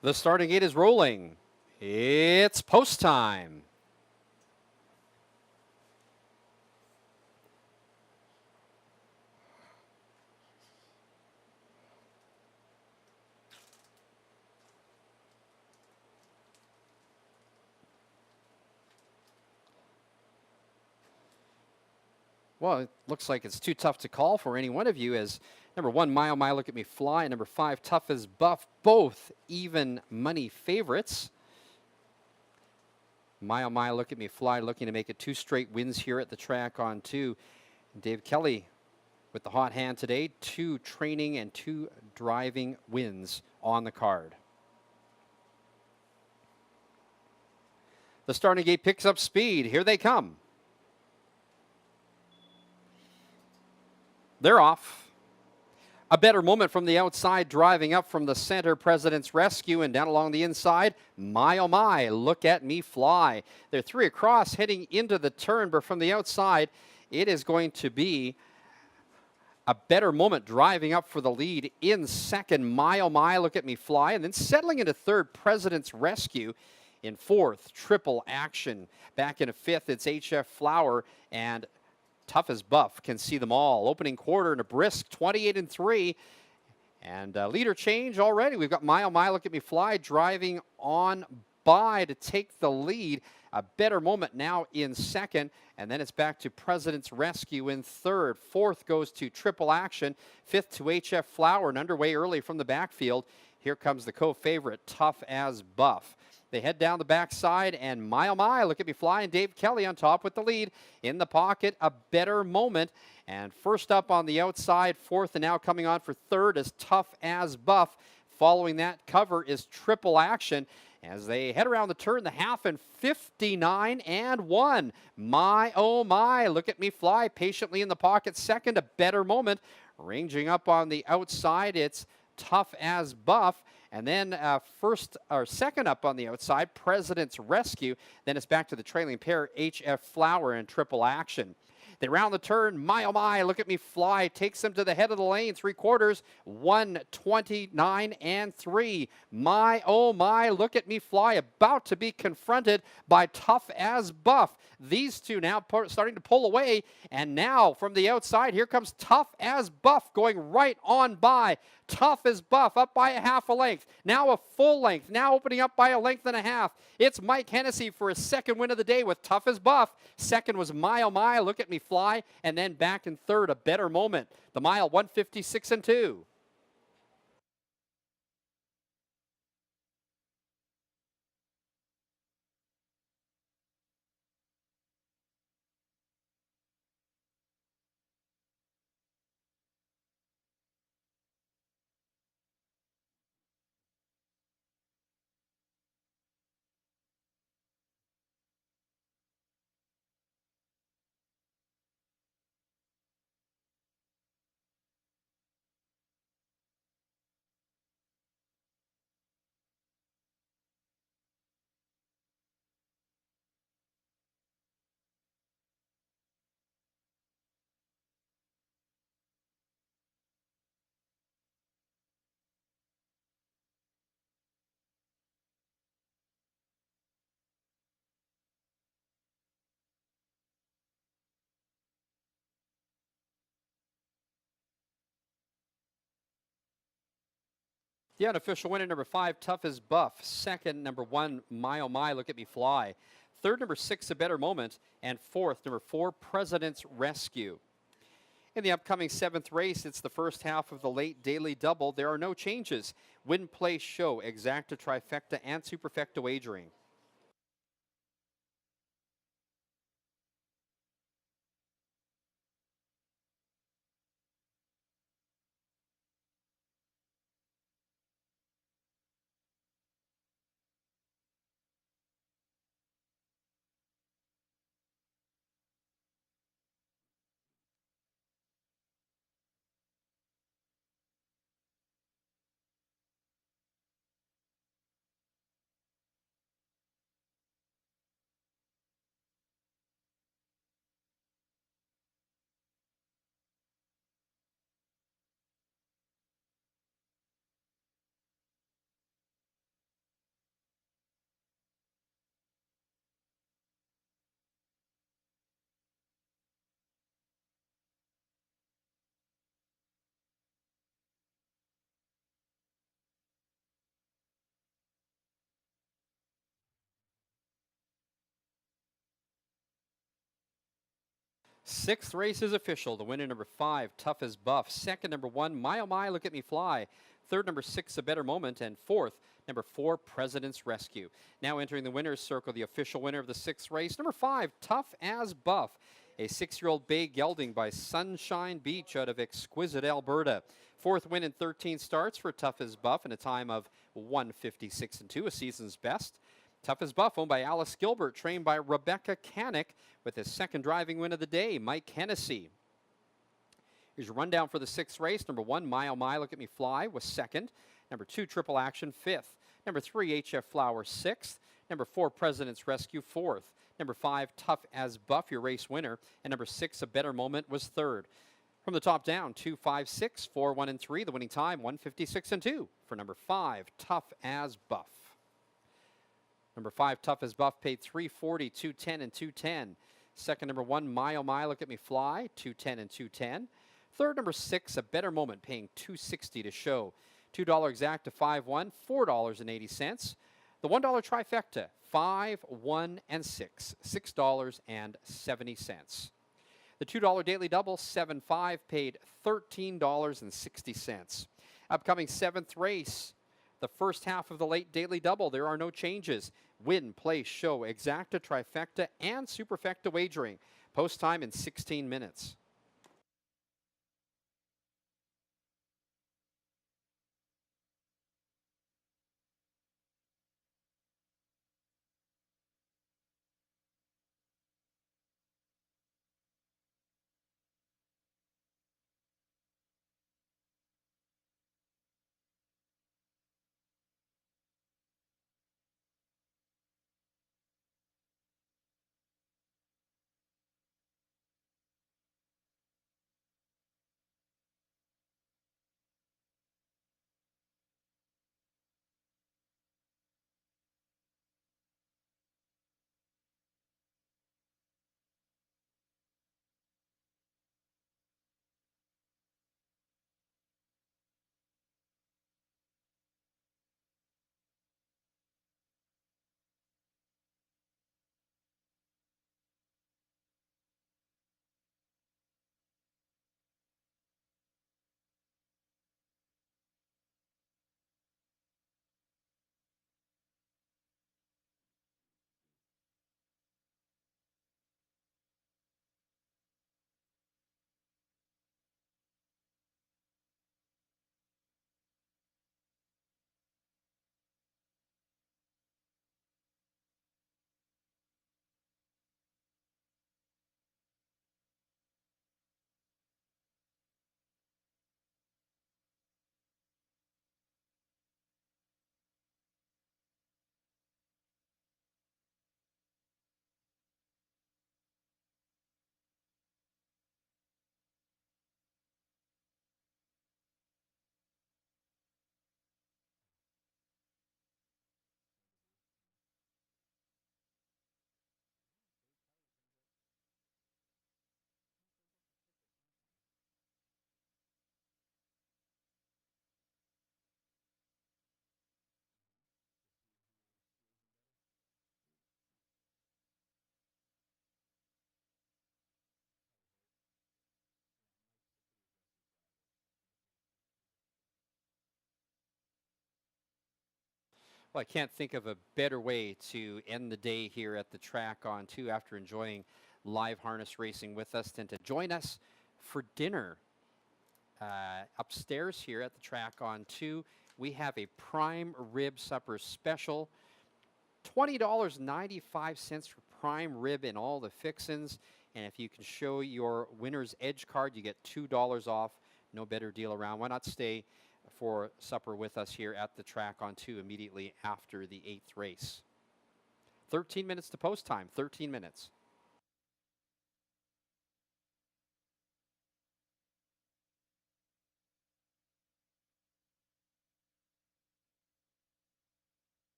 A: The starting eight is rolling. It's post time. Well, it looks like it's too tough to call for any one of you as number 1, My Oh My Look at Me Fly, and number 5, Tough as Buff, both even money favorites. My Oh My Look at Me Fly looking to make it 2 straight wins here at the track on 2. Dave Kelly with the hot hand today, 2 training and 2 driving wins on the card. The starting gate picks up speed. Here they come. They're off. A better moment from the outside, driving up from the center, President's Rescue, and down along the inside, My Oh My, Look at Me Fly. They're 3 across, heading into the turn, but from the outside, it is going to be a better moment driving up for the lead. In second, My Oh My, Look at Me Fly, and then settling into third, President's Rescue. In fourth, Triple Action. Back in a fifth, it's HF Flower, and Tough as Buff can see them all. Opening quarter in a brisk 28-3. And leader change already. We've got My Oh My, Look at Me Fly driving on by to take the lead. A better moment now in second. And then it's back to President's Rescue in third. Fourth goes to Triple Action. Fifth to HF Flower, and underway early from the backfield. Here comes the co-favorite, Tough as Buff. They head down the backside, and My Oh My, Look at Me Fly, and Dave Kelly on top with the lead. In the pocket, a better moment. And first up on the outside, fourth, and now coming on for third is Tough as Buff. Following that cover is Triple Action. As they head around the turn, the half, and 59-1. My Oh My, Look at Me Fly, patiently in the pocket. Second, a better moment. Ranging up on the outside, it's Tough as Buff. And then second up on the outside, President's Rescue. Then it's back to the trailing pair, HF Flower and Triple Action. They round the turn. My Oh My, Look at Me Fly takes them to the head of the lane. 3/4, 129-3. My Oh My, Look at Me Fly about to be confronted by Tough as Buff. These two now starting to pull away. And now from the outside, here comes Tough as Buff going right on by. Tough as Buff up by a half a length. Now a full length. Now opening up by a length and a half. It's Mike Hennessy for his second win of the day with Tough as Buff. Second was My Oh My, Look at Me Fly. And then back in third, a better moment. The mile, 156-2. The unofficial winner, number 5, Tough as Buff. Second, number 1, My Oh My, Look at Me Fly. Third, number 6, A Better Moment. And fourth, number 4, President's Rescue. In the upcoming 7th race, it's the first half of the late daily double. There are no changes. Win, play, show, exacta, trifecta, and superfecta wagering. Sixth race is official. The winner, number 5, Tough as Buff. Second, number 1, Mile Mile, Look at Me Fly. Third, number 6, A Better Moment. And fourth, number 4, President's Rescue. Now entering the winner's circle, the official winner of the sixth race, number 5, Tough as Buff. A 6-year-old bay gelding by Sunshine Beach out of exquisite Alberta. Fourth win in 13 starts for Tough as Buff in a time of 1:56.2, a season's best. Tough as Buff, owned by Alice Gilbert, trained by Rebecca Canick, with his second driving win of the day, Mike Hennessy. Here's your rundown for the sixth race. Number 1, Mile Mile, Look at Me Fly, was second. Number 2, Triple Action, fifth. Number 3, HF Flower, sixth. Number 4, President's Rescue, fourth. Number 5, Tough as Buff, your race winner. And number 6, A Better Moment, was third. From the top down, 2, 5, 6, 4, 1, and 3. The winning time, 1:56.2 for number 5, Tough as Buff. Number 5, Tough as Buff, paid $3.40, $2.10, and $2.10. Second, number 1, Mile Mile, Look at Me Fly, $2.10 and $2.10. Third, number 6, A Better Moment, paying $2.60 to show. $2 exact to 5-1, $4.80. The $1 trifecta, 5, 1, and 6, $6.70. The $2 daily double, 7-5, paid $13.60. Upcoming seventh race, the first half of the late daily double. There are no changes. Win, place, show, exacta, trifecta, and superfecta wagering. Post time in 16 minutes. Well, I can't think of a better way to end the day here at the track on 2 after enjoying live harness racing with us than to join us for dinner. Upstairs here at the track on 2, we have a prime rib supper special. $20.95 for prime rib and all the fixins. And if you can show your winner's edge card, you get $2 off. No better deal around. Why not stay for supper with us here at the track on 2 immediately after the 8th race? 13 minutes to post time. 13 minutes.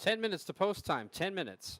A: 10 minutes to post time, 10 minutes.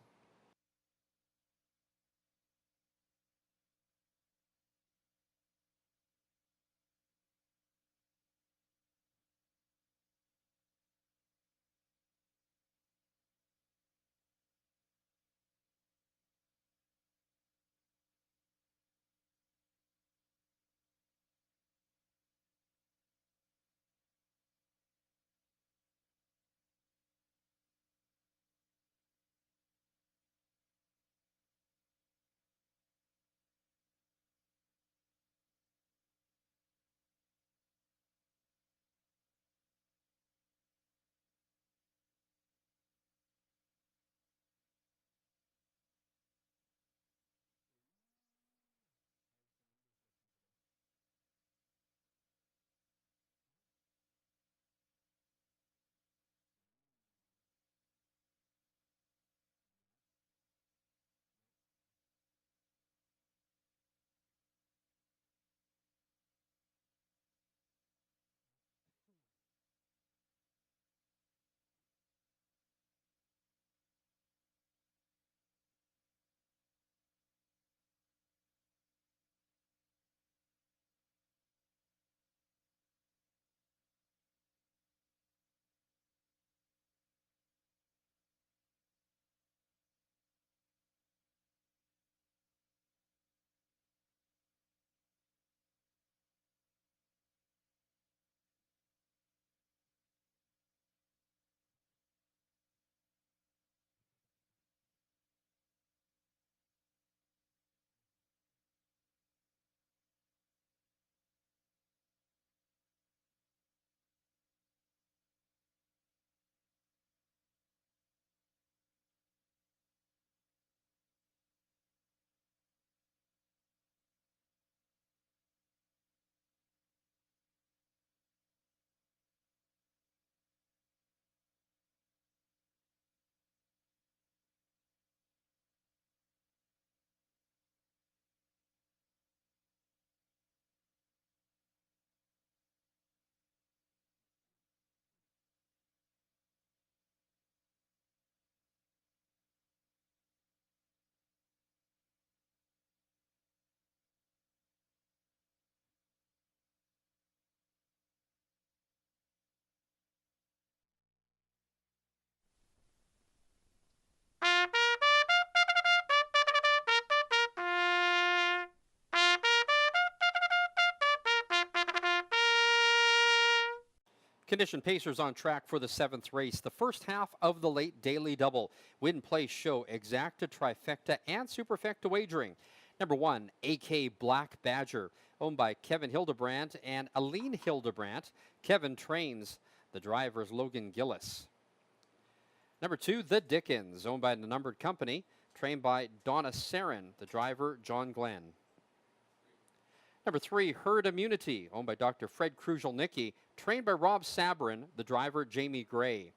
A: Condition Pacers on track for the 7th race. The first half of the late daily double. Win, play, show, exacta, trifecta, and superfecta wagering. Number 1, AK Black Badger, owned by Kevin Hildebrandt and Aline Hildebrandt. Kevin trains. The driver is Logan Gillis. Number 2, The Dickens, owned by the Numbered Company, trained by Donna Sarin. The driver, John Glenn. Number 3, Herd Immunity, owned by Dr. Fred Kruzelnicki, trained by Rob Sabrin, the driver, Jamie Gray.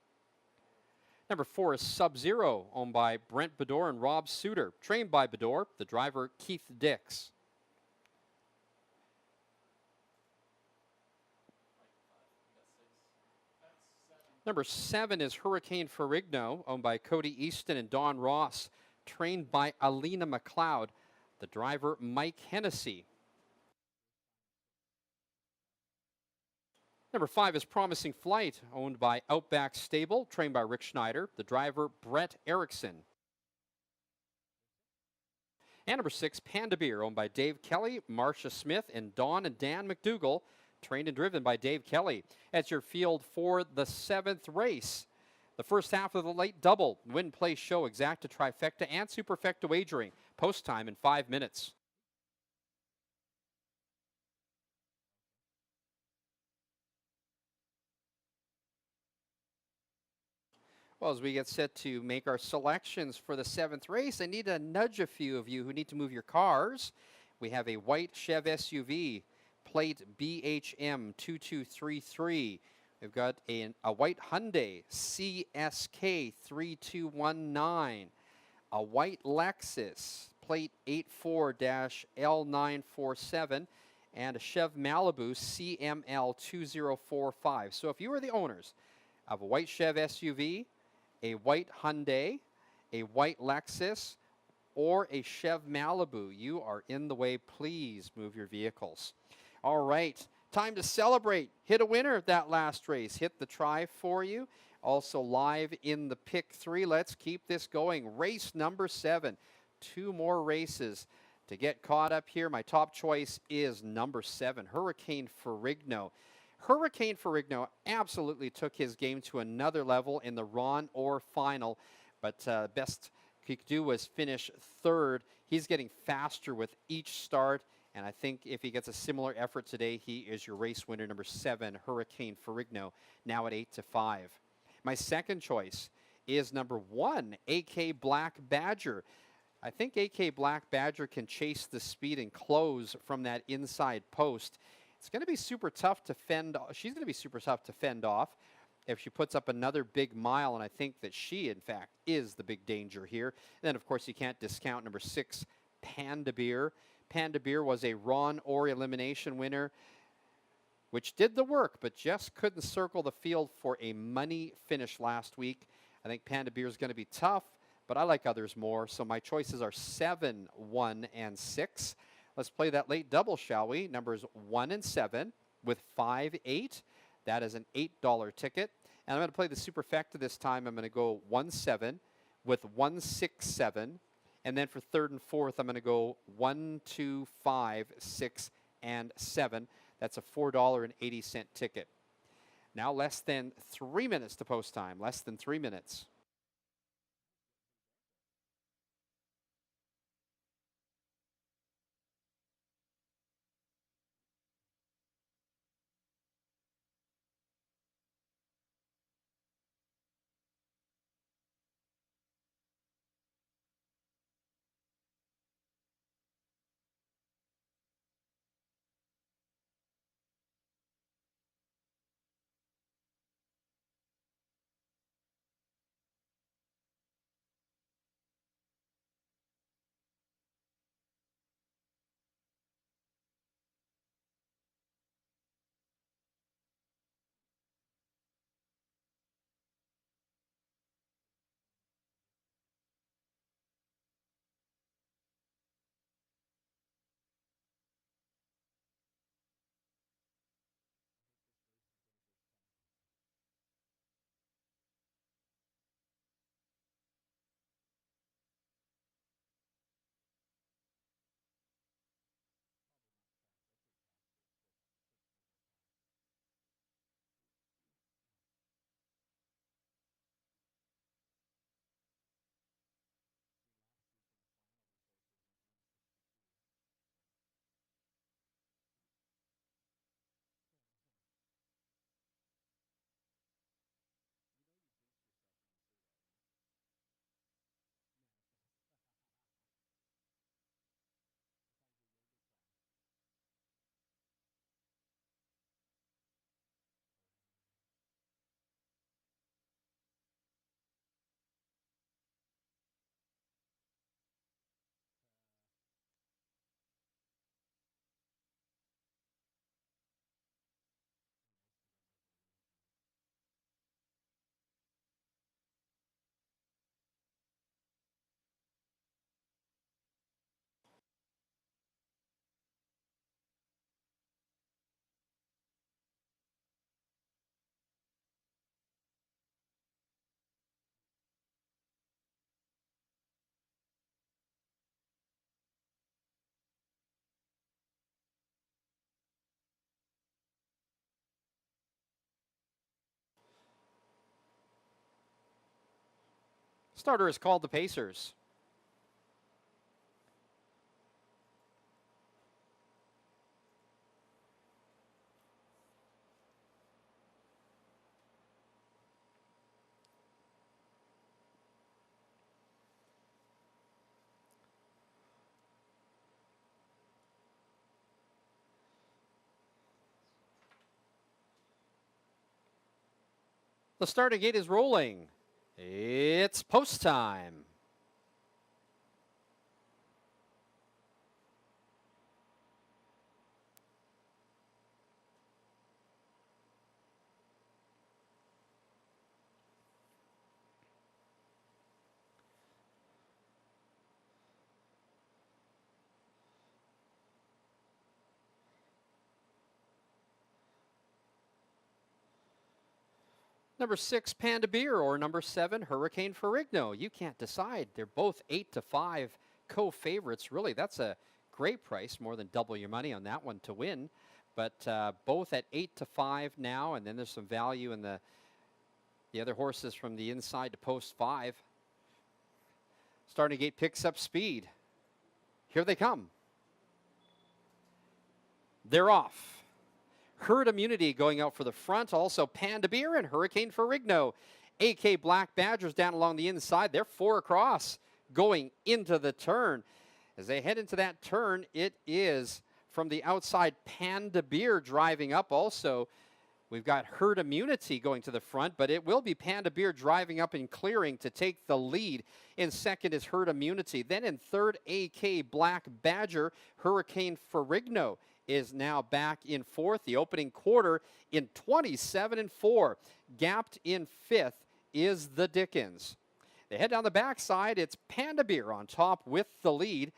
A: Number 4 is Sub-Zero, owned by Brent Bedore and Rob Suter, trained by Bedore, the driver, Keith Dix. Number 7 is Hurricane Ferrigno, owned by Cody Easton and Don Ross, trained by Alina McLeod, the driver, Mike Hennessy. Number 5 is Promising Flight, owned by Outback Stable, trained by Rick Schneider, the driver, Brett Erickson. And number 6, Panda Beer, owned by Dave Kelly, Marcia Smith, and Don and Dan McDougall, trained and driven by Dave Kelly. As your field for the 7th race. The first half of the late double, win, play, show, exacta, trifecta, and superfecta wagering. Post time in 5 minutes. Well, as we get set to make our selections for the 7th race, I need to nudge a few of you who need to move your cars. We have a white Chev SUV, plate BHM 2233. We've got a white Hyundai CSK 3219, a white Lexus, plate 84-L947, and a Chev Malibu CML 2045. So if you are the owners of a white Chev SUV, a white Hyundai, a white Lexus, or a Chev Malibu. You are in the way. Please move your vehicles. All right, time to celebrate. Hit a winner that last race. Hit the try for you. Also live in the pick 3. Let's keep this going. Race number 7. 2 more races to get caught up here. My top choice is number 7, Hurricane Ferrigno. Hurricane Ferrigno absolutely took his game to another level in the Ron Orr final, but best he could do was finish 3rd. He's getting faster with each start, and I think if he gets a similar effort today, he is your race winner, number 7, Hurricane Ferrigno, now at 8-5. My second choice is number 1, AK Black Badger. I think AK Black Badger can chase the speed and close from that inside post. It's going to be super tough to fend. She's going to be super tough to fend off if she puts up another big mile, and I think that she, in fact, is the big danger here. And then, of course, you can't discount number 6, Panda Beer. Panda Beer was a Ron Orr elimination winner, which did the work, but just couldn't circle the field for a money finish last week. I think Panda Beer is going to be tough, but I like others more, so my choices are 7, 1, and 6. Let's play that late double, shall we? Numbers 1 and 7 with 5, 8. That is an $8 ticket. And I'm going to play the superfecta this time. I'm going to go 1, 7 with 1, 6, 7. And then for 3rd and 4th, I'm going to go 1, 2, 5, 6, and 7. That's a $4.80 ticket. Now less than 3 minutes to post time. Less than 3 minutes. Starter is called the Pacers. The starting gate is rolling. It's post time. number 6, Panda Beer, or number 7, Hurricane Ferrigno. You can't decide. They're both 8-5 co-favorites. Really, that's a great price, more than double your money on that one to win. But both at 8-5 now, and then there's some value in the other horses from the inside to post 5. Starting gate picks up speed. Here they come. They're off. Herd Immunity going out for the front. Also Panda Beer and Hurricane Ferrigno. AK Black Badgers down along the inside. They're 4 across going into the turn. As they head into that turn, it is from the outside Panda Beer driving up also. We've got Herd Immunity going to the front, but it will be Panda Beer driving up and clearing to take the lead. In second is Herd Immunity. Then in third, AK Black Badger. Hurricane Ferrigno is now back in fourth. The opening quarter in 27-4. Gapped in fifth is the Dickens. They head down the backside. It's Panda Beer on top with the lead.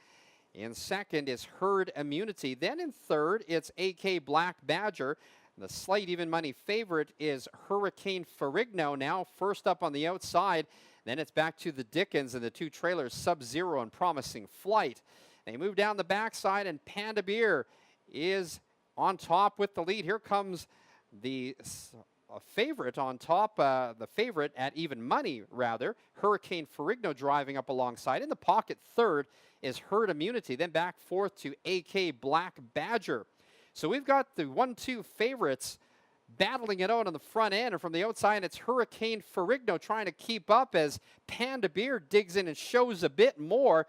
A: In second is Herd Immunity. Then in third, it's AK Black Badger. The slight even money favorite is Hurricane Ferrigno, now first up on the outside. Then it's back to the Dickens and the 2 trailers, Sub-Zero and Promising Flight. They move down the backside, and Panda Beer is on top with the lead. Here comes the favorite on top, the favorite at even money, rather. Hurricane Ferrigno driving up alongside. In the pocket third is Herd Immunity. Then back fourth to AK Black Badger. So we've got the 1-2 favorites battling it out on the front end, and from the outside it's Hurricane Ferrigno trying to keep up as Panda Beer digs in and shows a bit more.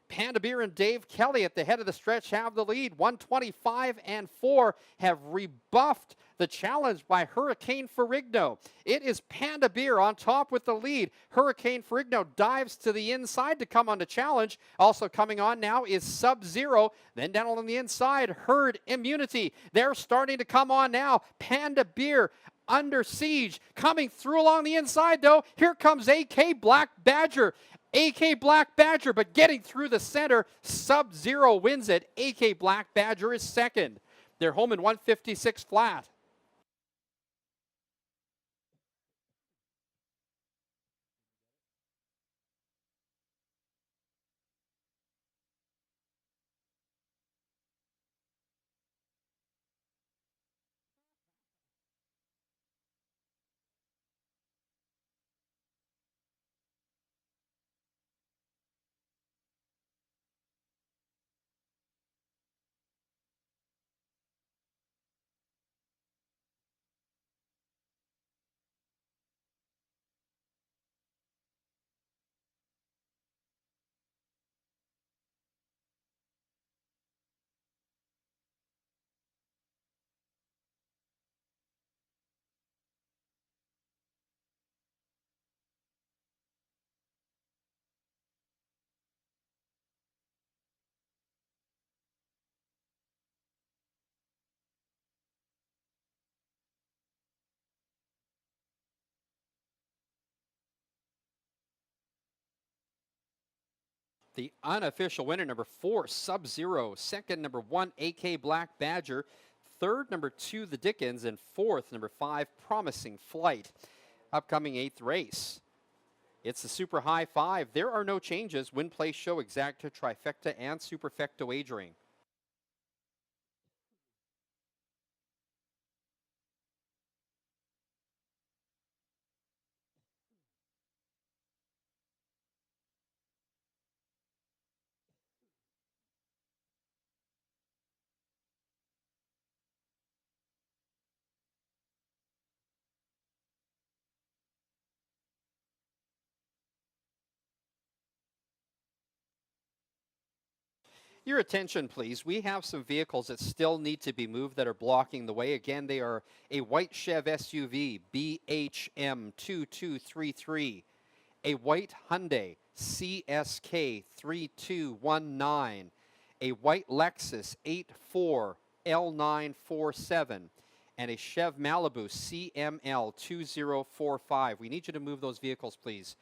A: Panda Beer and Dave Kelly at the head of the stretch have the lead. 125-4 have rebuffed the challenge by Hurricane Ferrigno. It is Panda Beer on top with the lead. Hurricane Ferrigno dives to the inside to come on the challenge. Also coming on now is Sub-Zero. Then down along the inside, Herd Immunity. They're starting to come on now. Panda Beer under siege. Coming through along the inside, though, here comes AK Black Badger. AK Black Badger, but getting through the center, Sub-Zero wins it. AK Black Badger is second. They're home in 156 flat. The unofficial winner, number 4, Sub-Zero. Second, number 1, AK Black Badger. Third, number 2, the Dickens. And fourth, number 5, Promising Flight. Upcoming 8th race. It's the Super High 5. There are no changes. Win, place, show, exacta, trifecta, and superfecta wagering. Your attention, please. We have some vehicles that still need to be moved that are blocking the way. Again, they are a white Chev SUV, BHM 2233, a white Hyundai CSK 3219, a white Lexus 84 L947, and a Chev Malibu CML 2045. We need you to move those vehicles, please.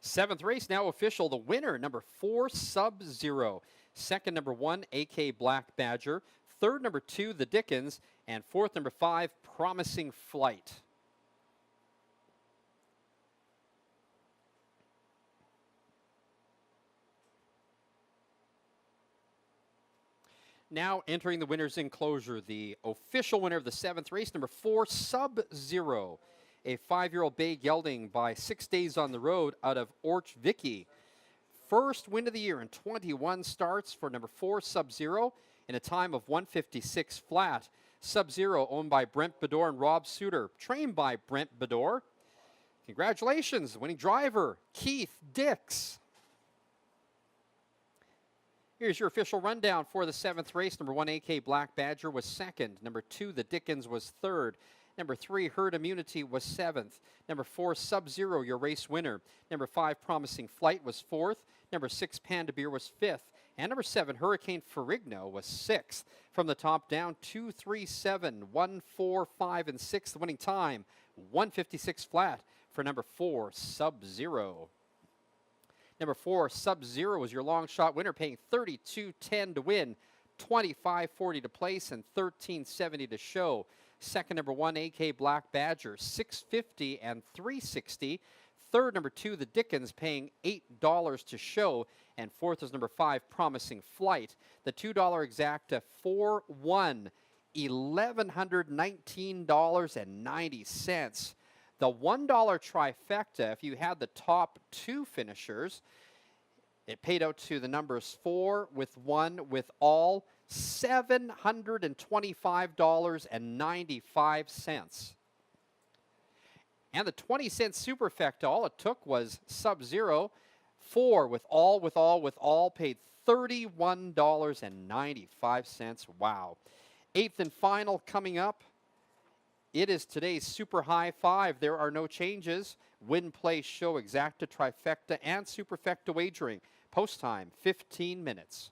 A: Seventh race now official. The winner, number 4, Sub-Zero. Second, number 1, AK Black Badger. Third, number 2, The Dickens. And fourth, number 5, Promising Flight. Now entering the winner's enclosure, the official winner of the seventh race, number 4, Sub-Zero. A 5-year-old bay gelding by 6 days on the road out of Orchviki. First win of the year in 21 starts for number 4, Sub-Zero, in a time of 156 flat. Sub-Zero, owned by Brent Bedore and Rob Suter, trained by Brent Bedore. Congratulations, winning driver, Keith Dix. Here's your official rundown for the seventh race. Number 1, AK Black Badger was second. Number 2, The Dickens was third. Number 3, Herd Immunity was seventh. Number 4, Sub-Zero, your race winner. Number 5, Promising Flight was fourth. Number 6, Panda Beer was fifth. And number 7, Hurricane Ferrigno was sixth. From the top down, 2, 3, 7, 1, 4, 5, and 6. The winning time, 156 flat for number 4, Sub-Zero. Number 4, Sub-Zero was your long shot winner, paying $32.10 to win, $25.40 to place, and $13.70 to show. Second, number 1, AK Black Badger, $6.50 and $3.60. Third, number 2, The Dickens, paying $8 to show. And fourth is number 5, Promising Flight. The $2 exacta, 4-1, $1,119.90. The $1 trifecta, if you had the top 2 finishers, it paid out to the numbers 4 with 1 with all, $725.95. And the 20-cent superfecta, all it took was Sub-Zero. 4 with all, paid $31.95. Wow. Eighth and final coming up. It is today's Super High Five. There are no changes. Win, play, show, exacta, trifecta, and superfecta wagering. Post time, 15 minutes.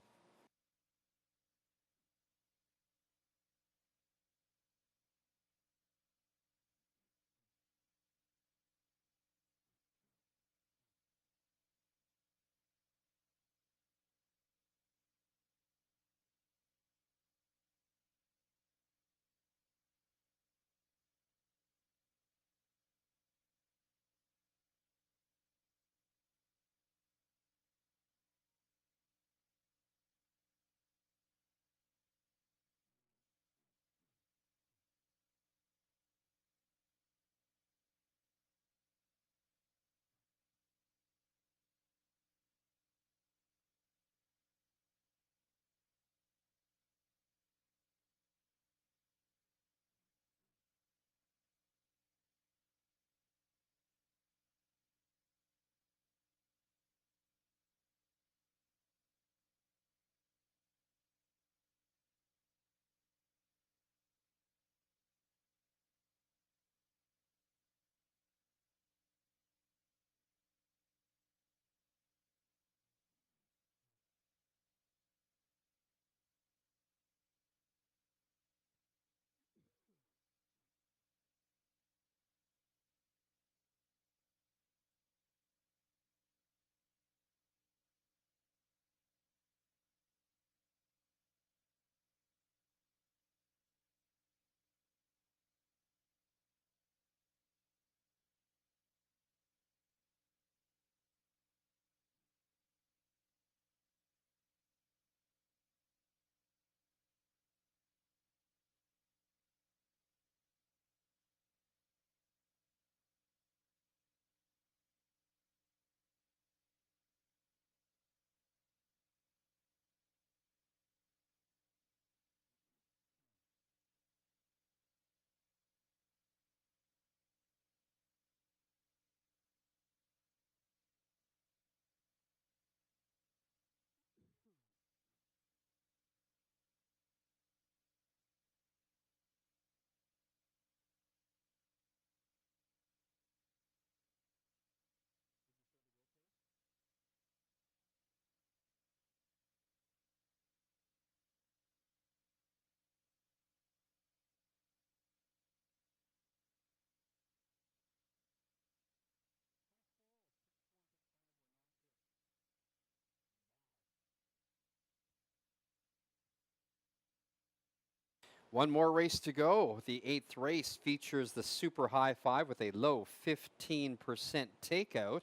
A: One more race to go. The 8th race features the Super High Five with a low 15% takeout.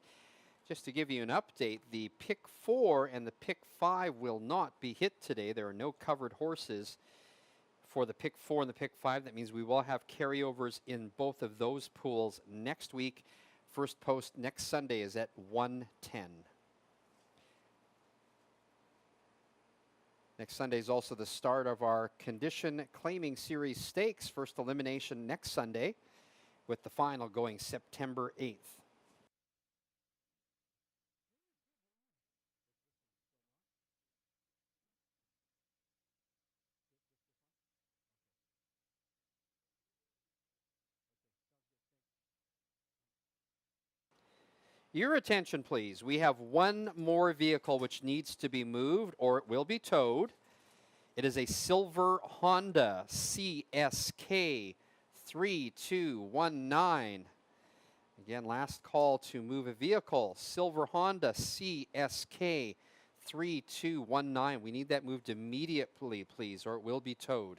A: Just to give you an update, the pick 4 and the pick 5 will not be hit today. There are no covered horses for the pick 4 and the pick 5. That means we will have carryovers in both of those pools next week. First post next Sunday is at 1:10. Next Sunday is also the start of our Condition Claiming Series Stakes. First elimination next Sunday, with the final going September 8th. Your attention, please. We have one more vehicle which needs to be moved or it will be towed. It is a silver Honda CSK 3219. Again, last call to move a vehicle. Silver Honda CSK 3219. We need that moved immediately, please, or it will be towed.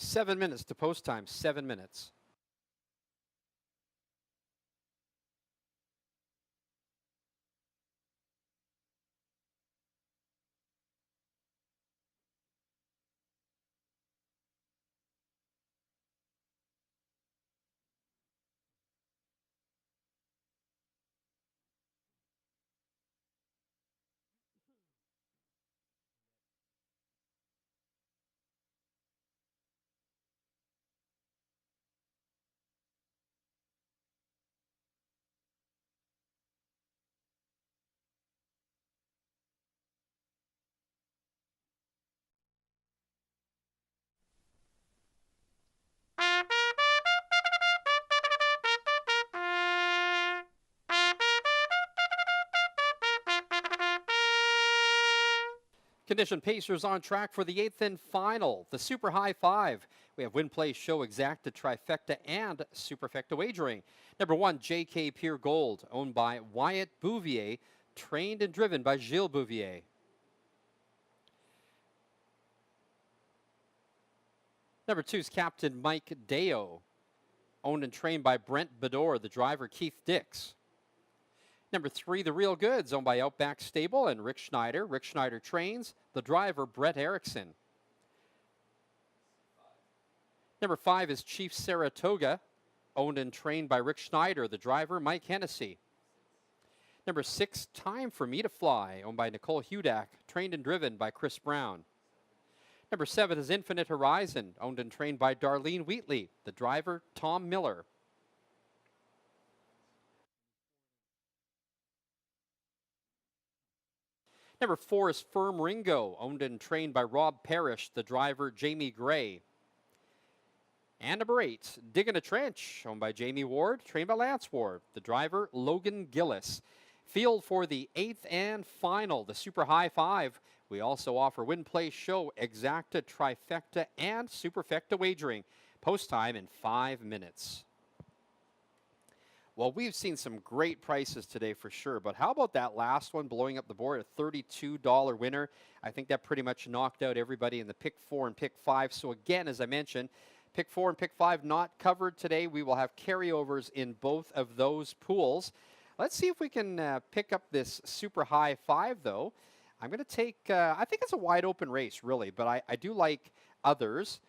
A: 7 minutes to post time, 7 minutes. Condition Pacers on track for the eighth and final, the Super High Five. We have Win Play Show Exacta Trifecta and Superfecta Wagering. Number 1, JK Pure Gold, owned by Wyatt Bouvier, trained and driven by Gilles Bouvier. Number 2 is Captain Mike Deo, owned and trained by Brent Bedore, the driver Keith Dix. Number 3, The Real Goods, owned by Outback Stable and Rick Schneider. Rick Schneider trains, the driver Brett Erickson. Number 5 is Chief Saratoga, owned and trained by Rick Schneider, the driver Mike Hennessy. Number 6, Time for Me to Fly, owned by Nicole Hudak, trained and driven by Chris Brown. Number 7 is Infinite Horizon, owned and trained by Darlene Wheatley, the driver Tom Miller. Number 4 is Firm Ringo, owned and trained by Rob Parrish, the driver Jamie Gray. And number 8, Digging a Trench, owned by Jamie Ward, trained by Lance Ward, the driver Logan Gillis. Field for the 8th and final, the Super High Five. We also offer Win Play Show Exacta Trifecta and Superfecta Wagering. Post time in 5 minutes. Well, we've seen some great prices today for sure, but how about that last one blowing up the board, a $32 winner? I think that pretty much knocked out everybody in the pick 4 and pick 5. So again, as I mentioned, pick 4 and pick 5 not covered today. We will have carryovers in both of those pools. Let's see if we can pick up this Super High Five, though. I'm going to take, I think it's a wide open race, really, but I do like others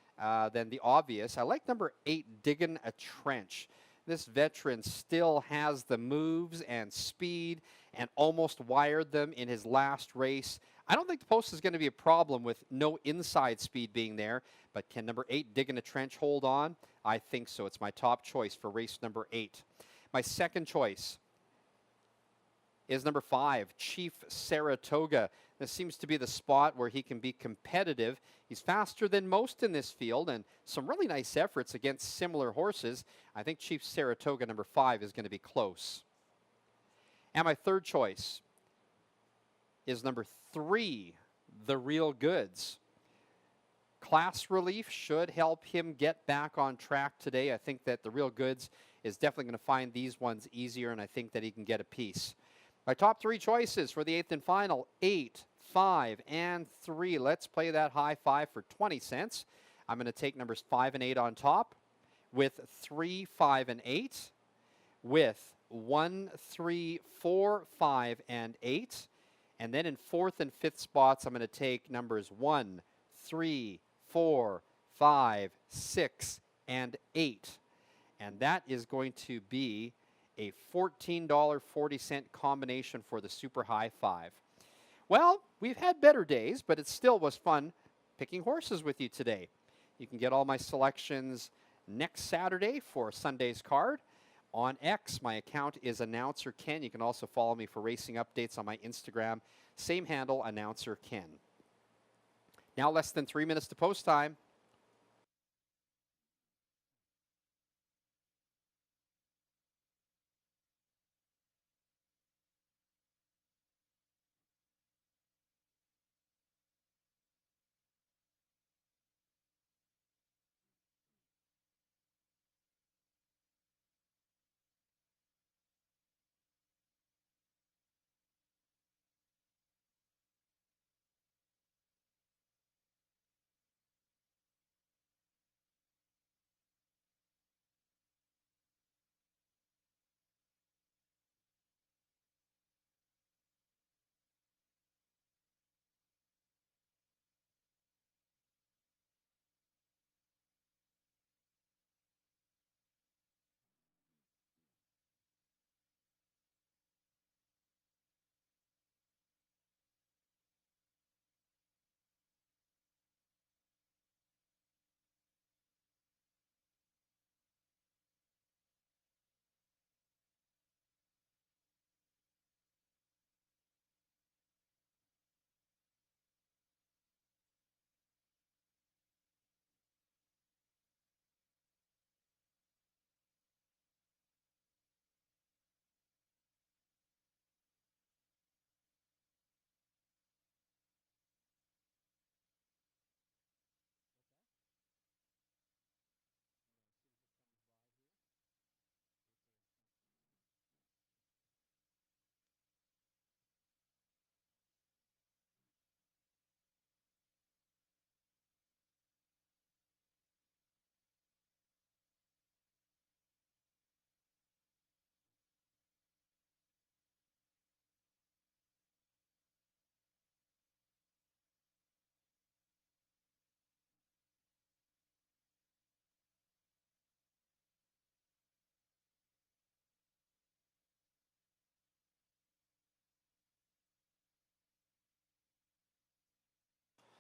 A: than the obvious. I like number 8, Digging a Trench. This veteran still has the moves and speed and almost wired them in his last race. I don't think the post is going to be a problem with no inside speed being there, but can number 8, Digging a Trench, hold on? I think so. It's my top choice for race number 8. My second choice is number 5, Chief Saratoga. This seems to be the spot where he can be competitive. He's faster than most in this field and some really nice efforts against similar horses. I think Chief Saratoga, number 5, is going to be close. And my third choice is number 3, The Real Goods. Class relief should help him get back on track today. I think that The Real Goods is definitely going to find these ones easier, and I think that he can get a piece. My top 3 choices for the 8th and final, 8, 5, and 3. Let's play that high 5 for 20 cents. I'm going to take numbers 5 and 8 on top with 3, 5, and 8, with 1, 3, 4, 5, and 8. And then in 4th and 5th spots, I'm going to take numbers 1, 3, 4, 5, 6, and 8. And that is going to be a $14.40 combination for the Super High Five. Well, we've had better days, but it still was fun picking horses with you today. You can get all my selections next Saturday for Sunday's card. On X, my account is Announcer Ken. You can also follow me for racing updates on my Instagram. Same handle, Announcer Ken. Now less than 3 minutes to post time.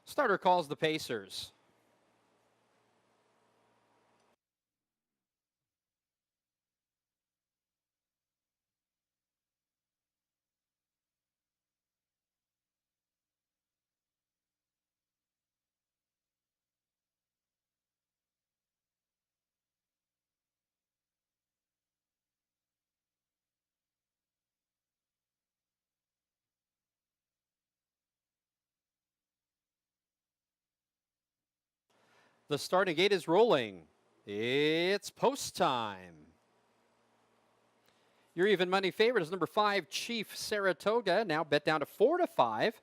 A: Starter calls the Pacers. The starting gate is rolling. It's post time. Your even money favorite is number 5, Chief Saratoga, now bet down to 4-5.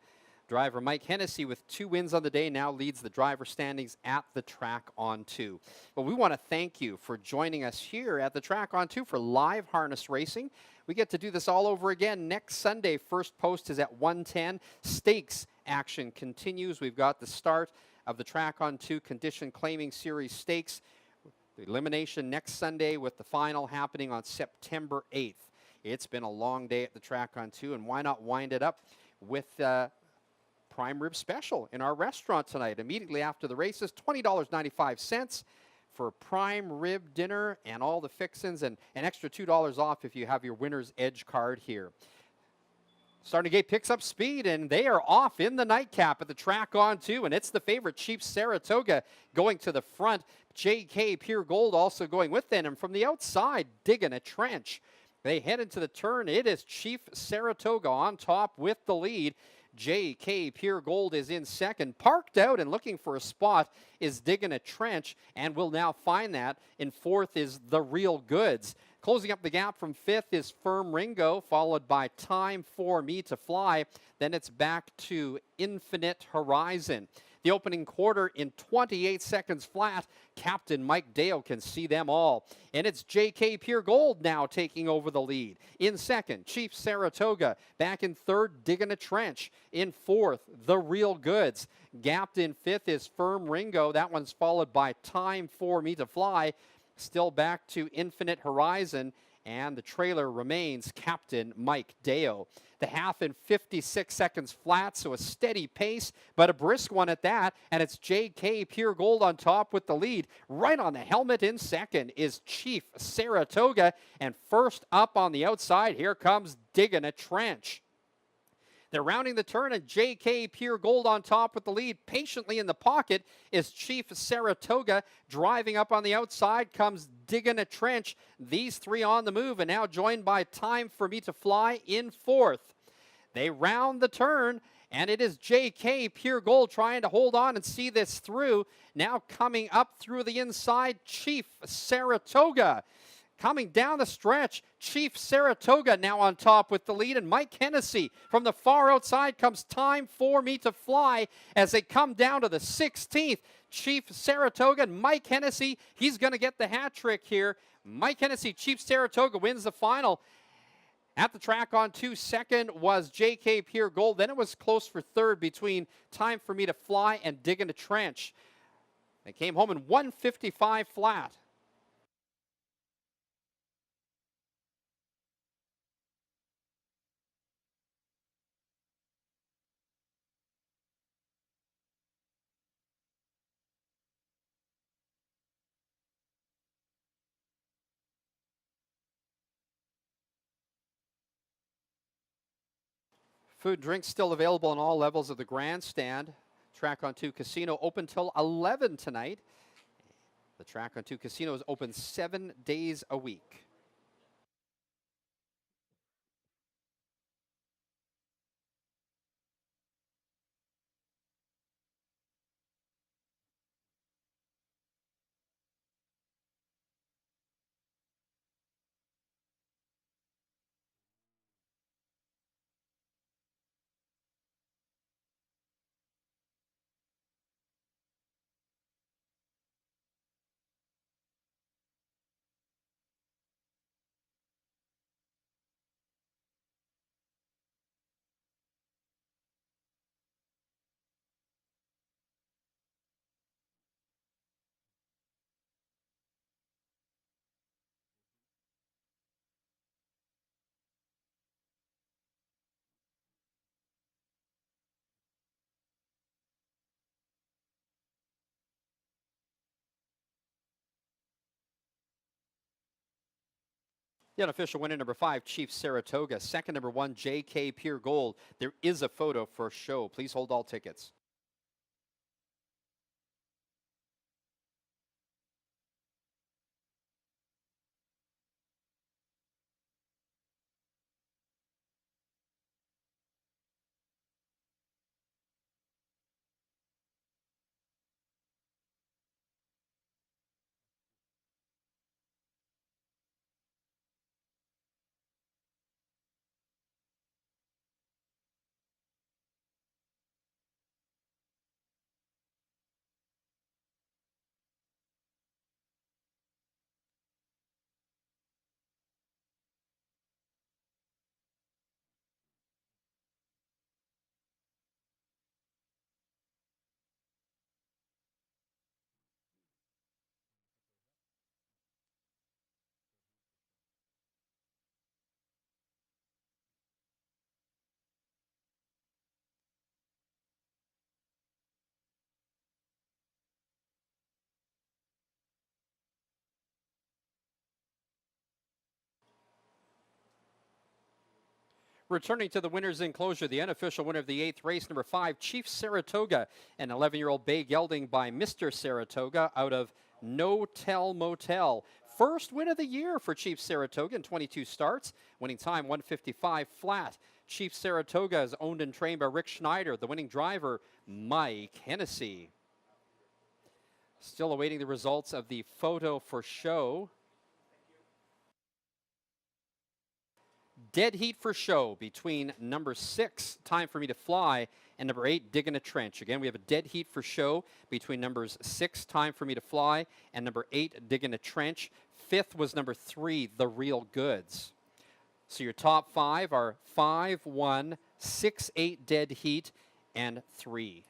A: Driver Mike Hennessy with 2 wins on the day now leads the driver standings at the track on 2. Well, we want to thank you for joining us here at the track on 2 for live harness racing. We get to do this all over again next Sunday. First post is at 1:10. Stakes action continues. We've got the start of the track on 2 condition claiming series stakes. The elimination next Sunday with the final happening on September 8th. It's been a long day at the track on 2, and why not wind it up with prime rib special in our restaurant tonight. Immediately after the races, $20.95 for prime rib dinner and all the fixins, and an extra $2 off if you have your winner's edge card here. Starting gate picks up speed, and they are off in the nightcap at the track on 2, and it's the favorite Chief Saratoga going to the front. J.K. Pure Gold also going with them, and from the outside, digging a trench. They head into the turn. It is Chief Saratoga on top with the lead. J.K. Pure Gold is in second. Parked out and looking for a spot is digging a trench, and will now find that. In fourth is The Real Goods. Closing up the gap from fifth is Firm Ringo, followed by Time for Me to Fly. Then it's back to Infinite Horizon. The opening quarter in 28 seconds flat. Captain Mike Dale can see them all. And it's J.K. Pure Gold now taking over the lead. In second, Chief Saratoga. Back in third, Digging a Trench. In fourth, The Real Goods. Gapped in fifth is Firm Ringo. That one's followed by Time for Me to Fly. Still back to Infinite Horizon, and the trailer remains Captain Mike Deo. The half in 56 seconds flat, so a steady pace, but a brisk one at that, and it's J.K. Pure Gold on top with the lead. Right on the helmet in second is Chief Saratoga, and first up on the outside, here comes Digging a Trench. They're rounding the turn, and J.K. Pure Gold on top with the lead. Patiently in the pocket is Chief Saratoga. Driving up on the outside comes Digging a Trench. These three on the move, and now joined by Time for Me to Fly in fourth. They round the turn, and it is J.K. Pure Gold trying to hold on and see this through. Now coming up through the inside, Chief Saratoga. Coming down the stretch, Chief Saratoga now on top with the lead, and Mike Hennessy from the far outside comes Time for Me to Fly as they come down to the 16th. Chief Saratoga and Mike Hennessy, he's going to get the hat trick here. Mike Hennessy, Chief Saratoga wins the final. At the track on 2, second was J.K. Pure Gold. Then it was close for third between Time for Me to Fly and Digging a Trench. They came home in 155 flat. Food and drinks still available on all levels of the grandstand. Track on 2 Casino open till 11 tonight. The Track on 2 Casino is open 7 days a week. The unofficial winner, number 5, Chief Saratoga. Second, number 1, JK Pure Gold. There is a photo for show. Please hold all tickets. Returning to the winner's enclosure, the unofficial winner of the 8th race, number 5, Chief Saratoga, an 11-year-old bay gelding by Mr. Saratoga out of No Tell Motel. First win of the year for Chief Saratoga in 22 starts, winning time 155 flat. Chief Saratoga is owned and trained by Rick Schneider, the winning driver, Mike Hennessy. Still awaiting the results of the photo for show. Dead heat for show between number 6, Time for Me to Fly, and number 8, Digging a Trench. Again, we have a dead heat for show between numbers 6, Time for Me to Fly, and number 8, Digging a Trench. 5th was number 3, The Real Goods. So your top 5 are 5, 1, 6, 8 dead heat, and 3.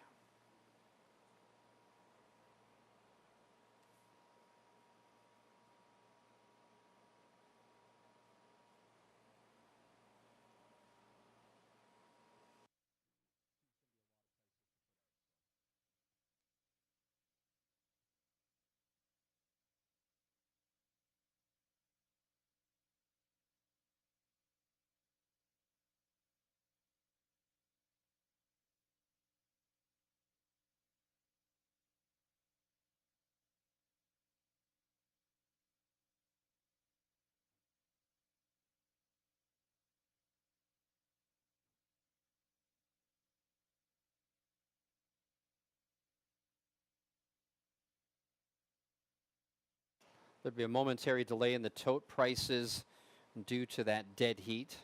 A: There'd be a momentary delay in the tote prices due to that dead heat.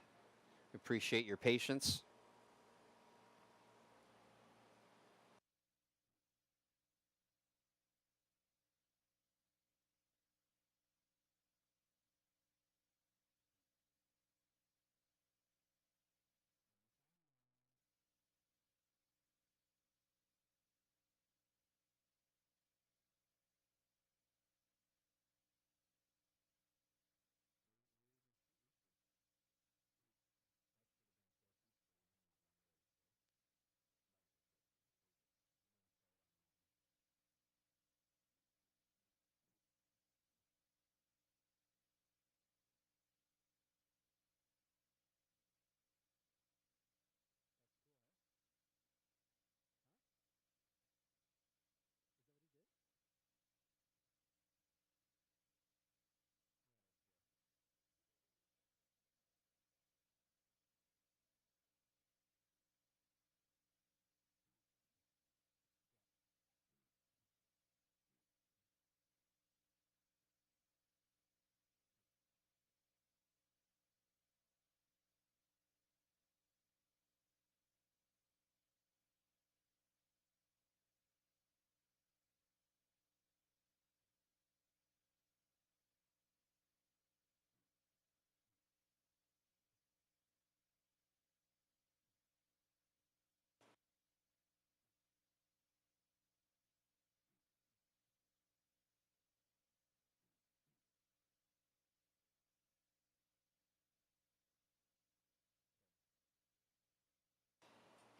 A: We appreciate your patience.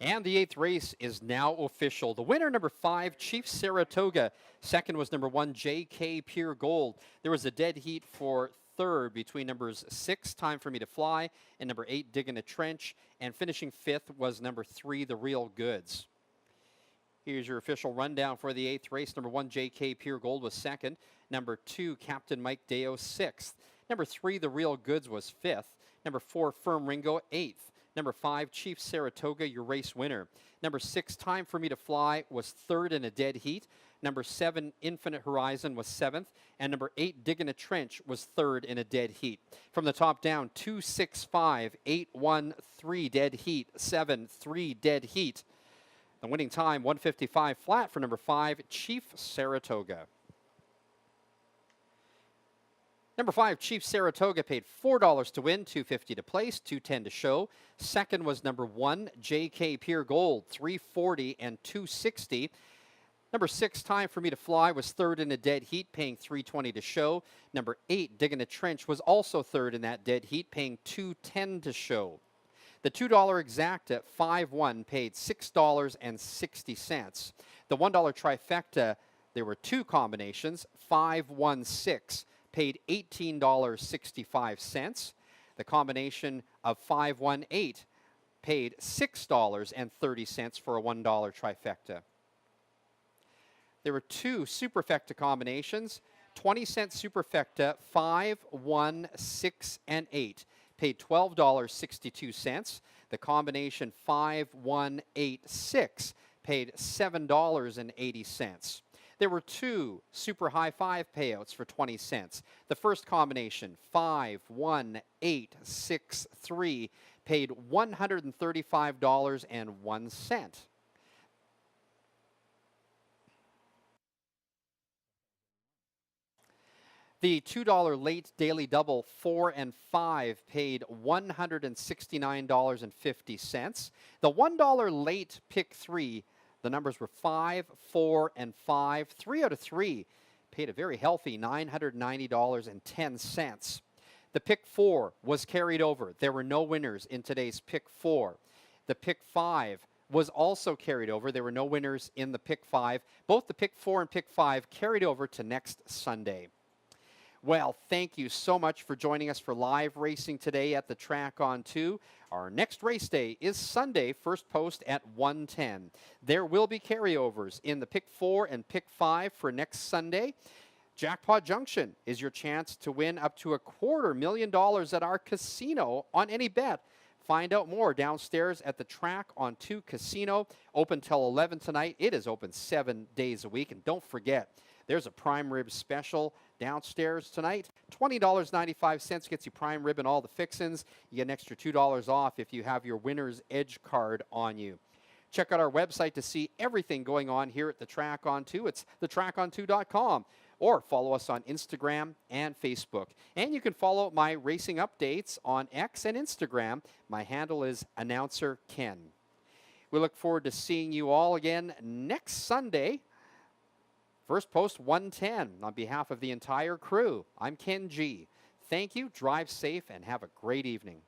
A: And the 8th race is now official. The winner, number 5, Chief Saratoga. Second was number 1, JK Pure Gold. There was a dead heat for third between numbers 6, Time for Me to Fly, and number 8, Digging a Trench. And finishing fifth was number 3, The Real Goods. Here's your official rundown for the 8th race. Number 1, JK Pure Gold was second. Number 2, Captain Mike Deo, 6th. Number 3, The Real Goods was 5th. Number 4, Firm Ringo, 8th. Number 5, Chief Saratoga, your race winner. Number 6, Time for Me to Fly, was 3rd in a dead heat. Number 7, Infinite Horizon, was 7th. And number 8, Digging a Trench, was 3rd in a dead heat. From the top down, 2, 6, 5, 8, 1, 3 dead heat, 7, 3 dead heat. The winning time, 1:55 flat for number 5, Chief Saratoga. Number 5, Chief Saratoga, paid $4 to win, $2.50 to place, $2.10 to show. Second was number 1, JK Pure Gold, $3.40 and $2.60. Number 6, Time for Me to Fly, was 3rd in a dead heat, paying $3.20 to show. Number 8, Digging a Trench, was also 3rd in that dead heat, paying $2.10 to show. The $2 exact at 5-1 paid $6.60. The $1 trifecta, there were 2 combinations, 5-1-6, paid $18.65. The combination of 5-1-8 paid $6.30 for a $1 trifecta. There were 2 superfecta combinations, 20-cent superfecta, 5, 1, 6, and 8. Paid $12.62. The combination 5, 1, 8, 6 paid $7.80. There were 2 super high 5 payouts for 20 cents. The first combination 5, 1, 8, 6, 3 paid $135.01. The $2 late daily double 4 and 5 paid $169.50. The $1 late pick 3, the numbers were 5, 4, and 5. 3 out of 3 paid a very healthy $990.10. The pick 4 was carried over. There were no winners in today's pick 4. The pick 5 was also carried over. There were no winners in the pick 5. Both the pick 4 and pick 5 carried over to next Sunday. Well, thank you so much for joining us for live racing today at the track on 2. Our next race day is Sunday, first post at 1:10. There will be carryovers in the pick 4 and pick 5 for next Sunday. Jackpot Junction is your chance to win up to $250,000 at our casino on any bet. Find out more downstairs at the track on 2 Casino. Open till 11 tonight. It is open 7 days a week. And don't forget, there's a prime rib special downstairs tonight. $20.95 gets you prime rib and all the fixins. You get an extra $2 off if you have your winner's edge card on you. Check out our website to see everything going on here at the Track on 2. It's thetracon2.com. Or follow us on Instagram and Facebook. And you can follow my racing updates on X and Instagram. My handle is Announcer Ken. We look forward to seeing you all again next Sunday. First post 1:10 on behalf of the entire crew. I'm Ken G. Thank you, drive safe, and have a great evening.